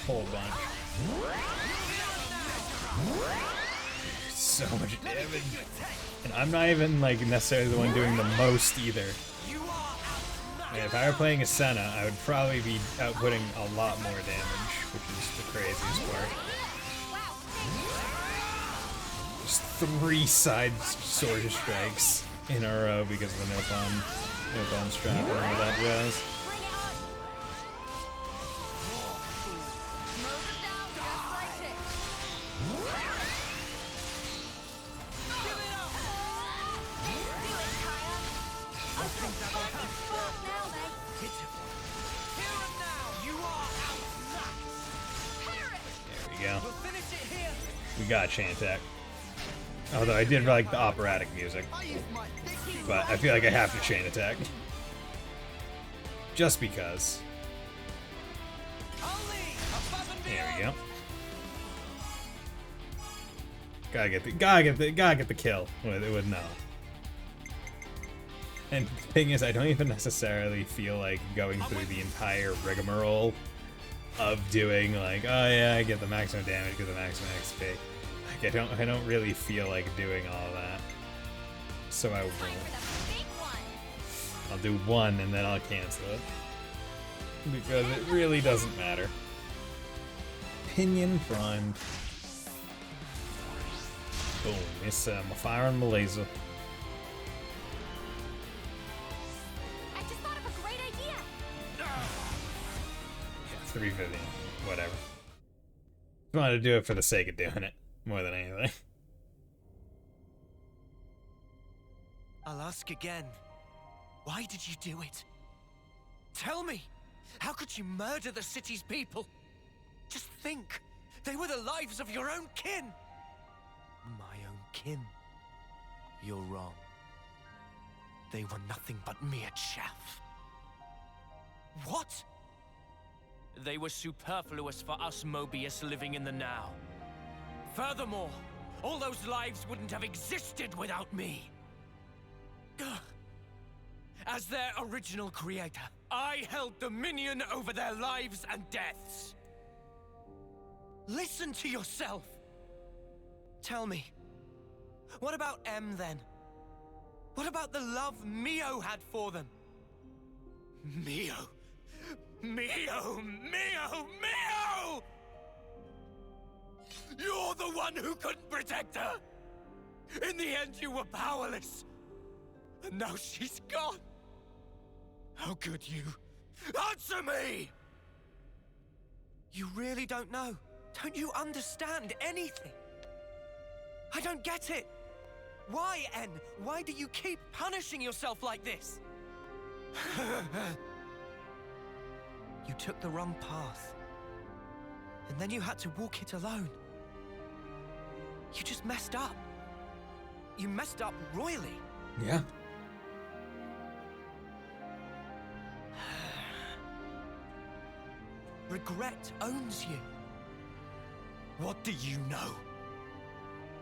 whole bunch. So much damage. And I'm not even like necessarily the one doing the most either. And if I were playing a Senna, I would probably be outputting a lot more damage, which is the craziest part. Just 3 side sword strikes in a row because of the no pawn strap and all that jazz. We got chain attack. Although I did like the operatic music. But I feel like I have to chain attack. Just because. There we go. Gotta get the kill with no. And the thing is, I don't even necessarily feel like going through the entire rigmarole of doing like, oh yeah, I get the maximum damage, get the maximum XP. Like I don't really feel like doing all that. So I won't. I'll do 1 and then I'll cancel it. Because it really doesn't matter. Pinion primed. Boom, it's my fire on Malaysia. I just thought of a great idea. Yeah, 350, whatever. Just wanted to do it for the sake of doing it, more than anything. I'll ask again. Why did you do it? Tell me! How could you murder the city's people? Just think! They were the lives of your own kin! My own kin? You're wrong. They were nothing but mere chaff. What? They were superfluous for us Mobius living in the now. Furthermore, all those lives wouldn't have existed without me. As their original creator, I held dominion over their lives and deaths. Listen to yourself! Tell me, what about M then? What about the love Mio had for them? Mio! Mio! Mio! Mio! You're the one who couldn't protect her! In the end, you were powerless. And now she's gone. How could you? Answer me! You really don't know. Don't you understand anything? I don't get it. Why, N? Why do you keep punishing yourself like this? You took the wrong path. And then you had to walk it alone. You just messed up. You messed up royally. Yeah. Regret owns you. What do you know?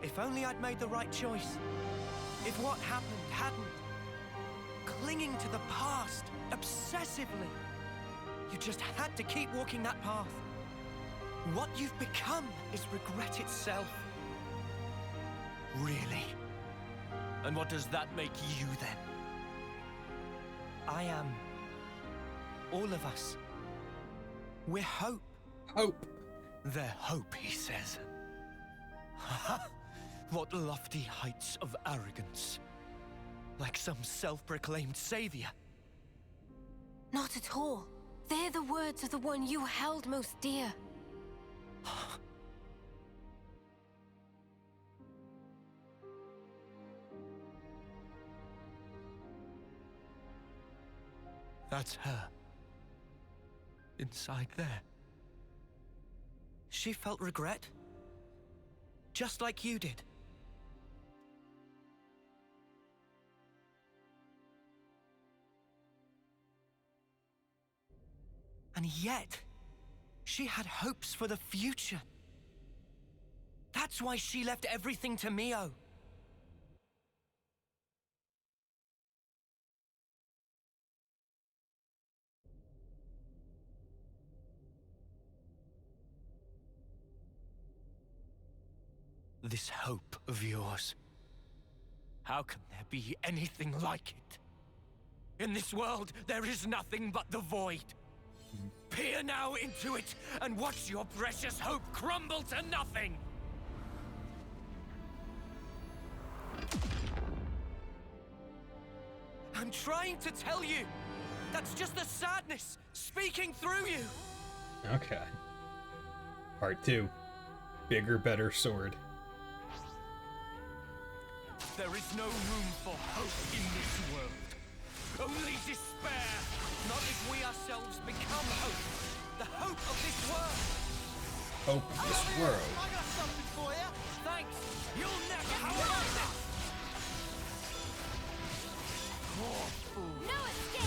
If only I'd made the right choice. If what happened hadn't. Clinging to the past, obsessively. You just had to keep walking that path. What you've become is regret itself. Really? And what does that make you then? I am... all of us. We're hope. Hope. They're hope, he says. What lofty heights of arrogance. Like some self-proclaimed savior. Not at all. They're the words of the one you held most dear. That's her. Inside there. She felt regret. Just like you did. And yet, she had hopes for the future. That's why she left everything to Mio. this hope of yours. How can there be anything like it? In this world, there is nothing but the void. Peer now into it and watch your precious hope crumble to nothing! I'm trying to tell you! That's just the sadness speaking through you! Okay. Part 2. Bigger, better sword. There is no room for hope in this world. Only despair! Not if we ourselves become hope. The hope of this world! Hope of this world. I got something for you! Thanks! You'll never have this! Poor fool. No escape!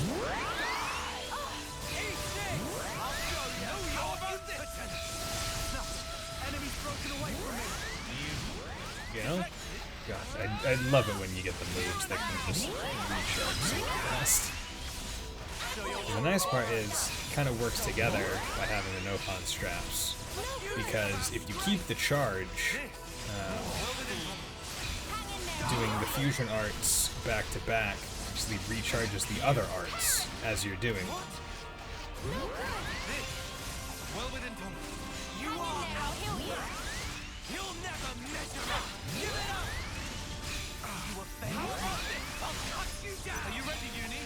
Eat this! I'll show you! No, you're impotent! No! Enemy's broken away from me! You know? God, I love it when you get the moves that can just recharge so fast. And the nice part is, it kind of works together by having the no-con straps. Because if you keep the charge, doing the fusion arts back to back actually recharges the other arts as you're doing. Well within point. You are out here. You'll never measure up. Give it up. You offend me. I'll cut you down. Are you ready, Uni?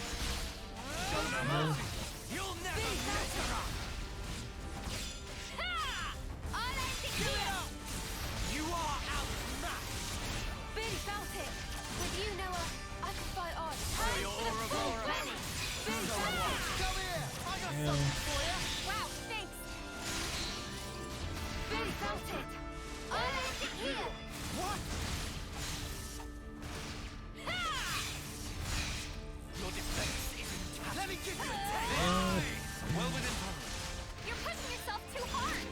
Show no mercy. You'll never measure up. Give it up. You are outmatched. Billy felt it. With you, Noah, I could fight on. Show your aura, Aura. Billy felt it. Come here. I got something for you. Wow, thanks. Billy felt it. I left it here. What? Your defense is intact. Let me give you a taste. Well within point. You're pushing yourself too hard.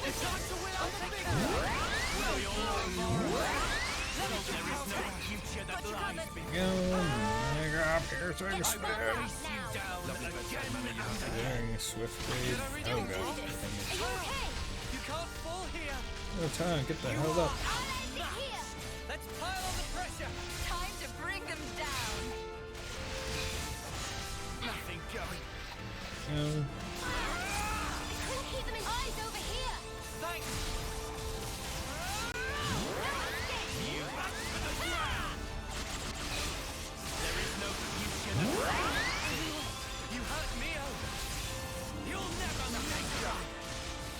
It's time to win out the big one. Well, you're all there is no future that lies beneath. Piercing spin. Swift blade. Oh god. Are you okay? You can't fall here. No time, get the hell up. I'll end it here. Let's pile on the pressure. Time to bring them down. Nothing going. No. I couldn't keep them in eyes over here. Thanks. No escape. You back to the ground. There is no future that lies beneath. You hurt me over. You'll never make right.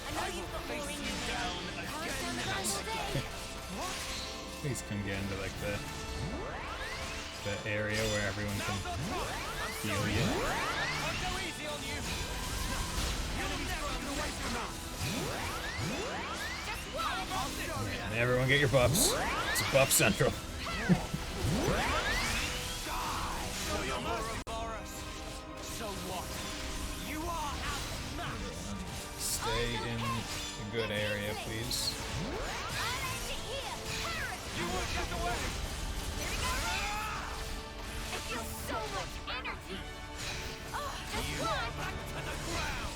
I know you've got more in you. Down Can't stand the again. grind all day. What? Please come get into like the area where everyone can heal you. I'll go easy on you. You'll never get away from us. Just one. And everyone get your buffs. It's buff central. So what? You are outmatched. Stay in a good area, please. I'll end it here. You will get away. Here we go. I feel so much energy. Oh, just one. Back to the ground.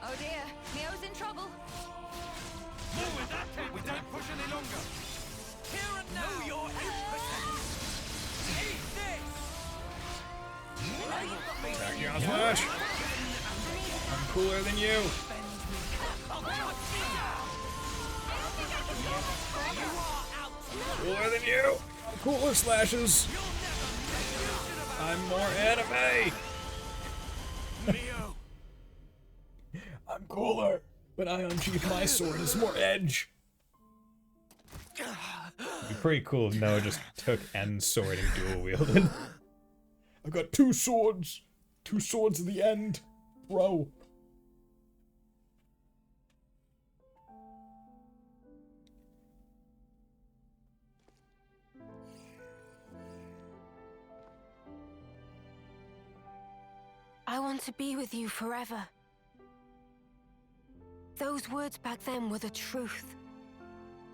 Oh dear, Neo's in trouble. Move with that. We don't push any longer. Here and now. Know your impotence. Eat this. Tachyon Flash! I'm cooler than you! I'll cut you down. You are out. Cooler than you! Cooler slashes! You'll never I'm more anime! Neo. I'm cooler, but I unsheath my sword as more edge. It'd be pretty cool if Noah just took N's sword and dual wielded. I've got two swords! Two swords at the end, bro. I want to be with you forever. Those words back then were the truth.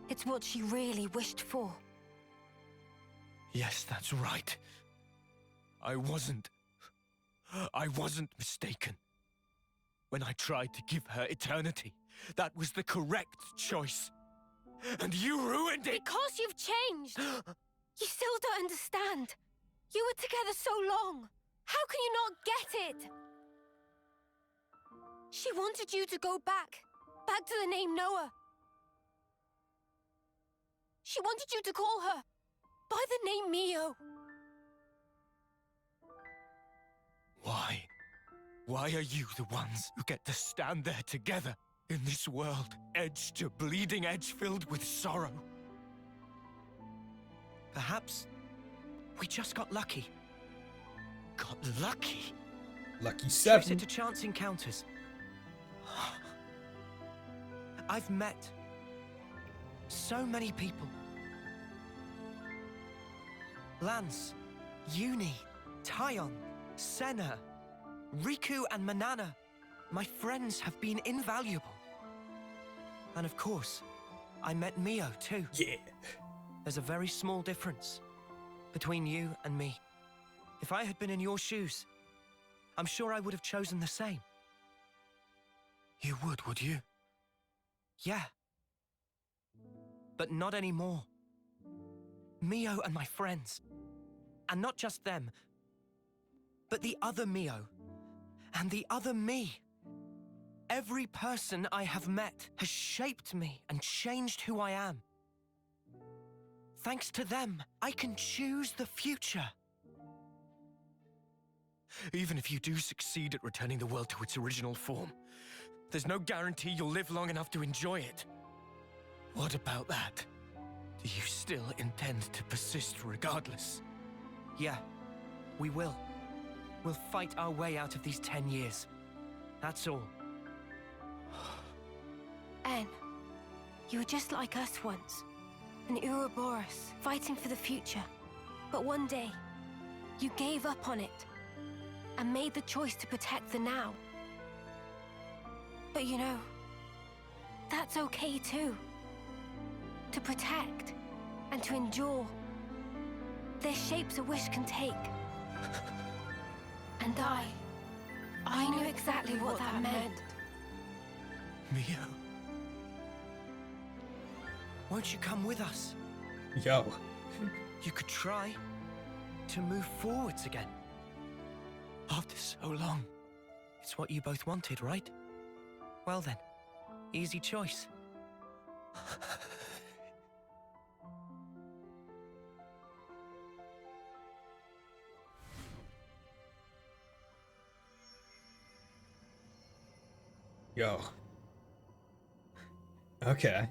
It's what she really wished for. Yes, that's right. I wasn't mistaken. when I tried to give her eternity. That was the correct choice. And you ruined it! Because you've changed! You still don't understand. You were together so long. How can you not get it? She wanted you to go back to the name Noah. She wanted you to call her by the name Mio. Why? Why are you the ones who get to stand there together in this world, edge to bleeding edge, filled with sorrow? Perhaps we just got lucky. Got lucky? Lucky Trace seven. it to chance encounters. I've met so many people. Lance, Uni, Tyon, Senna, Riku and Manana. My friends have been invaluable. And of course, I met Mio too. Yeah. There's a very small difference between you and me. If I had been in your shoes, I'm sure I would have chosen the same. You would you? Yeah. But not anymore. Mio and my friends. And not just them, but the other Mio. And the other me. Every person I have met has shaped me and changed who I am. Thanks to them, I can choose the future. Even if you do succeed at returning the world to its original form, there's no guarantee you'll live long enough to enjoy it. What about that? Do you still intend to persist regardless? Yeah, we will. We'll fight our way out of these 10 years. That's all. Anne, you were just like us once. An Ouroboros, fighting for the future. But one day, you gave up on it and made the choice to protect the now. But you know, that's okay too. To protect and to endure. They're shapes a wish can take. And I knew exactly what that meant. Mio. Won't you come with us? Yo. You could try to move forwards again. After so long. It's what you both wanted, right? Well then, easy choice. Yo. Okay.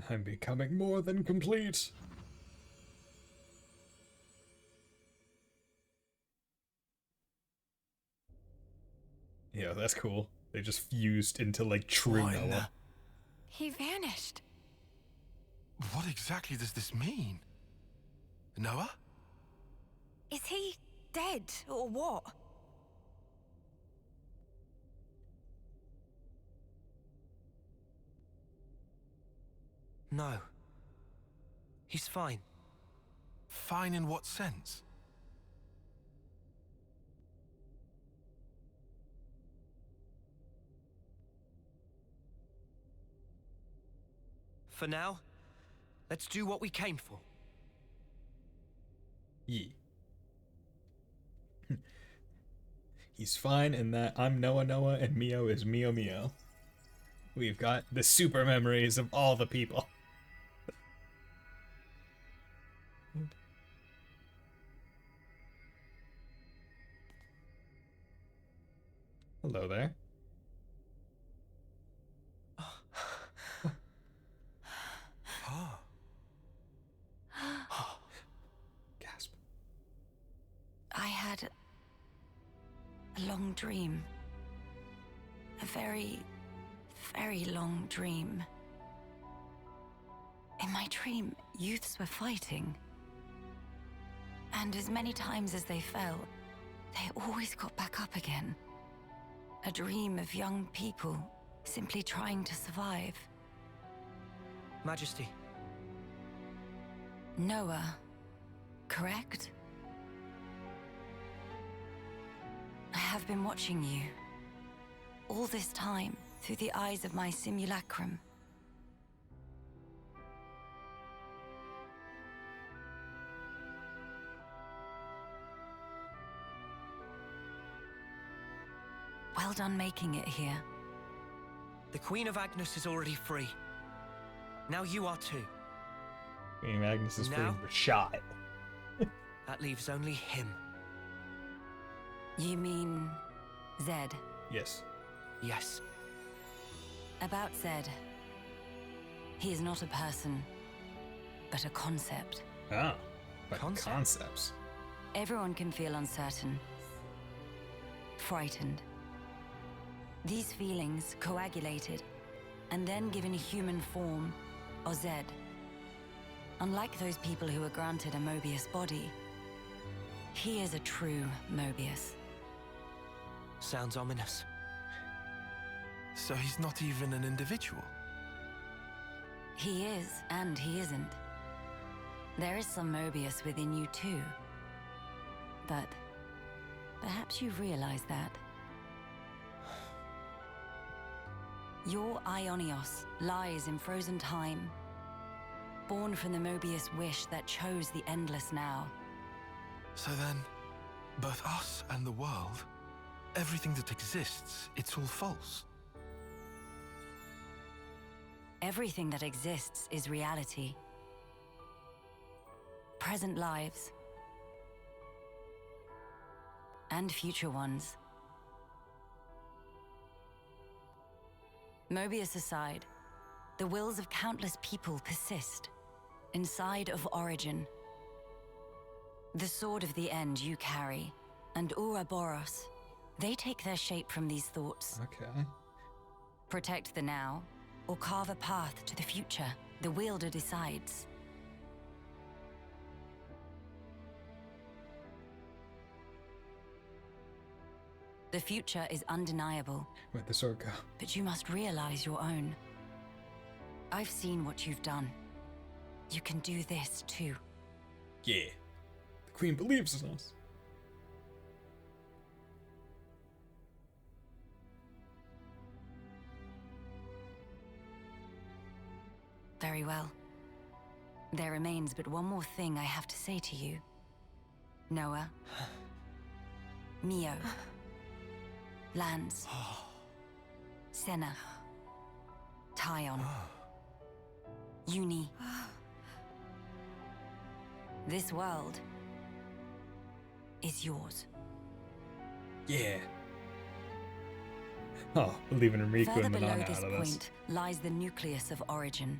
I'm becoming more than complete. Yeah, that's cool. They just fused into, like, true Noah. He vanished. What exactly does this mean? Noah? Is he dead or what? No. He's fine. Fine in what sense? For now, let's do what we came for. Yeah. He's fine in that I'm Noah Noah and Mio is Mio Mio. We've got the super memories of all the people. Hello there. Gasp. I had a long dream. A very, very long dream. In my dream, youths were fighting. And as many times as they fell, they always got back up again. A dream of young people simply trying to survive. Majesty. Noah, correct? I have been watching you. All this time, through the eyes of my simulacrum. Well done making it here. The Queen of Agnes is already free. Now you are too. Queen Magnus is free Now? but shot. That leaves only him. You mean Zed? Yes. Yes. About Zed. He is not a person, but a concept. Ah, but Concept? concepts. Everyone can feel uncertain, frightened. These feelings coagulated and then given a human form, or Zed. Unlike those people who are granted a Mobius body, he is a true Mobius. Sounds ominous. So he's not even an individual? He is, and he isn't. There is some Mobius within you too. But perhaps you've realized that. Your Ionios lies in frozen time, born from the Mobius wish that chose the endless now. So then, both us and the world, everything that exists, it's all false. Everything that exists is reality. Present lives. And future ones. Mobius aside, the wills of countless people persist inside of Origin. The sword of the end you carry, and Ouroboros, they take their shape from these thoughts. Okay. Protect the now, or carve a path to the future. The wielder decides. The future is undeniable. Where'd the sword go? But you must realize your own. I've seen what you've done. You can do this too. Yeah. The Queen believes in us. Very well. There remains but one more thing I have to say to you. Noah. Mio. Lands. Senna. Tyon. Uni. This world is yours. Yeah. Oh, leaving Riku Further and below Manana this out of this. point lies the nucleus of Origin.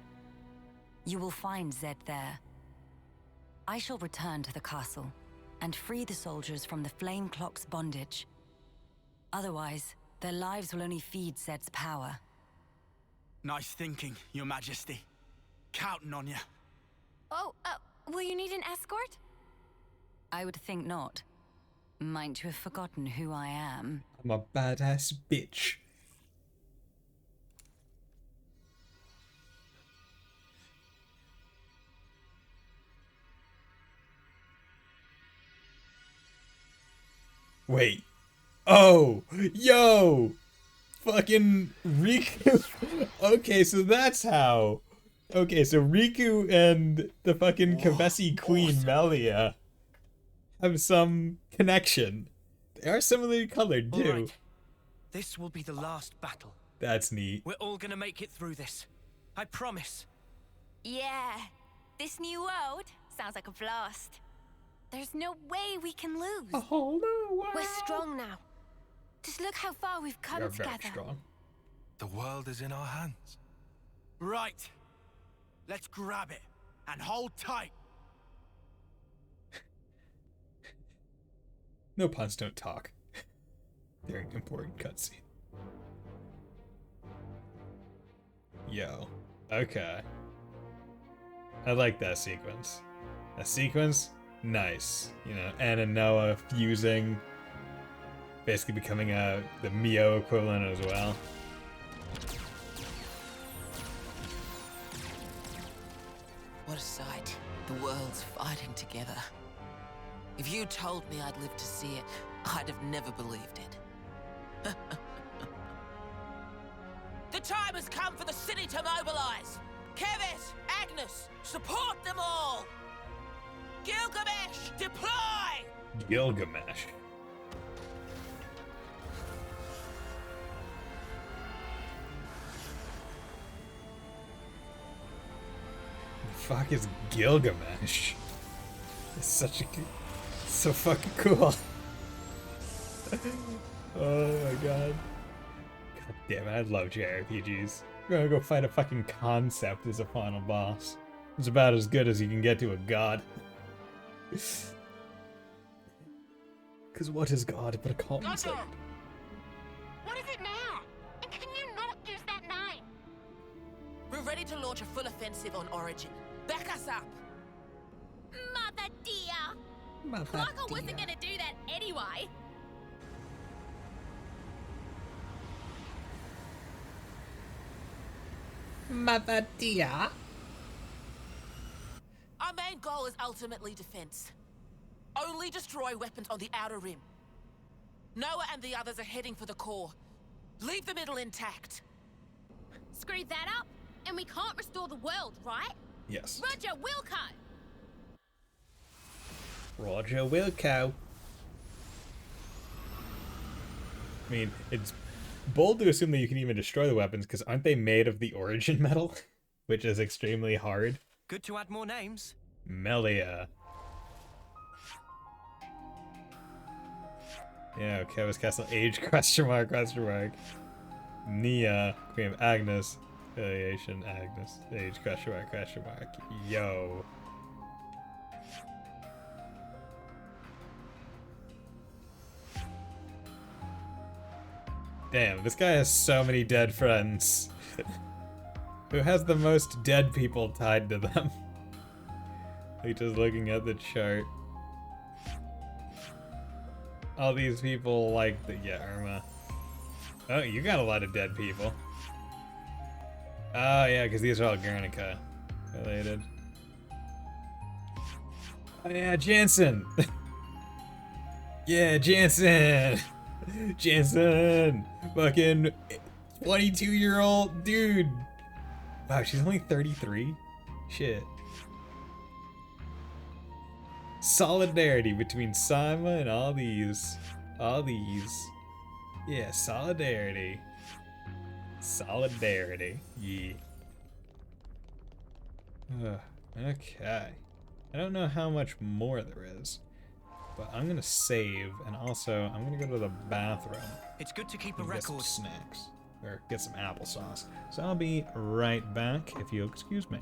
You will find Zed there. I shall return to the castle and free the soldiers from the Flame Clock's bondage. Otherwise, their lives will only feed Zed's power. Nice thinking, Your Majesty. Counting on you. Oh, will you need an escort? I would think not. Might you have forgotten who I am? I'm a badass bitch. Wait. Oh, yo, fucking Riku. Okay, so that's how. Okay, so Riku and the fucking Kavesi Queen Melia have some connection. They are similarly colored too. All right. This will be the last battle. That's neat. We're all gonna make it through this. I promise. Yeah. This new world sounds like a blast. There's no way we can lose. A whole new world. We're strong now. Just look how far we've come You're together. very strong. The world is in our hands. Right. Let's grab it and hold tight. No puns don't talk. Very important cutscene. Yo. Okay. I like that sequence. That sequence Nice. You know, Anna and Noah fusing, basically becoming the Mio equivalent as well. What a sight. The world's fighting together. If you told me I'd live to see it, I'd have never believed it. The time has come for the city to mobilize! Keves, Agnes, support them all! Gilgamesh, deploy! Gilgamesh. The fuck is Gilgamesh? It's such a so fucking cool. Oh my god. God damn it, I love JRPGs. We're gonna go fight a fucking concept as a final boss. It's about as good as you can get to a god. Because what is God but a concept? What is it now? And can you not use that name? We're ready to launch a full offensive on Origin. Back us up! Mother dear! Mother Like I dear. wasn't gonna do that anyway. Mother dear. Our main goal is ultimately defense. Only destroy weapons on the outer rim. Noah and the others are heading for the core. Leave the middle intact. Screw that up, and we can't restore the world, right? Yes. Roger Wilco! Roger Wilco. I mean, it's bold to assume that you can even destroy the weapons, because aren't they made of the origin metal? Which is extremely hard. Good to add more names. Melia. Yeah, Kevis Castle Age question mark. Nia, Queen of Agnes, affiliation Agnes, Age question mark. Yo. Damn, this guy has so many dead friends. Who has the most dead people tied to them? Like, just looking at the chart. All these people like yeah, Irma. Oh, you got a lot of dead people. Oh yeah, because these are all Guernica related. Oh yeah, Jansen! Yeah, Jansen! Jansen! Fucking 22-year-old dude! Wow, she's only 33? Shit. Solidarity between Saima and all these. Yeah, solidarity. Solidarity. Yeah. Okay. I don't know how much more there is, but I'm gonna save, and also I'm gonna go to the bathroom. It's good to keep a and get record. some snacks, or get some applesauce. So I'll be right back if you'll excuse me.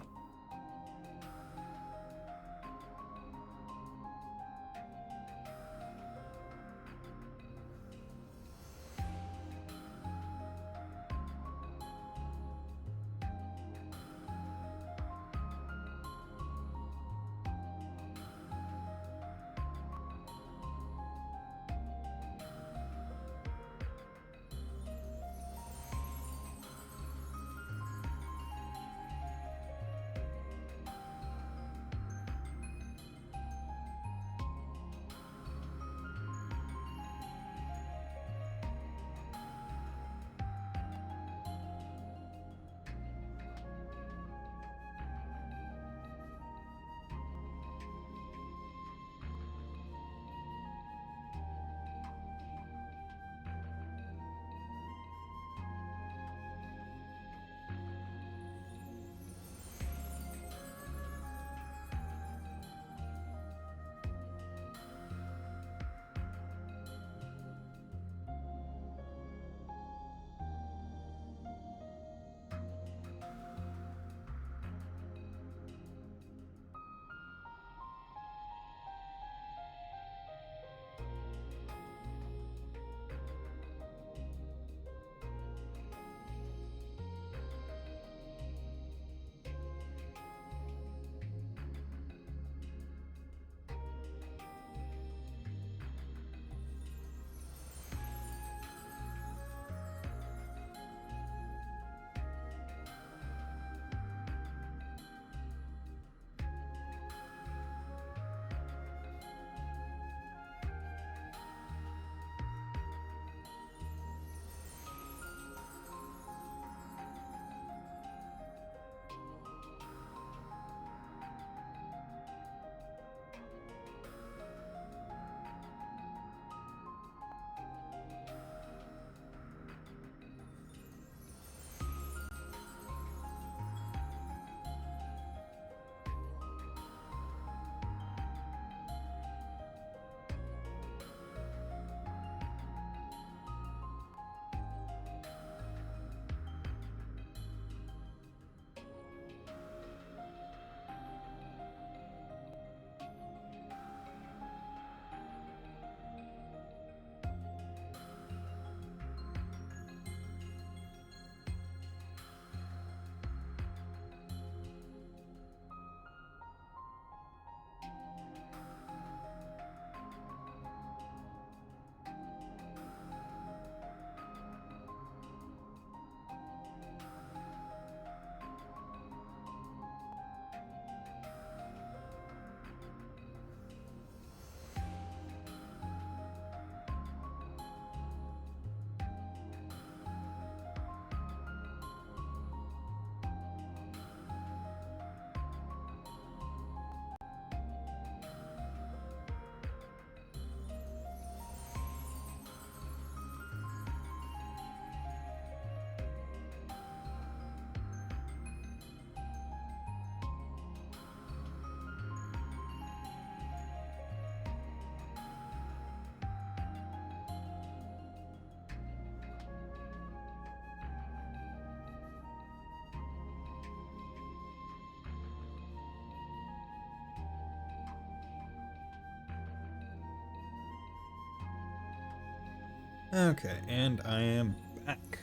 Okay, and I am back.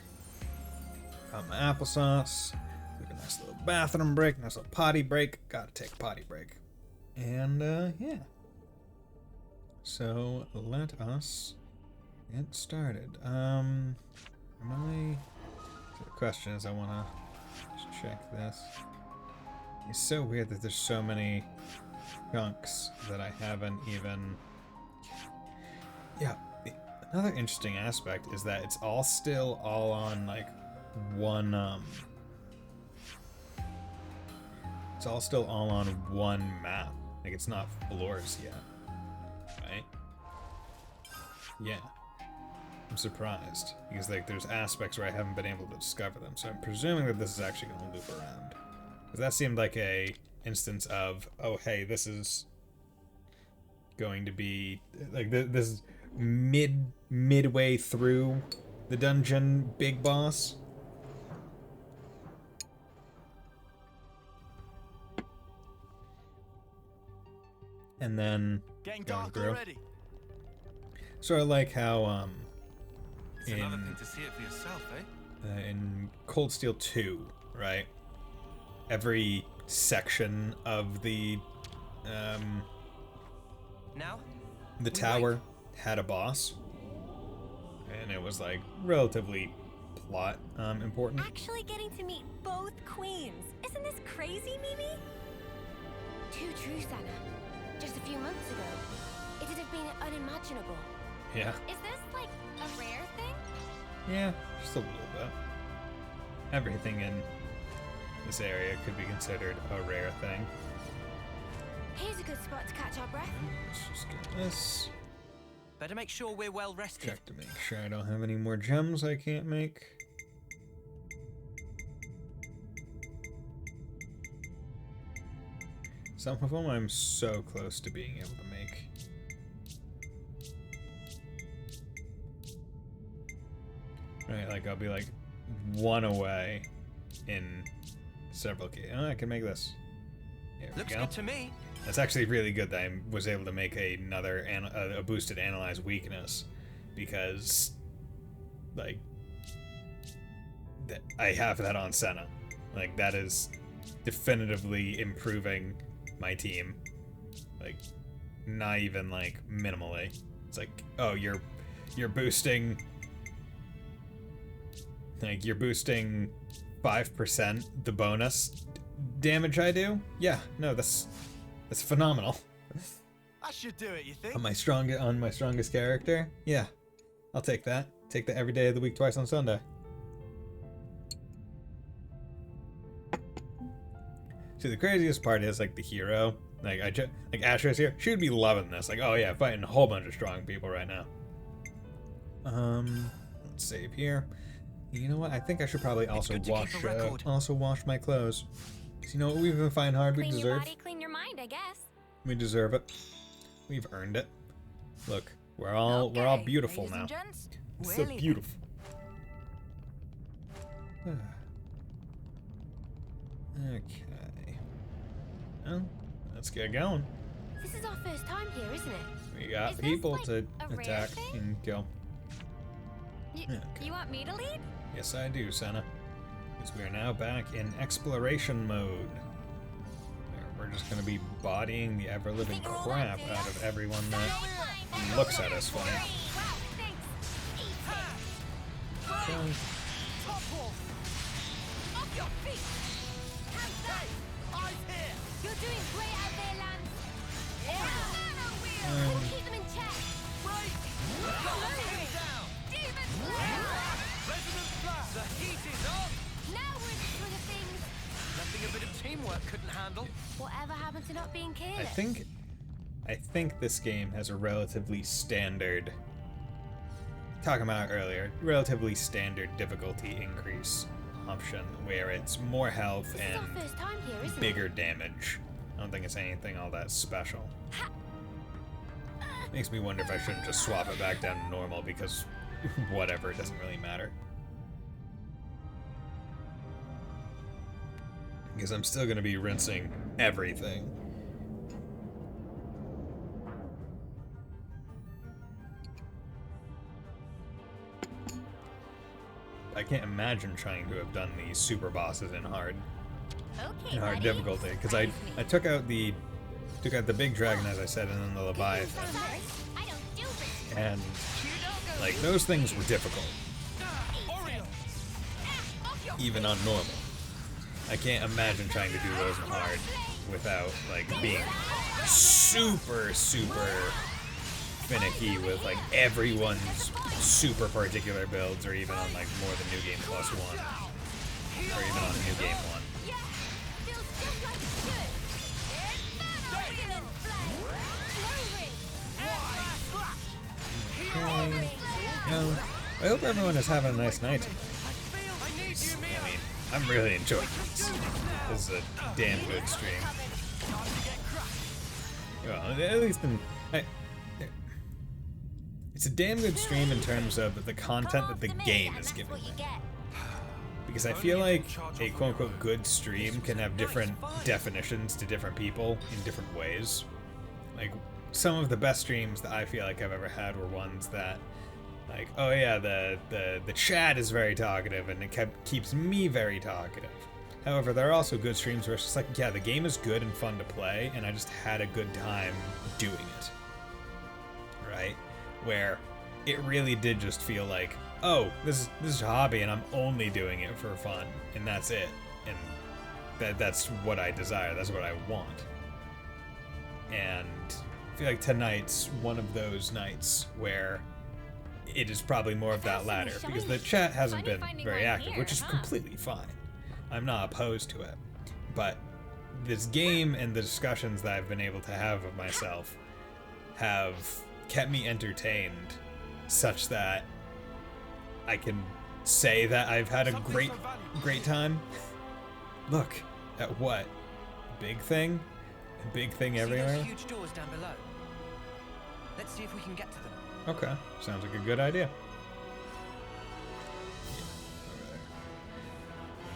Got my applesauce. Took a nice little bathroom break, nice little potty break. Gotta take a potty break. And, yeah. So, let us get started. Am I... So the question is, I wanna just check this. It's so weird that there's so many chunks that I haven't even... Yeah. Another interesting aspect is that it's all still all on, like, one, it's all still all on one map. Like, it's not floors yet. Right? Yeah. I'm surprised. Because, like, there's aspects where I haven't been able to discover them. So I'm presuming that this is actually going to loop around. Because that seemed like a instance of, oh, hey, this is going to be, like, this is midway through the dungeon big boss. And then Getting going dark through. already. Sort of like how It's another thing to see it for yourself, eh? in Cold Steel 2, right? Every section of the Now? the tower had a boss, and it was like relatively plot important. Actually getting to meet both queens. Isn't this crazy, Mimi? Too true, Sana. Just a few months ago, it'd have been unimaginable. Yeah, Is this like a rare thing? yeah, just a little bit. Everything in this area could be considered a rare thing. Here's a good spot to catch our breath. Let's just get this. Better make sure we're well rested. Check to make sure I don't have any more gems I can't make. Some of them I'm so close to being able to make. Right, like I'll be like one away in several cases. Oh, I can make this. There we Looks go. good to me. That's actually really good that I was able to make another a boosted analyze weakness, because like I have that on Senna. Like that is definitively improving my team. Like not even like minimally. It's like, oh, you're boosting, like you're boosting 5% the bonus damage I do? Yeah, no, that's phenomenal. That should do it, you think? On my strongest character? Yeah. I'll take that. Take that every day of the week, twice on Sunday. See, the craziest part is like the hero. Like like Astra's here. She would be loving this. Like, oh yeah, fighting a whole bunch of strong people right now. Let's save here. You know what? I think I should probably also wash my clothes. 'Cause you know what we've been fighting hard. We Clean deserve. your body, clean your mind, I guess. We deserve it. We've earned it. Look, we're all beautiful now. It's so beautiful. Okay. Well, let's get going. This is our first time here, isn't it? We got Is this, people like, to a rare attack thing? and kill. Okay. You want me to lead? Yes, I do, Senna. Because we are now back in exploration mode. We're just going to be bodying the ever-living crap out of everyone that looks at us funny. Wow, thanks. So, Off your feet! Hands down! Eyes here! You're doing great out there, Lance. We'll keep them in check! Right! Him down! Demon Slayer! Resonant blast! The heat is on! Now we're in the swing of things. Nothing a bit of teamwork couldn't handle. Whatever happened to not being careless? I think this game has a relatively standard, talking about earlier, relatively standard difficulty increase option where it's more health This is our and first time here, isn't bigger it? damage. I don't think it's anything all that special. Makes me wonder if I shouldn't just swap it back down to normal, because whatever, it doesn't really matter. Because I'm still going to be rinsing everything. can't imagine trying to have done these super bosses in hard Okay, difficulty, because I took out the big dragon, as I said, and then the Leviathan, and like those things were difficult, even on normal. I can't imagine trying to do those in hard without like being super finicky with like everyone's super particular builds, or even on like more than New Game Plus 1, or even on New Game 1. No, I hope everyone is having a nice night. I mean, I'm really enjoying this. This is a damn good stream. Well, at least it's a damn good stream in terms of the content that the game is giving me. Because I feel like a quote-unquote good stream can have different definitions to different people in different ways. Like, some of the best streams that I feel like I've ever had were ones that, like, oh yeah, the chat is very talkative and it keeps me very talkative. However, there are also good streams where it's just like, yeah, the game is good and fun to play, and I just had a good time doing it. Right? Where it really did just feel like, oh, this is a hobby and I'm only doing it for fun, and that's it. And that's what I desire, that's what I want. And I feel like tonight's one of those nights where it is probably more of that latter, because the chat hasn't been very active, which is completely fine. I'm not opposed to it. But this game and the discussions that I've been able to have of myself have kept me entertained such that I can say that I've had a great time. Look at what? Big thing? A big thing everywhere? See those huge doors down below? Let's see if we can get to them. Okay, sounds like a good idea.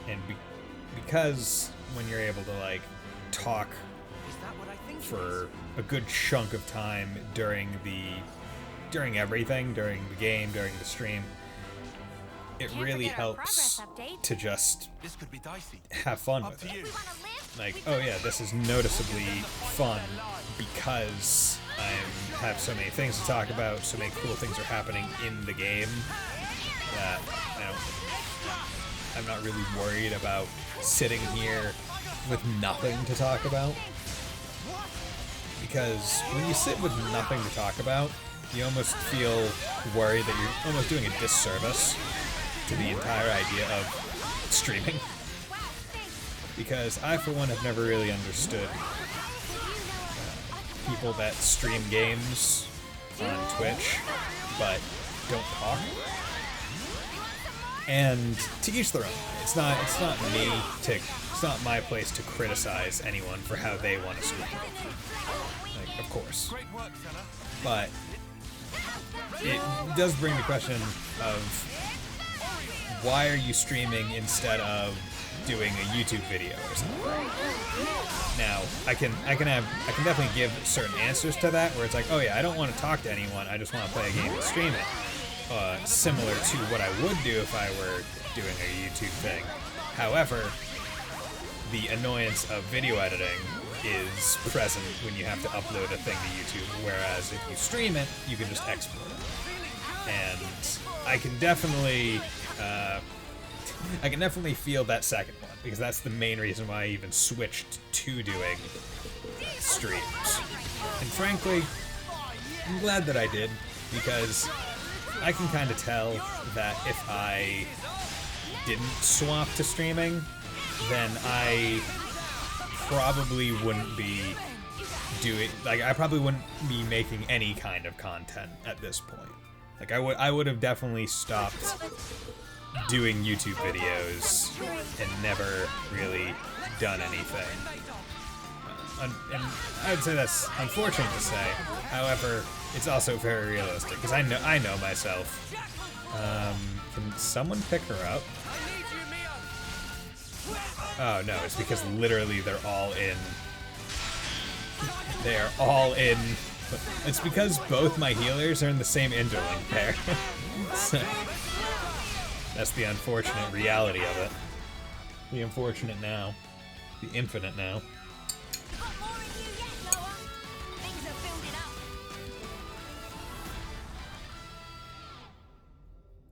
And because when you're able to like talk for a good chunk of time during everything, during the game, during the stream, it really helps to just have fun with it. Like, oh yeah, this is noticeably fun because I have so many things to talk about, so many cool things are happening in the game that, you know, I'm not really worried about sitting here with nothing to talk about. Because when you sit with nothing to talk about, you almost feel worried that you're almost doing a disservice to the entire idea of streaming. Because I, for one, have never really understood people that stream games on Twitch but don't talk. And to each their own. It's not my place to criticize anyone for how they want to stream. Like, of course. But it does bring the question of why are you streaming instead of doing a YouTube video or something? Now, I can definitely give certain answers to that, where it's like, oh yeah, I don't want to talk to anyone, I just want to play a game and stream it. Similar to what I would do if I were doing a YouTube thing. However, the annoyance of video editing is present when you have to upload a thing to YouTube, whereas if you stream it, you can just export it. And I can definitely feel that second one, because that's the main reason why I even switched to doing streams. And frankly, I'm glad that I did, because I can kind of tell that if I didn't swap to streaming, then I probably wouldn't be I probably wouldn't be making any kind of content at this point. Like, I would have definitely stopped doing YouTube videos and never really done anything. And I'd say that's unfortunate to say. However, it's also very realistic, because I know myself. Can someone pick her up? Oh no, it's because literally they're all in. They are all in. It's because both my healers are in the same interlink pair. So, That's the unfortunate reality of it. The unfortunate now. The infinite now. Got more in you yet, Noah. Things are building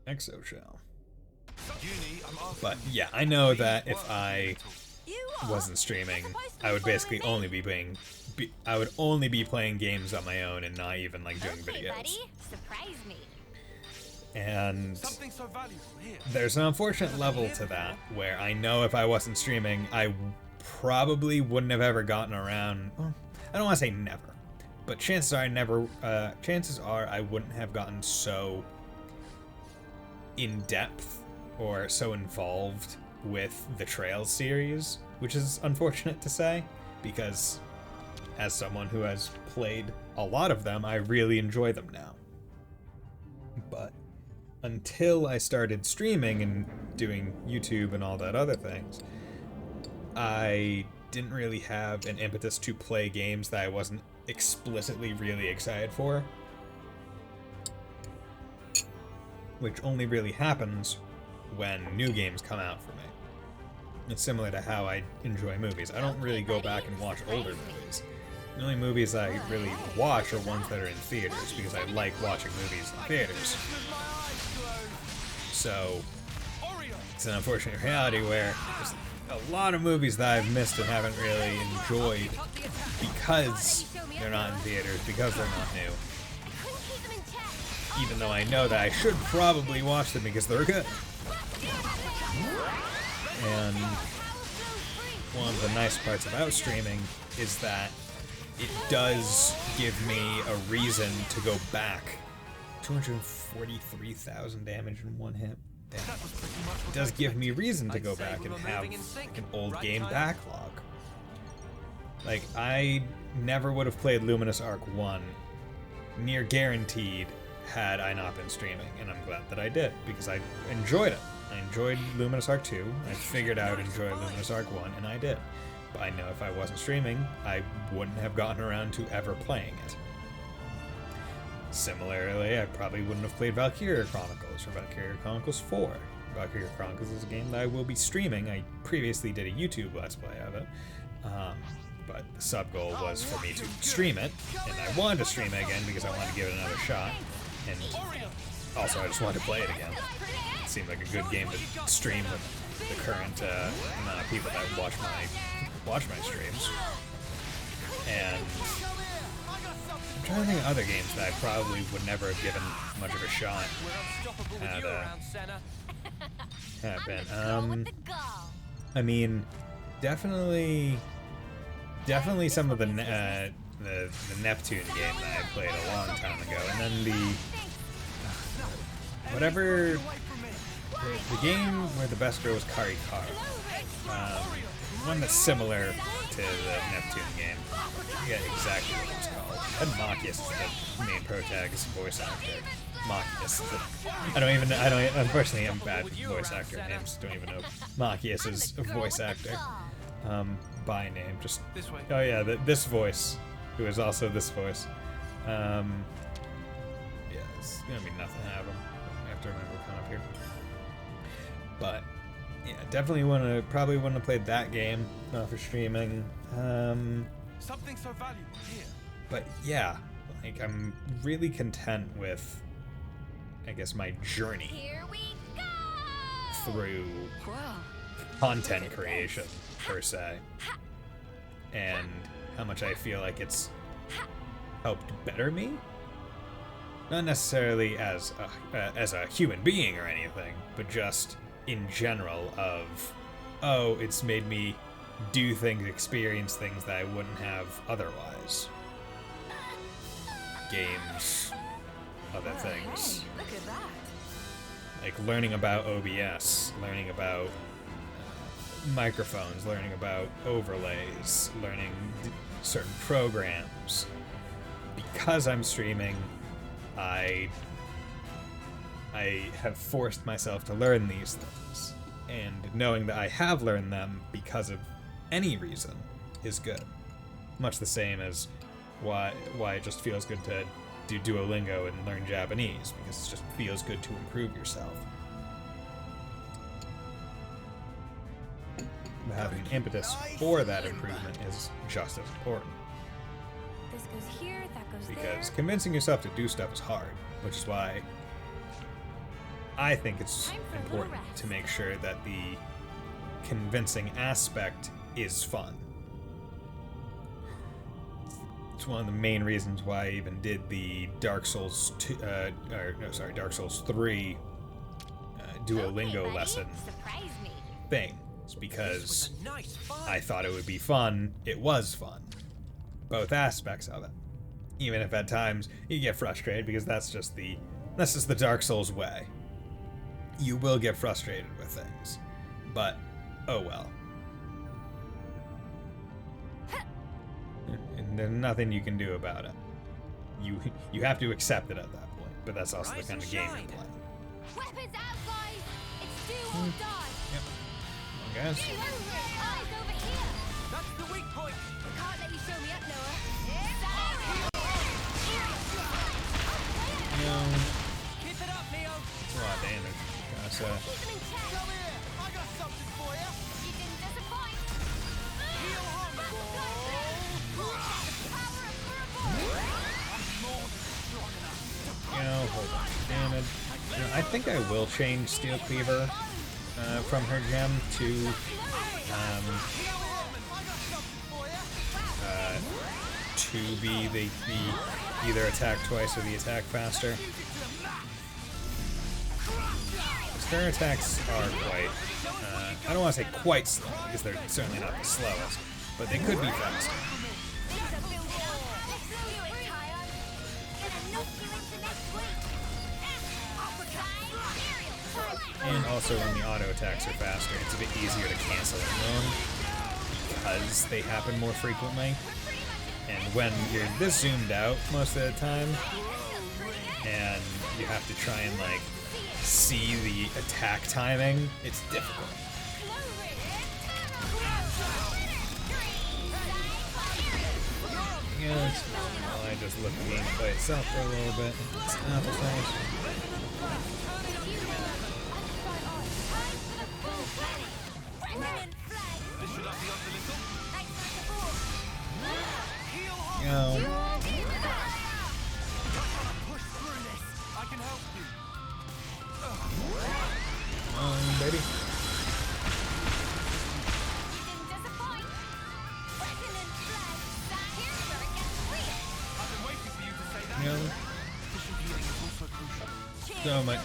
up. Exoshell. Uni, I'm asking But yeah, I know that if what I You are. wasn't streaming, supposed to I be would basically following only be playing. I would only be playing games on my own and not even like doing Okay, videos. buddy. Surprise me. And something so valuable here. there's an unfortunate level to that where I know if I wasn't streaming, I probably wouldn't have ever gotten around. Well, I don't want to say never, but chances are I never. Chances are I wouldn't have gotten so in depth or so involved with the Trails series, which is unfortunate to say, because as someone who has played a lot of them, I really enjoy them now. But until I started streaming and doing YouTube and all that other things, I didn't really have an impetus to play games that I wasn't explicitly really excited for. Which only really happens when new games come out for me. It's similar to how I enjoy movies. I don't really go back and watch older movies. The only movies I really watch are ones that are in theaters, because I like watching movies in theaters. So, it's an unfortunate reality where there's a lot of movies that I've missed and haven't really enjoyed because they're not in theaters, because they're not new. Even though I know that I should probably watch them because they're good. And one of the nice parts about streaming is that it does give me a reason to go back. 243,000 damage in one hit. Damn. It does give me reason to go back and have an old game backlog. Like, I never would have played Luminous Arc 1, near guaranteed, had I not been streaming, and I'm glad that I did, because I enjoyed it. I enjoyed Luminous Arc 2, I figured out enjoy Luminous Arc 1, and I did. But I know if I wasn't streaming, I wouldn't have gotten around to ever playing it. Similarly, I probably wouldn't have played Valkyria Chronicles or Valkyria Chronicles 4. Valkyria Chronicles is a game that I will be streaming. I previously did a YouTube Let's Play of it, but the sub-goal was for me to stream it, and I wanted to stream it again because I wanted to give it another shot, and also I just wanted to play it again. It seemed like a good game to stream with the current amount of people that watch my streams. And I'm trying to think of other games that I probably would never have given much of a shot had been. I mean, definitely some of the Neptune game that I played a long time ago, and then the game where the best girl was Kari Kara. One that's similar to the Neptune game. I forget exactly what it was called. And Machias is the main protagonist voice actor. Machias. Unfortunately, I'm bad with voice actor names. Don't even know Machias is a voice actor. By name, just. Oh yeah, this voice, who is also this voice. Yeah, it's gonna be nothing to have him. I have to remember to come up here. But yeah, definitely probably wouldn't have played that game, not for streaming. Something so valuable here. But yeah, like, I'm really content with, I guess, my journey Here we go. through content creation, per se, and how much I feel like it's helped better me. Not necessarily as a human being or anything, but just in general of, oh, it's made me do things, experience things that I wouldn't have otherwise. Games, other things. Look at that. Like learning about OBS, learning about microphones, learning about overlays, learning certain programs. Because I'm streaming, I have forced myself to learn these things, and knowing that I have learned them because of any reason is good. Much the same as why it just feels good to do Duolingo and learn Japanese, because it just feels good to improve yourself. having an impetus for that improvement is just as important. This goes here, that goes Because there. convincing yourself to do stuff is hard, which is why I think it's important to make sure that the convincing aspect is fun. It's one of the main reasons why I even did the Dark Souls 2, Dark Souls 3 Duolingo lesson thing. It's because I thought it would be fun. It was fun. Both aspects of it. Even if at times you get frustrated, because that's just the Dark Souls way. You will get frustrated with things. But oh well. And there's nothing you can do about it. You have to accept it at that point. But that's also the kind of game you're playing. Weapons out, guys! It's do or die! Yep. Come on, guys. Eyes over here! That's the weak point. Can't let you show me up, Noah. Keep it up, Neo. That's a lot of damage. Gotta say. Keep them in check! Come here. I got something for you. You didn't disappoint! Heal hunger. You know, hold on. Damage. You know, I think I will change Steel Cleaver from her gem to be the either attack twice or the attack faster. Her attacks are quite, I don't want to say quite slow, because they're certainly not the slowest, but they could be faster. And also when the auto attacks are faster, it's a bit easier to cancel them because they happen more frequently. And when you're this zoomed out most of the time, and you have to try and like see the attack timing, it's difficult. Yeah, well, I just look at the gameplay itself for a little bit. It's appetite. Yo. Baby. You know,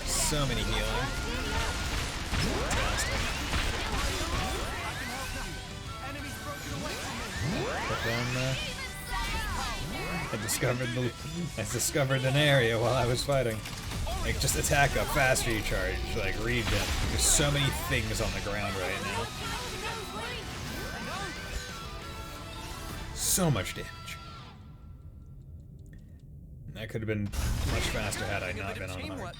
so many healing. Fantastic. Put down there. I discovered an area while I was fighting. Like, just attack up, fast recharge, like, regen. There's so many things on the ground right now. So much damage. That could have been much faster had I not been on my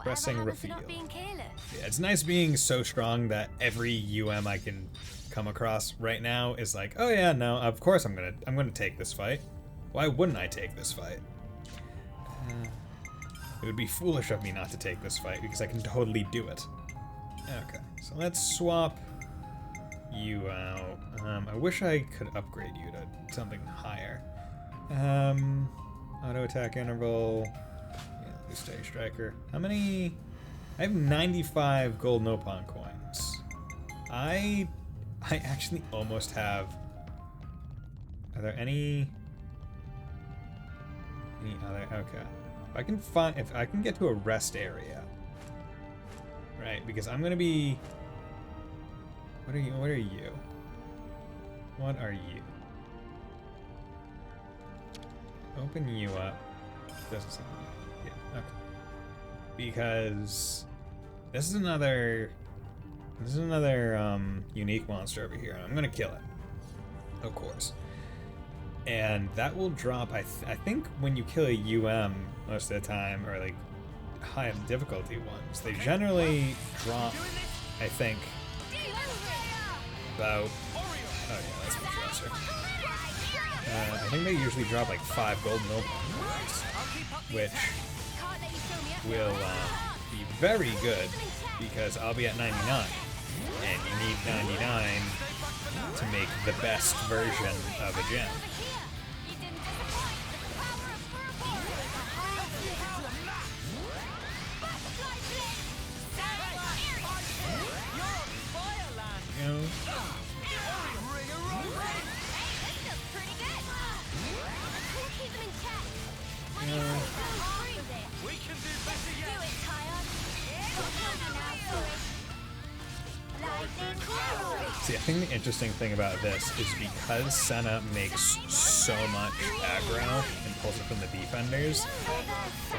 pressing reveal. Yeah, it's nice being so strong that every UM I can come across right now is like, oh yeah, no, of course I'm gonna take this fight. Why wouldn't I take this fight? It would be foolish of me not to take this fight because I can totally do it. Okay, so let's swap you out. I wish I could upgrade you to something higher. Auto attack interval. Yeah, let's do Stay Striker. How many? I have 95 gold Nopon coins. I actually almost have. Are there any other? Okay. If I can get to a rest area, right? Because I'm gonna be. What are you? What are you? What are you? Open you up. Doesn't seem. Yeah. Okay. Because this is another unique monster over here, and I'm gonna kill it. Of course. And that will drop, I think when you kill a UM most of the time, or like high difficulty ones, they generally drop, I think, about, oh yeah, that's much faster. I think they usually drop like 5 gold Nopon coins, which will be very good, because I'll be at 99, and you need 99 the best version of a gem. You know? See, I think the interesting thing about this is because Senna makes so much aggro and pulls it from the defenders, I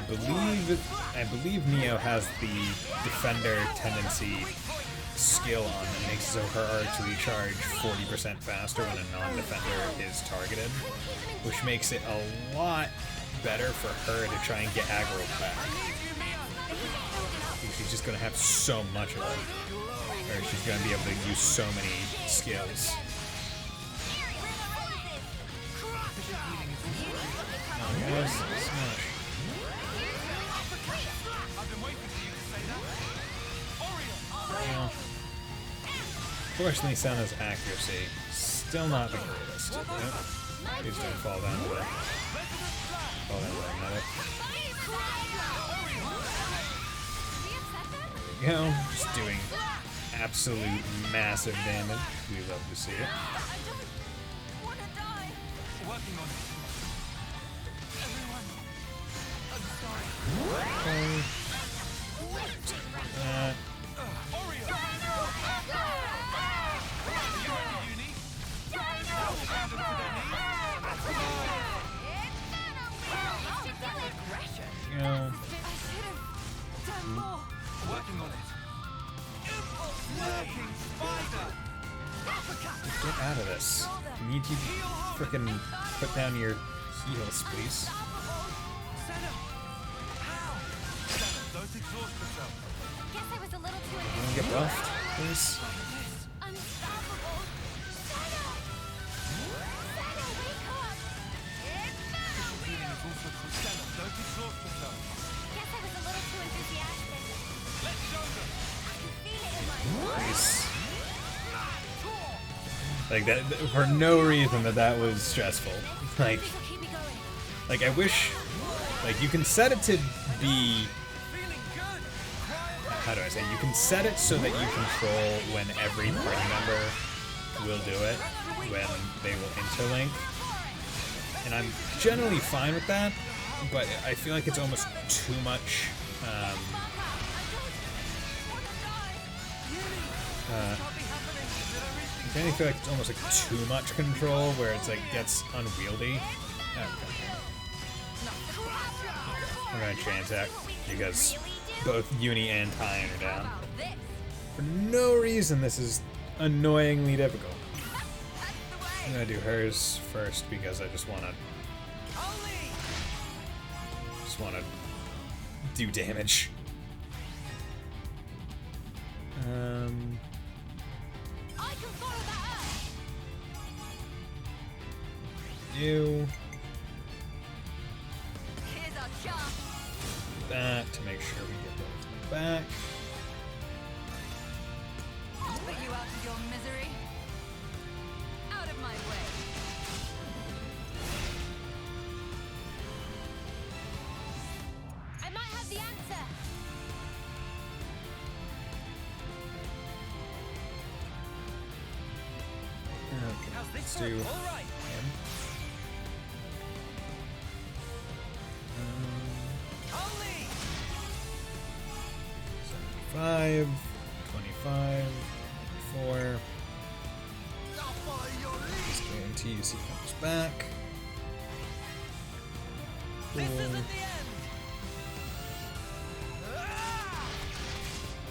believe Neo has the defender tendency skill on that makes so her R to recharge 40% faster when a non-defender is targeted, which makes it a lot better for her to try and get aggro back. She's just gonna have so much of it. Or she's gonna be able to use so many skills. Oh, guys, smash. Yeah. Fortunately, Senna's accuracy still not the greatest. Yep. He's gonna fall down to the medic. You know, just doing absolute massive damage. We love to see it. Okay. Working on it. Get out of this. I need you to frickin' put down your heals, please. Don't get buffed, please. Nice. Like that, for no reason that was stressful. Like I wish, like you can set it to be, how do I say, you can set it so that you control when every party member will do it, when they will interlink. And I'm generally fine with that, but I feel like it's almost too much, I kind of feel like it's almost like too much control, where it's like gets unwieldy. Okay. I'm gonna chain attack because both Uni and Tyan are down. For no reason, this is annoyingly difficult. I'm gonna do hers first because I just wanna do damage. That to make sure we get those back. Put you out of your misery. Out of my way. I might have the answer. Okay, let's do him. 75, 25, 4. Just guarantees he comes back. Cool.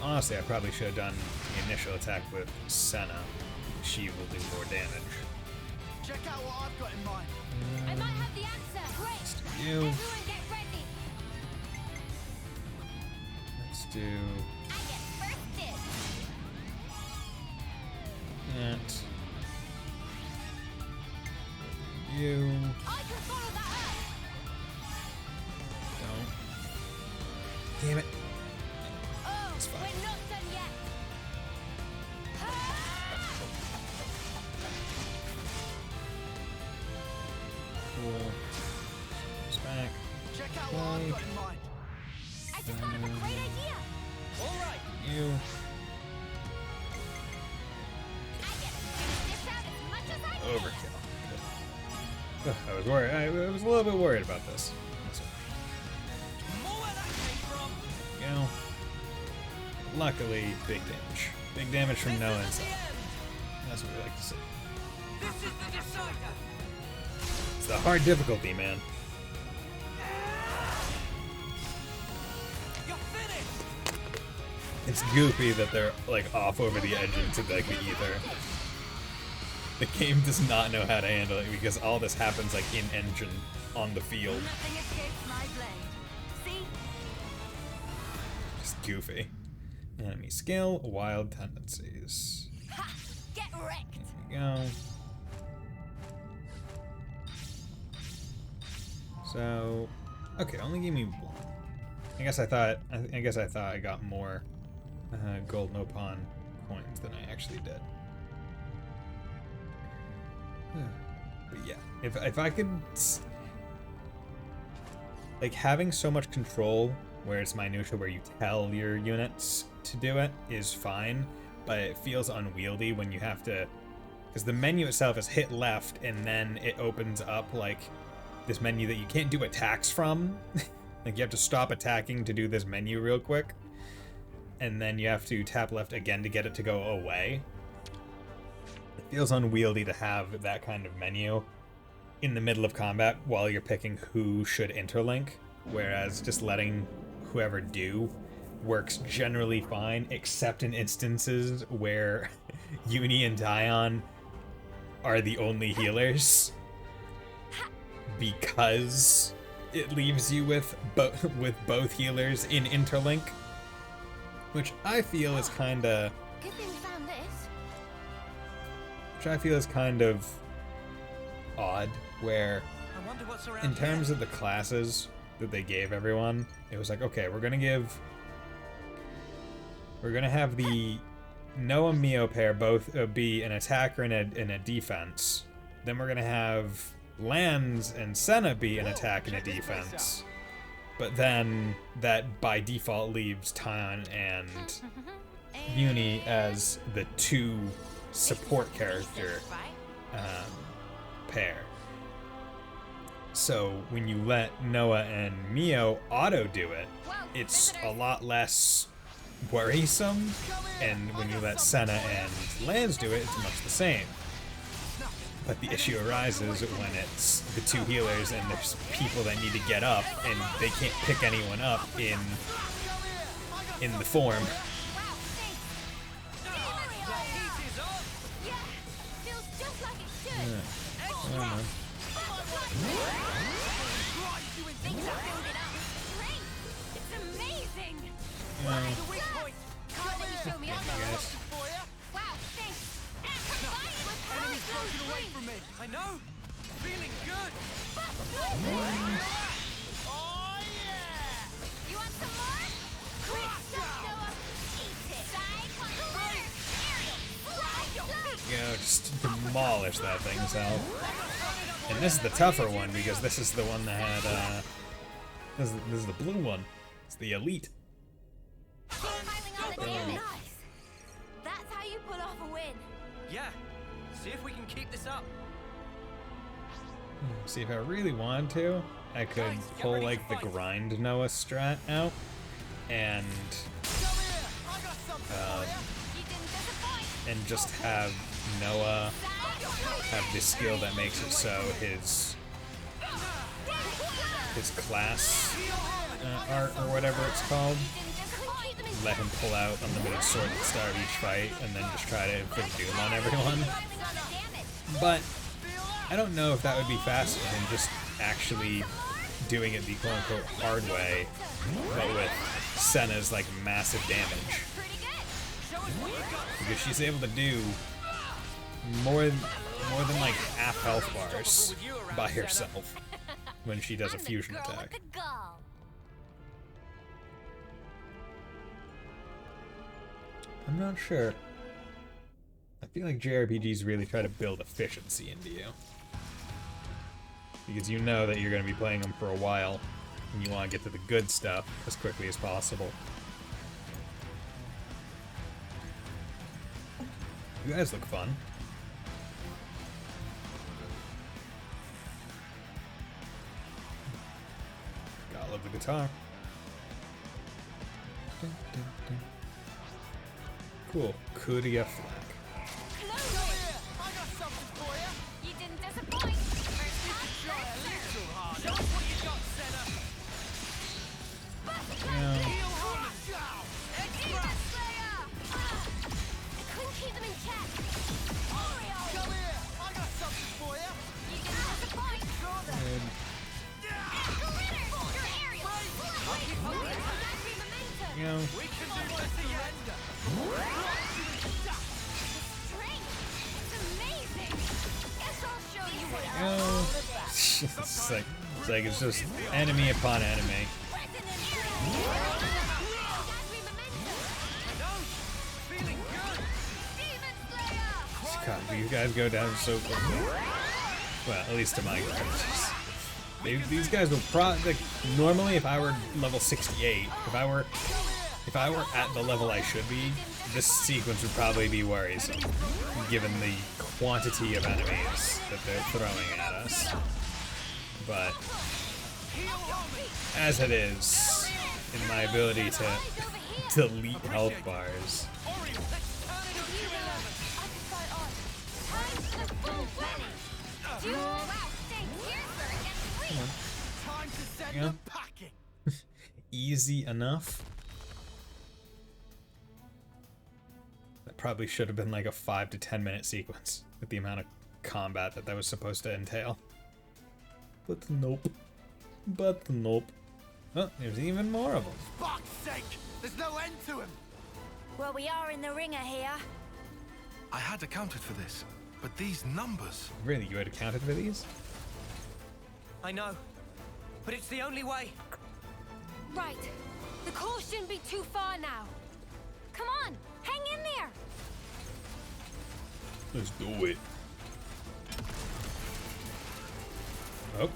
Honestly, I probably should have done the initial attack with Senna. She will do more damage. Check out what I've got in mind. I might have the answer. Great. You. Everyone get ready. Let's do I get first dibs. that. You. I can follow that up. Don't. Damn it. Oh, It's fine. we're not done yet. overkill. I was worried. I was a little bit worried about this. You know, luckily, big damage. Big damage from Noah inside. That's what we like to see. It's the hard difficulty, man. It's goofy that they're like off over the edge into like the ether. The game does not know how to handle it because all this happens like in engine on the field. Just goofy. Enemy skill, wild tendencies. Ha! Get wrecked. There we go. So, okay, only give me one. I guess I thought I got more gold Nopon coins than I actually did. But yeah, if I could, like, having so much control where it's minutia, where you tell your units to do it is fine, but it feels unwieldy when you have to, because the menu itself is hit left and then it opens up like this menu that you can't do attacks from. Like you have to stop attacking to do this menu real quick, and then you have to tap left again to get it to go away. It feels unwieldy to have that kind of menu in the middle of combat while you're picking who should interlink, whereas just letting whoever do works generally fine, except in instances where Uni and Dion are the only healers, because it leaves you with both healers in interlink, which I feel is kind of odd, where in terms of the classes that they gave everyone, it was like, okay, we're gonna have the Noah Mio pair both be an attacker and a defense. Then we're gonna have Lance and Senna be an attack and a defense. But then that by default leaves Tyon and Uni as the two support character pair. So when you let Noah and Mio auto do it, it's a lot less worrisome, and when you let Senna and Lance do it, it's much the same. But the issue arises when it's the two healers and there's people that need to get up and they can't pick anyone up in the form. I know! Feeling good! Oh yeah! You want some more? Quick stuff, Noah! Eat it! You know, just demolish that thing, Sal. And this is the tougher one because this is the one that had this is the blue one. It's the elite. Nice. That's how you pull off a win. Yeah. See if we can keep this up. See, if I really wanted to, I could pull like the grind Noah strat out and just have Noah have this skill that makes it so his class art or whatever it's called, let him pull out unlimited sword at the start of each fight and then just try to inflict doom on everyone. But I don't know if that would be faster than just actually doing it the quote-unquote hard way, but with Senna's like massive damage. Because she's able to do more than like half health bars by herself when she does a fusion attack. I'm not sure. I feel like JRPGs really try to build efficiency into you. Because you know that you're going to be playing them for a while, and you want to get to the good stuff as quickly as possible. You guys look fun. love the guitar. Cool. Kuria flag. You didn't disappoint. Show us what you got, Senna. Yeah. Couldn't keep them in check. Come here! I got something for you! You didn't disappoint. Your aerial. You know, We can do this again. Strength. It's amazing. Guess I'll show you what you know, it's like it's just enemy upon enemy. God, these guys go down so quick. Well, at least to my characters. These guys will like, normally if I were level 68, if I were at the level I should be, this sequence would probably be worrisome, given the quantity of enemies that they're throwing at us. But as it is, in my ability to delete health bars. Time to send Yeah. them packing! Easy enough. That probably should have been like a 5 to 10 minute sequence with the amount of combat that was supposed to entail. But nope. But nope. Oh, there's even more of them. Fuck's sake! There's no end to him! Well, we are in the ringer here. I had accounted for this, but these numbers... Really, you had accounted for these? I know, but it's the only way. Right. The call shouldn't be too far now. Come on, hang in there. Let's do it. Oh.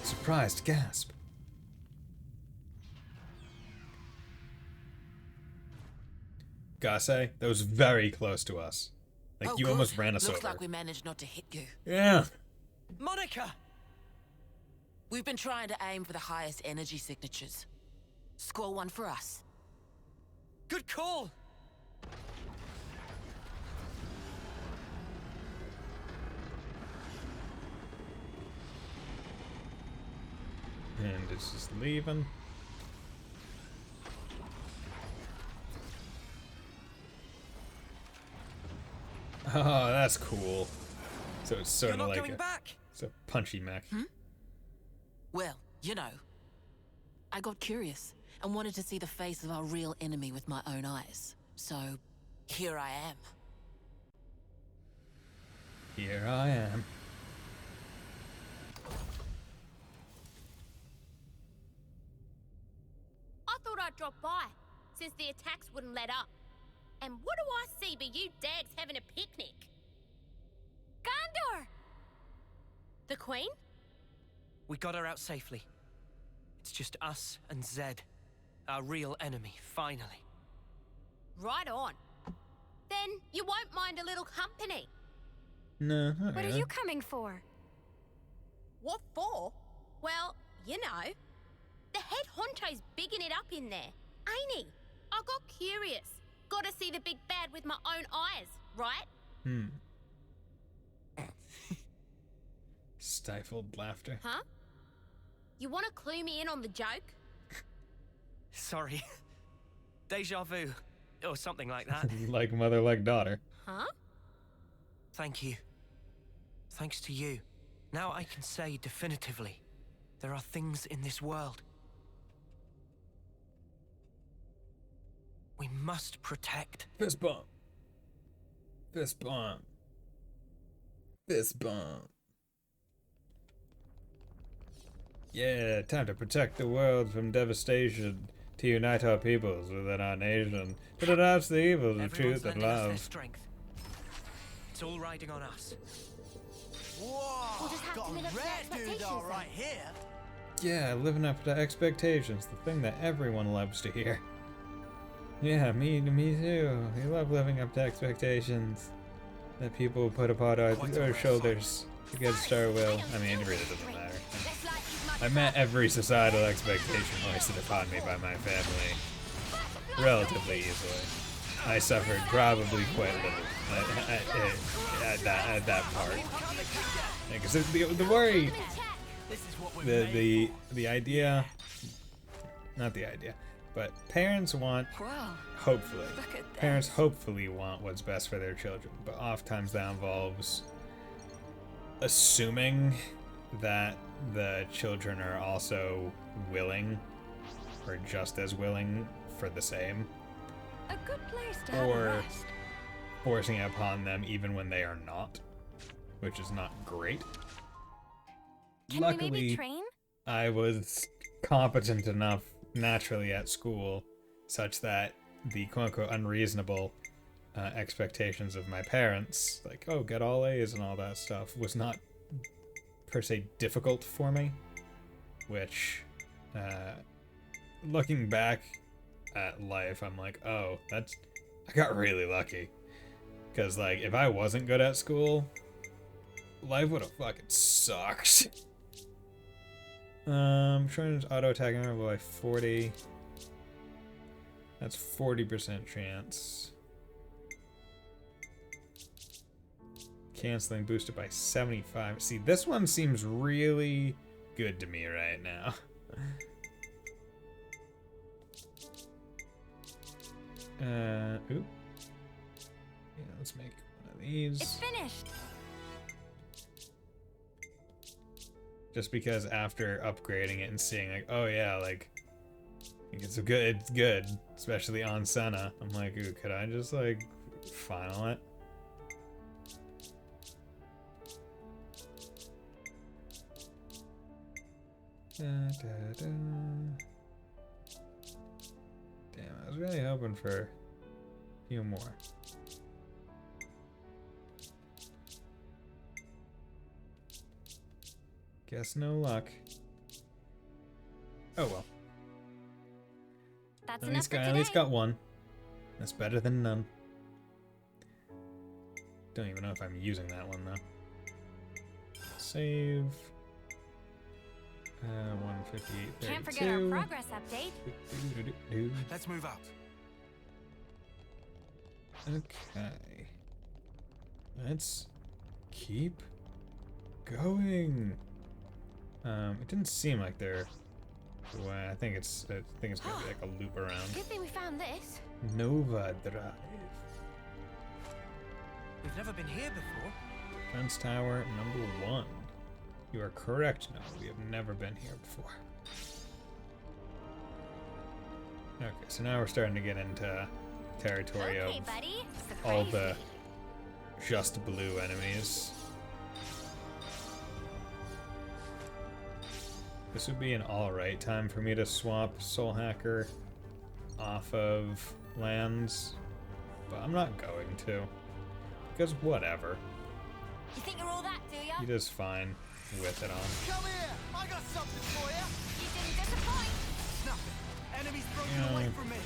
Surprised gasp. Gotta say, that was very close to us. Like, Oh, you good. almost ran us Looks over. like we managed not to hit you. Yeah. Monica! We've been trying to aim for the highest energy signatures. Score one for us. Good call! And it's just leaving. Oh, that's cool. So it's sort You're of not like going back? it's a punchy mech. Well, you know, I got curious and wanted to see the face of our real enemy with my own eyes. So, here I am. Here I am. I thought I'd drop by, since the attacks wouldn't let up. And what do I see but you dags having a picnic? Gondor! The Queen? We got her out safely. It's just us and Zed, our real enemy, finally. Right on. Then you won't mind a little company. No. What are you coming for? What for? Well, you know, the head honcho's bigging it up in there, ain't he? I got curious. Gotta see the big bad with my own eyes, right? Stifled laughter. Huh? You wanna clue me in on the joke? Sorry. Deja vu, or something like that. Like mother, like daughter. Huh? Thank you. Thanks to you. Now I can say definitively, there are things in this world we must protect. Fist bump. Fist bump. Fist bump. Yeah, time to protect the world from devastation, to unite our peoples within our nation, to denounce the evils of Everyone's truth and lending us their love. strength. It's all riding on us. Whoa! We'll just have got to a live up to rare expectations dude all then. right here. Yeah, living up to expectations, the thing that everyone loves to hear. Yeah, me too. We love living up to expectations that people put upon our shoulders against our will. I mean, it really doesn't matter. Let's light these I met every societal expectation hoisted upon me by my family relatively easily. I suffered probably quite little at that part. Because the worry, the idea, not the idea, but parents want, hopefully want what's best for their children, but oftentimes that involves assuming that the children are also willing, or just as willing, for the same. A good place to have a Or rest. forcing it upon them even when they are not, which is not great. Can Luckily, we maybe train? I was competent enough naturally at school such that the quote-unquote unreasonable expectations of my parents, like, oh, get all A's and all that stuff, was not per se difficult for me, which, looking back at life, I'm like, oh, I got really lucky. Because, like, if I wasn't good at school, life would have fucking sucked. Trying to auto-attack interval by 40. That's 40% chance. Canceling boosted by 75. See, this one seems really good to me right now. Oop. Yeah, let's make one of these. It's finished. Just because after upgrading it and seeing like, oh yeah, like it's good, especially on Senna. I'm like, ooh, could I just like final it? Damn, I was really hoping for a few more. Guess no luck. Oh well. That's At least got one. That's better than none. Don't even know if I'm using that one though. Save. 158. Can't forget our progress update. Let's move out. Okay. Let's keep going. It didn't seem like they're. Well, I think it's gonna be like a loop around. Good thing we found this. Nova Drive. We've never been here before. Fence Tower number 1. You are correct. No, we have never been here before. Okay, so now we're starting to get into territory of all the just blue enemies. This would be an alright time for me to swap Soul Hacker off of lands, but I'm not going to, because whatever. You think you're all that, do ya? He does fine with it on. Come here! I got something for you! You didn't disappoint. Nothing. Enemies broken away from me.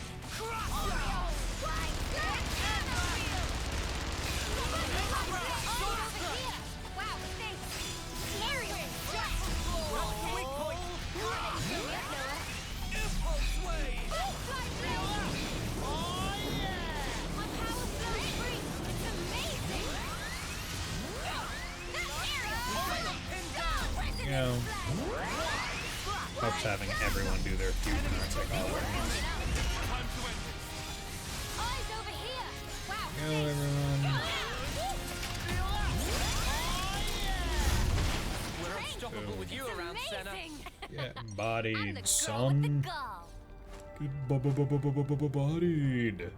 Wow, thanks. Scary. Impulse wave! My power flows free. It's amazing. You know, helps having everyone do their fusion arts like all at once. Eyes over here. Wow. Go everyone. We're unstoppable with you around, Senna. Yeah, I'm bodied, the girl with the son. gull. Good bodied.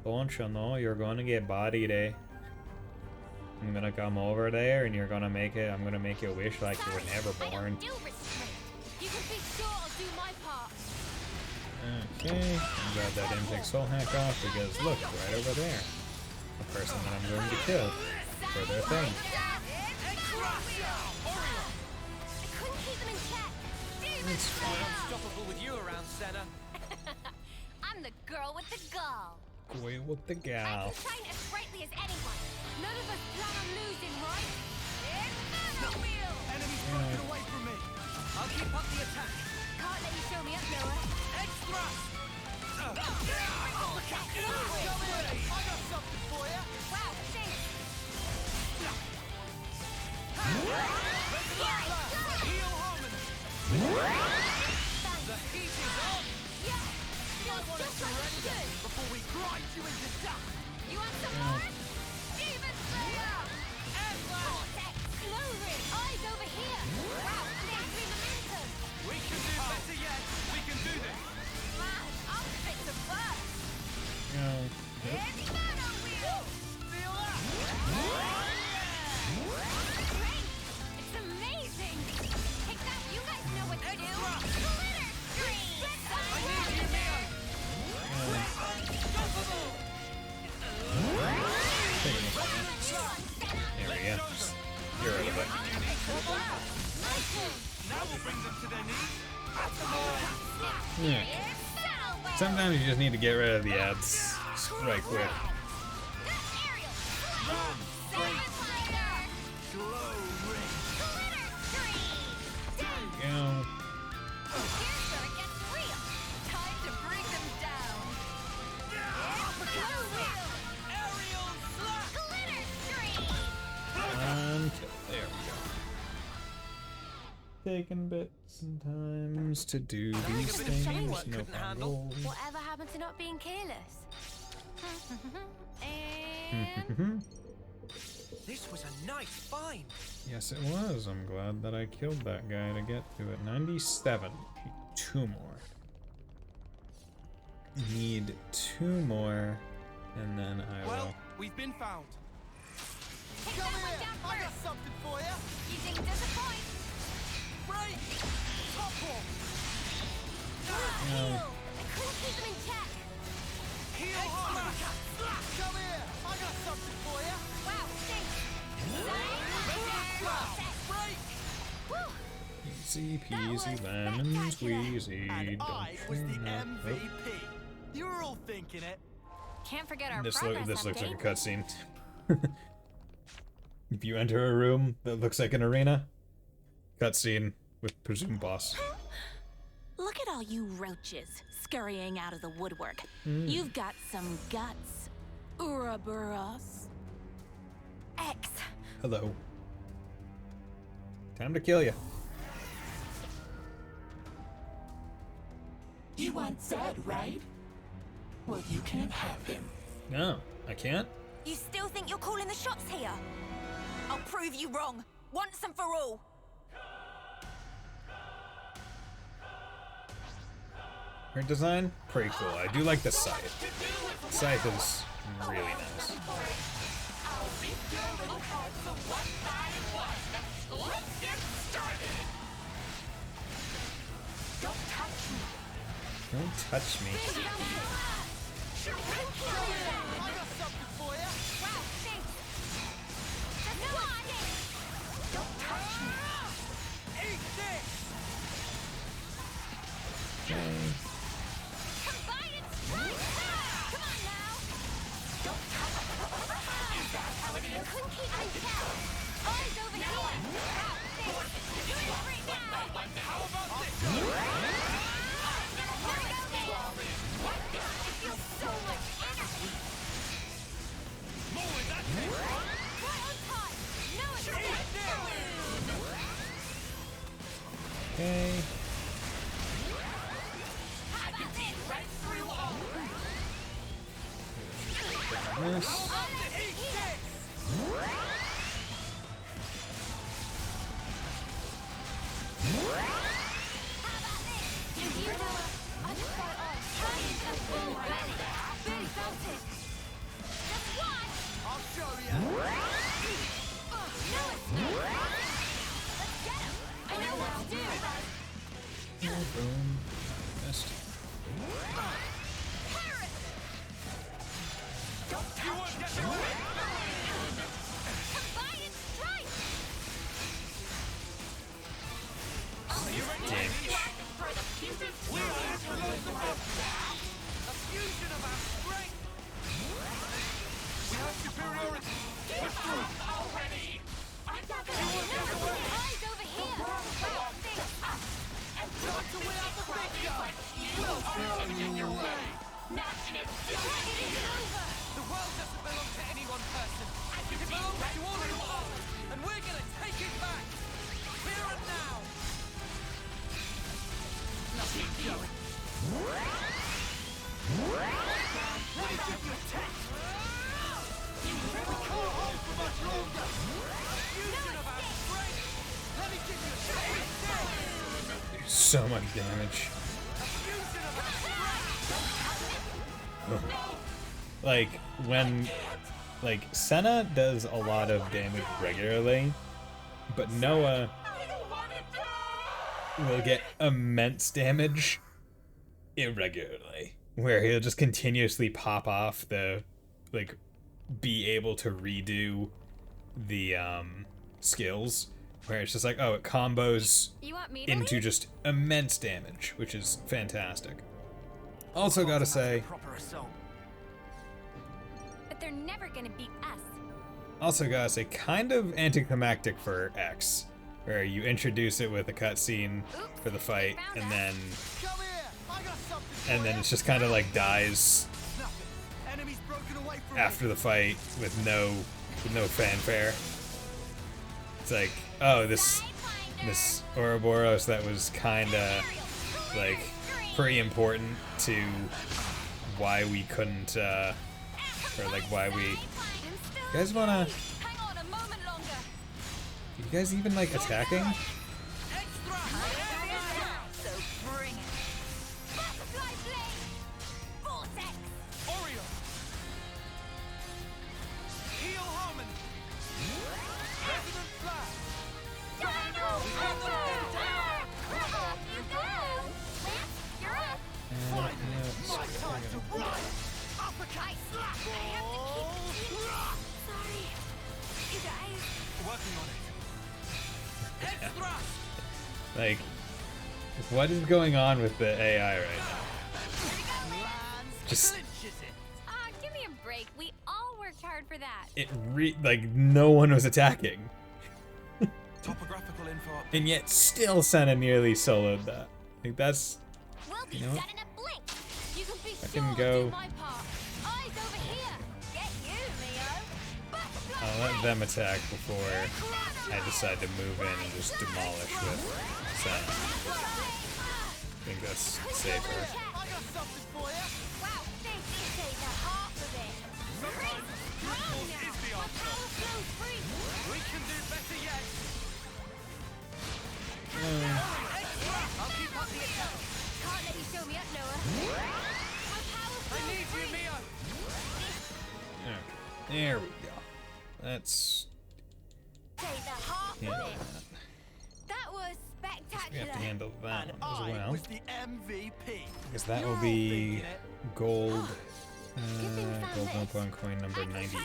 Don't you know you're gonna get bodied, eh? I'm gonna come over there and you're gonna make it. I'm gonna make you wish like you were never born. Do restraint. You can be sure I'll do my part. Okay, grab that intake soul hack off because look, right over there. The person that I'm going to kill for their thing. It's fine. Unstoppable with you around, Senna. I'm the girl with the gull. Away with the I gal. can train as greatly as anyone. None of us plan on losing, right? It's the wheel. Enemies broken away from me. I I'll keep up the attack. Can't let you show me up, Noah. Edge thrust. Uppercut. Come here. I got something for you. Wow, thanks. Heel harmony. The heat is on. Yeah, I want to surrender before we grind you into dust. You want some more? Demon Slayer! Vortex, glory. Eyes over here. Wow, angry momentum. We can do better yet. We can do this. Man, I'm fit to burst. No. Heavy nano wheel! Feel that? Great! It's amazing! Take that, you guys know what to do! Extra! Glitter screen! I need you, Mia. Unstoppable. There we go. You're out of it. Now we'll bring them to their knees. Yeah. Sometimes you just need to get rid of the ads right quick. Go. Here's where it gets real! Time to bring them down! Aerial slap. Glitter screen! There we go. Taking bits and times to do these things. No problem. Whatever happened to not being careless? And This was a nice find. Yes, it was. I'm glad that I killed that guy to get to it. 97. Two more. Need two more, and then I Well, will. we've been found. Take that one down I got first! something for you. You didn't disappoint! Break. Top one. No. I couldn't keep them in check. Heel harmony. Come here. I got something for you. Wow, thanks! Break. Easy peasy lemon squeezy. And I was the Don't- MVP. You were all thinking it. Can't forget our This progress looks like a update. cutscene. If you enter a room that looks like an arena, cutscene with presumed boss. Look at all you roaches scurrying out of the woodwork. Hmm. You've got some guts, Ouroboros. X. Hello. Time to kill you. You want Zed, right? Well, you can't have him. No, I can't. You still think you're calling the shots here? I'll prove you wrong, once and for all. Her design, pretty cool. I do like the scythe. Scythe is really nice. Don't touch me. I got something for you. Wow, thanks! Just one! Don't touch me. Eat this. Combine and strike! Come on now! Don't touch me. Is that how it You is? couldn't keep them down! Eyes over here! Wow, thanks! Do it right now! How about this? It feels so much energy! More with that thing. Right on time! No Eat this. Okay. How about this? Right through all. This. Eat this. I'll show you. Boom. Best. You won't get me away. Damage. We are a fusion of our strength. We have superiority. Already. I'm not Eyes over here! Wow, thanks! to win out the big guy. We'll stand in your way. The world doesn't belong to any one person. It belongs to all of us, and we're gonna take it back. Here and now. Nothing going. Let me give you a taste. You never call home for much longer. A fusion of our strength. Let me give you a taste. So much damage. Like when Senna does a lot of damage regularly, but Noah will get immense damage irregularly, where he'll just continuously pop off the, like, be able to redo the skills, where it's just like, oh, it combos into just immense damage, which is fantastic. Also gotta say, but they're never gonna beat us. Also gotta say, kind of anticlimactic for X, where you introduce it with a cutscene for the fight, and then it's just kind of like dies after the fight with no fanfare. It's like, oh, this Ouroboros that was kind of like pretty important to why we couldn't, or like why we. You guys wanna? You guys even like attacking? Like, what is going on with the AI right now? Just give me a break. We all worked hard for that. like no one was attacking. Topographical info. And yet still Senna nearly soloed that. Like that's, you know, I can go. I'll let them attack before I decide to move in and just demolish with Senna. I think that's safer. There we go. That's. Yeah. That was spectacular. We have to handle that one as well. Was the MVP. Because that will be gold. Gold 1 coin number 98. Time to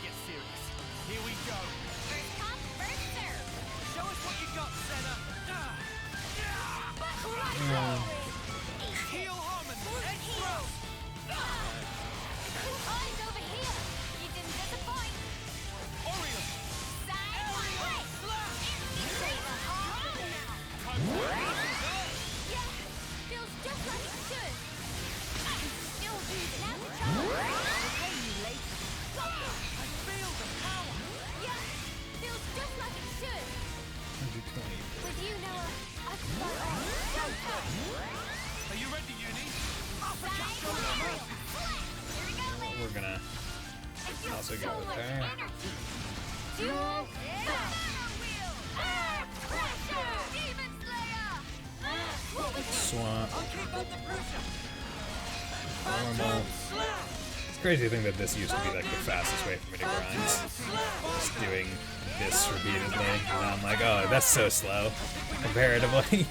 get serious. Here we go. First come, first serve. Show us what you got, Senna. Heel Harmon, edge throw. Eyes over here. You didn't disappoint. Oriole. Side way. Yeah, feels just like it should. Still do the pay you later. I feel the power. Yeah, feels just like it should. 120. With you, Noah, I can go on. Are you ready, Uni? We're gonna also go with there. Swamp. Normal. It's crazy to think that this used to be like the fastest way for me to grind. Just doing this repeatedly. And I'm like, oh, that's so slow comparatively.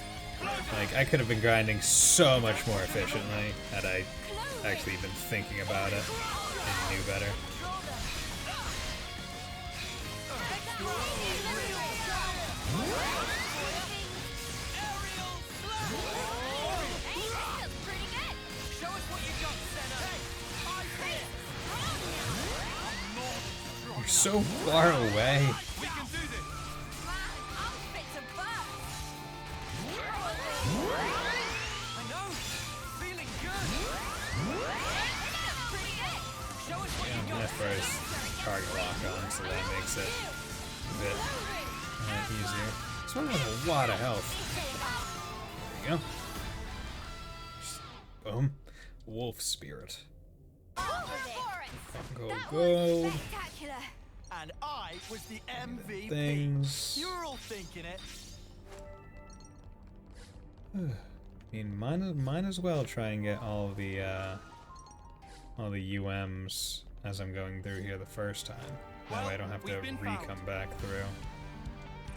Like, I could have been grinding so much more efficiently had I actually been thinking about it and knew better. You're so far away. We can do this. as far as target lock on, so that makes it a bit easier. This one has a lot of health. There you go. Just, boom. Wolf Spirit. Gold. And I was the MVP. Things. You're all thinking it. I mean, might as well try and get all the UMs as I'm going through here the first time. That way I don't have to re-come back through.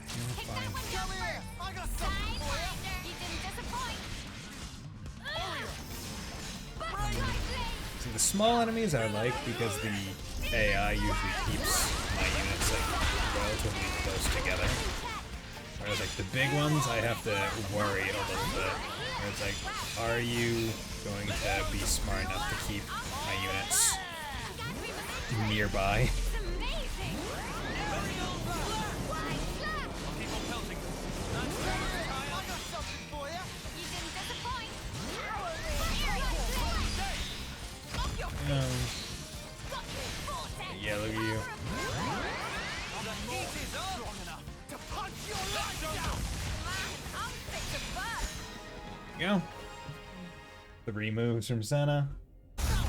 Fine. Come here! I got something for you! You didn't disappoint. See, the small enemies I like because the AI usually keeps my units like relatively close together. Whereas like the big ones, I have to worry a little bit. Where it's like, are you going to be smart enough to keep my units nearby? Yeah, look at you. Go. 3 moves from Senna.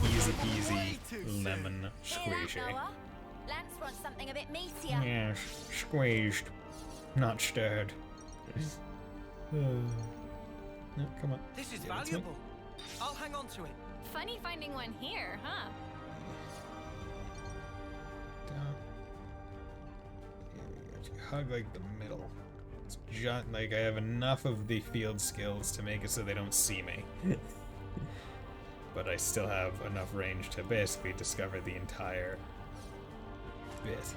Easy peasy, lemon squeezy. Lance wants something a bit meatier. Yeah, squeezed, not stirred. No, come on. This is valuable. I'll hang on to it. Funny finding one here, huh? Hug like the middle. It's just like I have enough of the field skills to make it so they don't see me. But I still have enough range to basically discover the entire bit.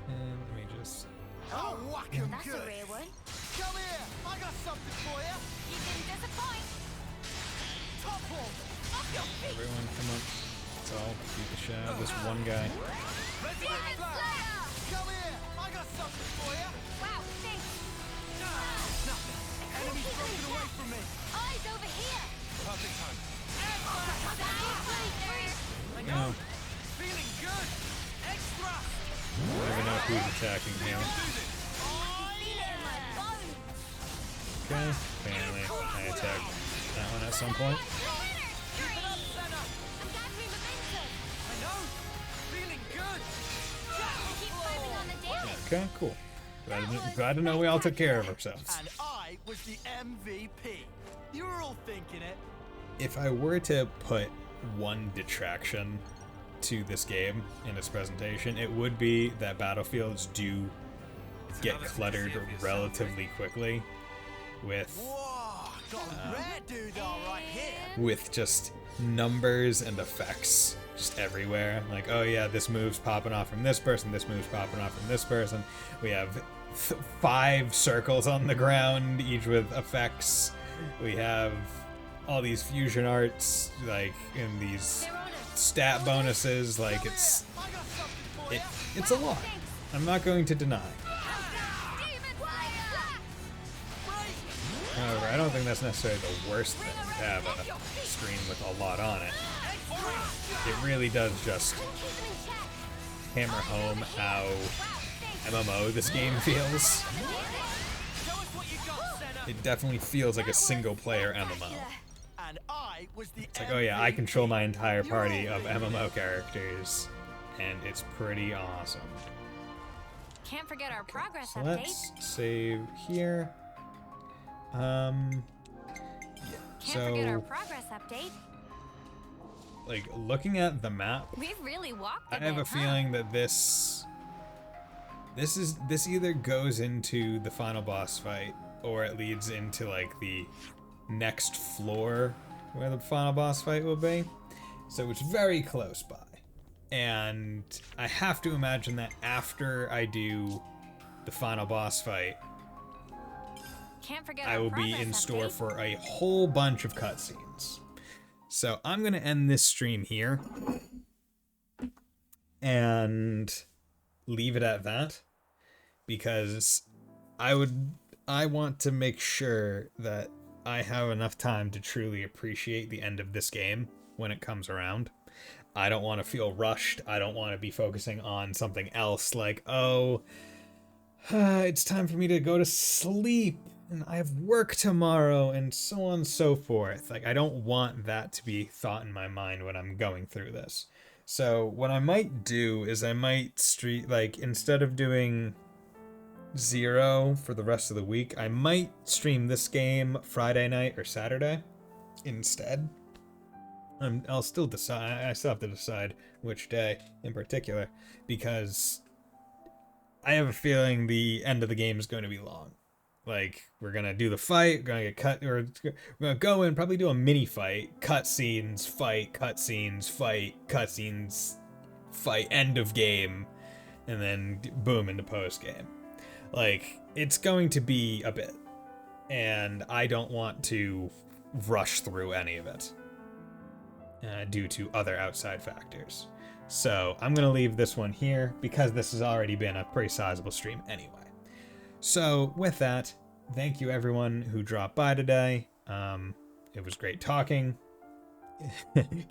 And let me just... Oh, whack 'em That's good. a rare one. Come here! I got something for you! You didn't disappoint. Topple! Off your feet! Everyone come up. Let's all beat the shit out of this one guy. Resident Slayer! Come here! I got something for you! Wow, thanks. Nothing. Enemy's broken away from me! Eyes over here. Perfect time. I know! Feeling good! Extra! I don't even know who's attacking here. Okay, apparently I attacked that one at some point. Okay, cool. Glad to know we all took care of ourselves. And I was the MVP. You're all thinking it. If I were to put one detraction to this game in its presentation, it would be that battlefields do get cluttered relatively quickly with with just numbers and effects just everywhere. Like, oh yeah, this move's popping off from this person, this move's popping off from this person. We have 5 circles on the ground, each with effects. We have all these fusion arts, like, in these stat bonuses. Like, it's a lot. I'm not going to deny. However, I don't think that's necessarily the worst thing to have a screen with a lot on it. It really does just hammer home how MMO this game feels. It definitely feels like a single-player MMO. It's like, oh yeah, I control my entire party of MMO characters, and it's pretty awesome. Can't forget our progress So update. let's save here. Yeah. Can't forget our So, progress update. like, looking at the map, We've really walked I a have bit, a feeling that this either goes into the final boss fight, or it leads into like the next floor where the final boss fight will be. So it's very close by. And I have to imagine that after I do the final boss fight, Can't forget I our will be progress in store update. for a whole bunch of cutscenes. So I'm going to end this stream here and leave it at that, because I want to make sure that I have enough time to truly appreciate the end of this game when it comes around. I don't want to feel rushed. I don't want to be focusing on something else like, oh, it's time for me to go to sleep and I have work tomorrow and so on and so forth. Like, I don't want that to be thought in my mind when I'm going through this. So what I might do is I might instead of doing 0 for the rest of the week, I might stream this game Friday night or Saturday instead. I'll still decide. I still have to decide which day in particular, because I have a feeling the end of the game is going to be long. Like, we're gonna do the fight, we're gonna get cut, or we're gonna go in, probably do a mini fight, cutscenes, fight, cutscenes, fight, cutscenes, fight, end of game, and then boom into post game. Like, it's going to be a bit, and I don't want to rush through any of it due to other outside factors. So I'm going to leave this one here because this has already been a pretty sizable stream anyway. So with that, thank you everyone who dropped by today. It was great talking.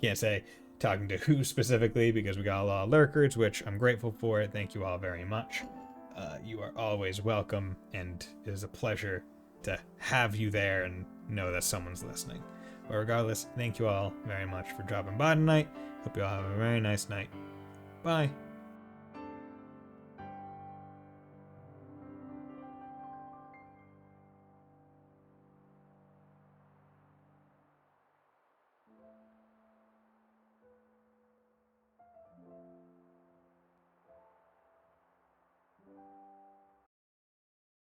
Can't say talking to who specifically because we got a lot of lurkers, which I'm grateful for. Thank you all very much. You are always welcome, and it is a pleasure to have you there and know that someone's listening. But regardless, thank you all very much for dropping by tonight. Hope you all have a very nice night. Bye.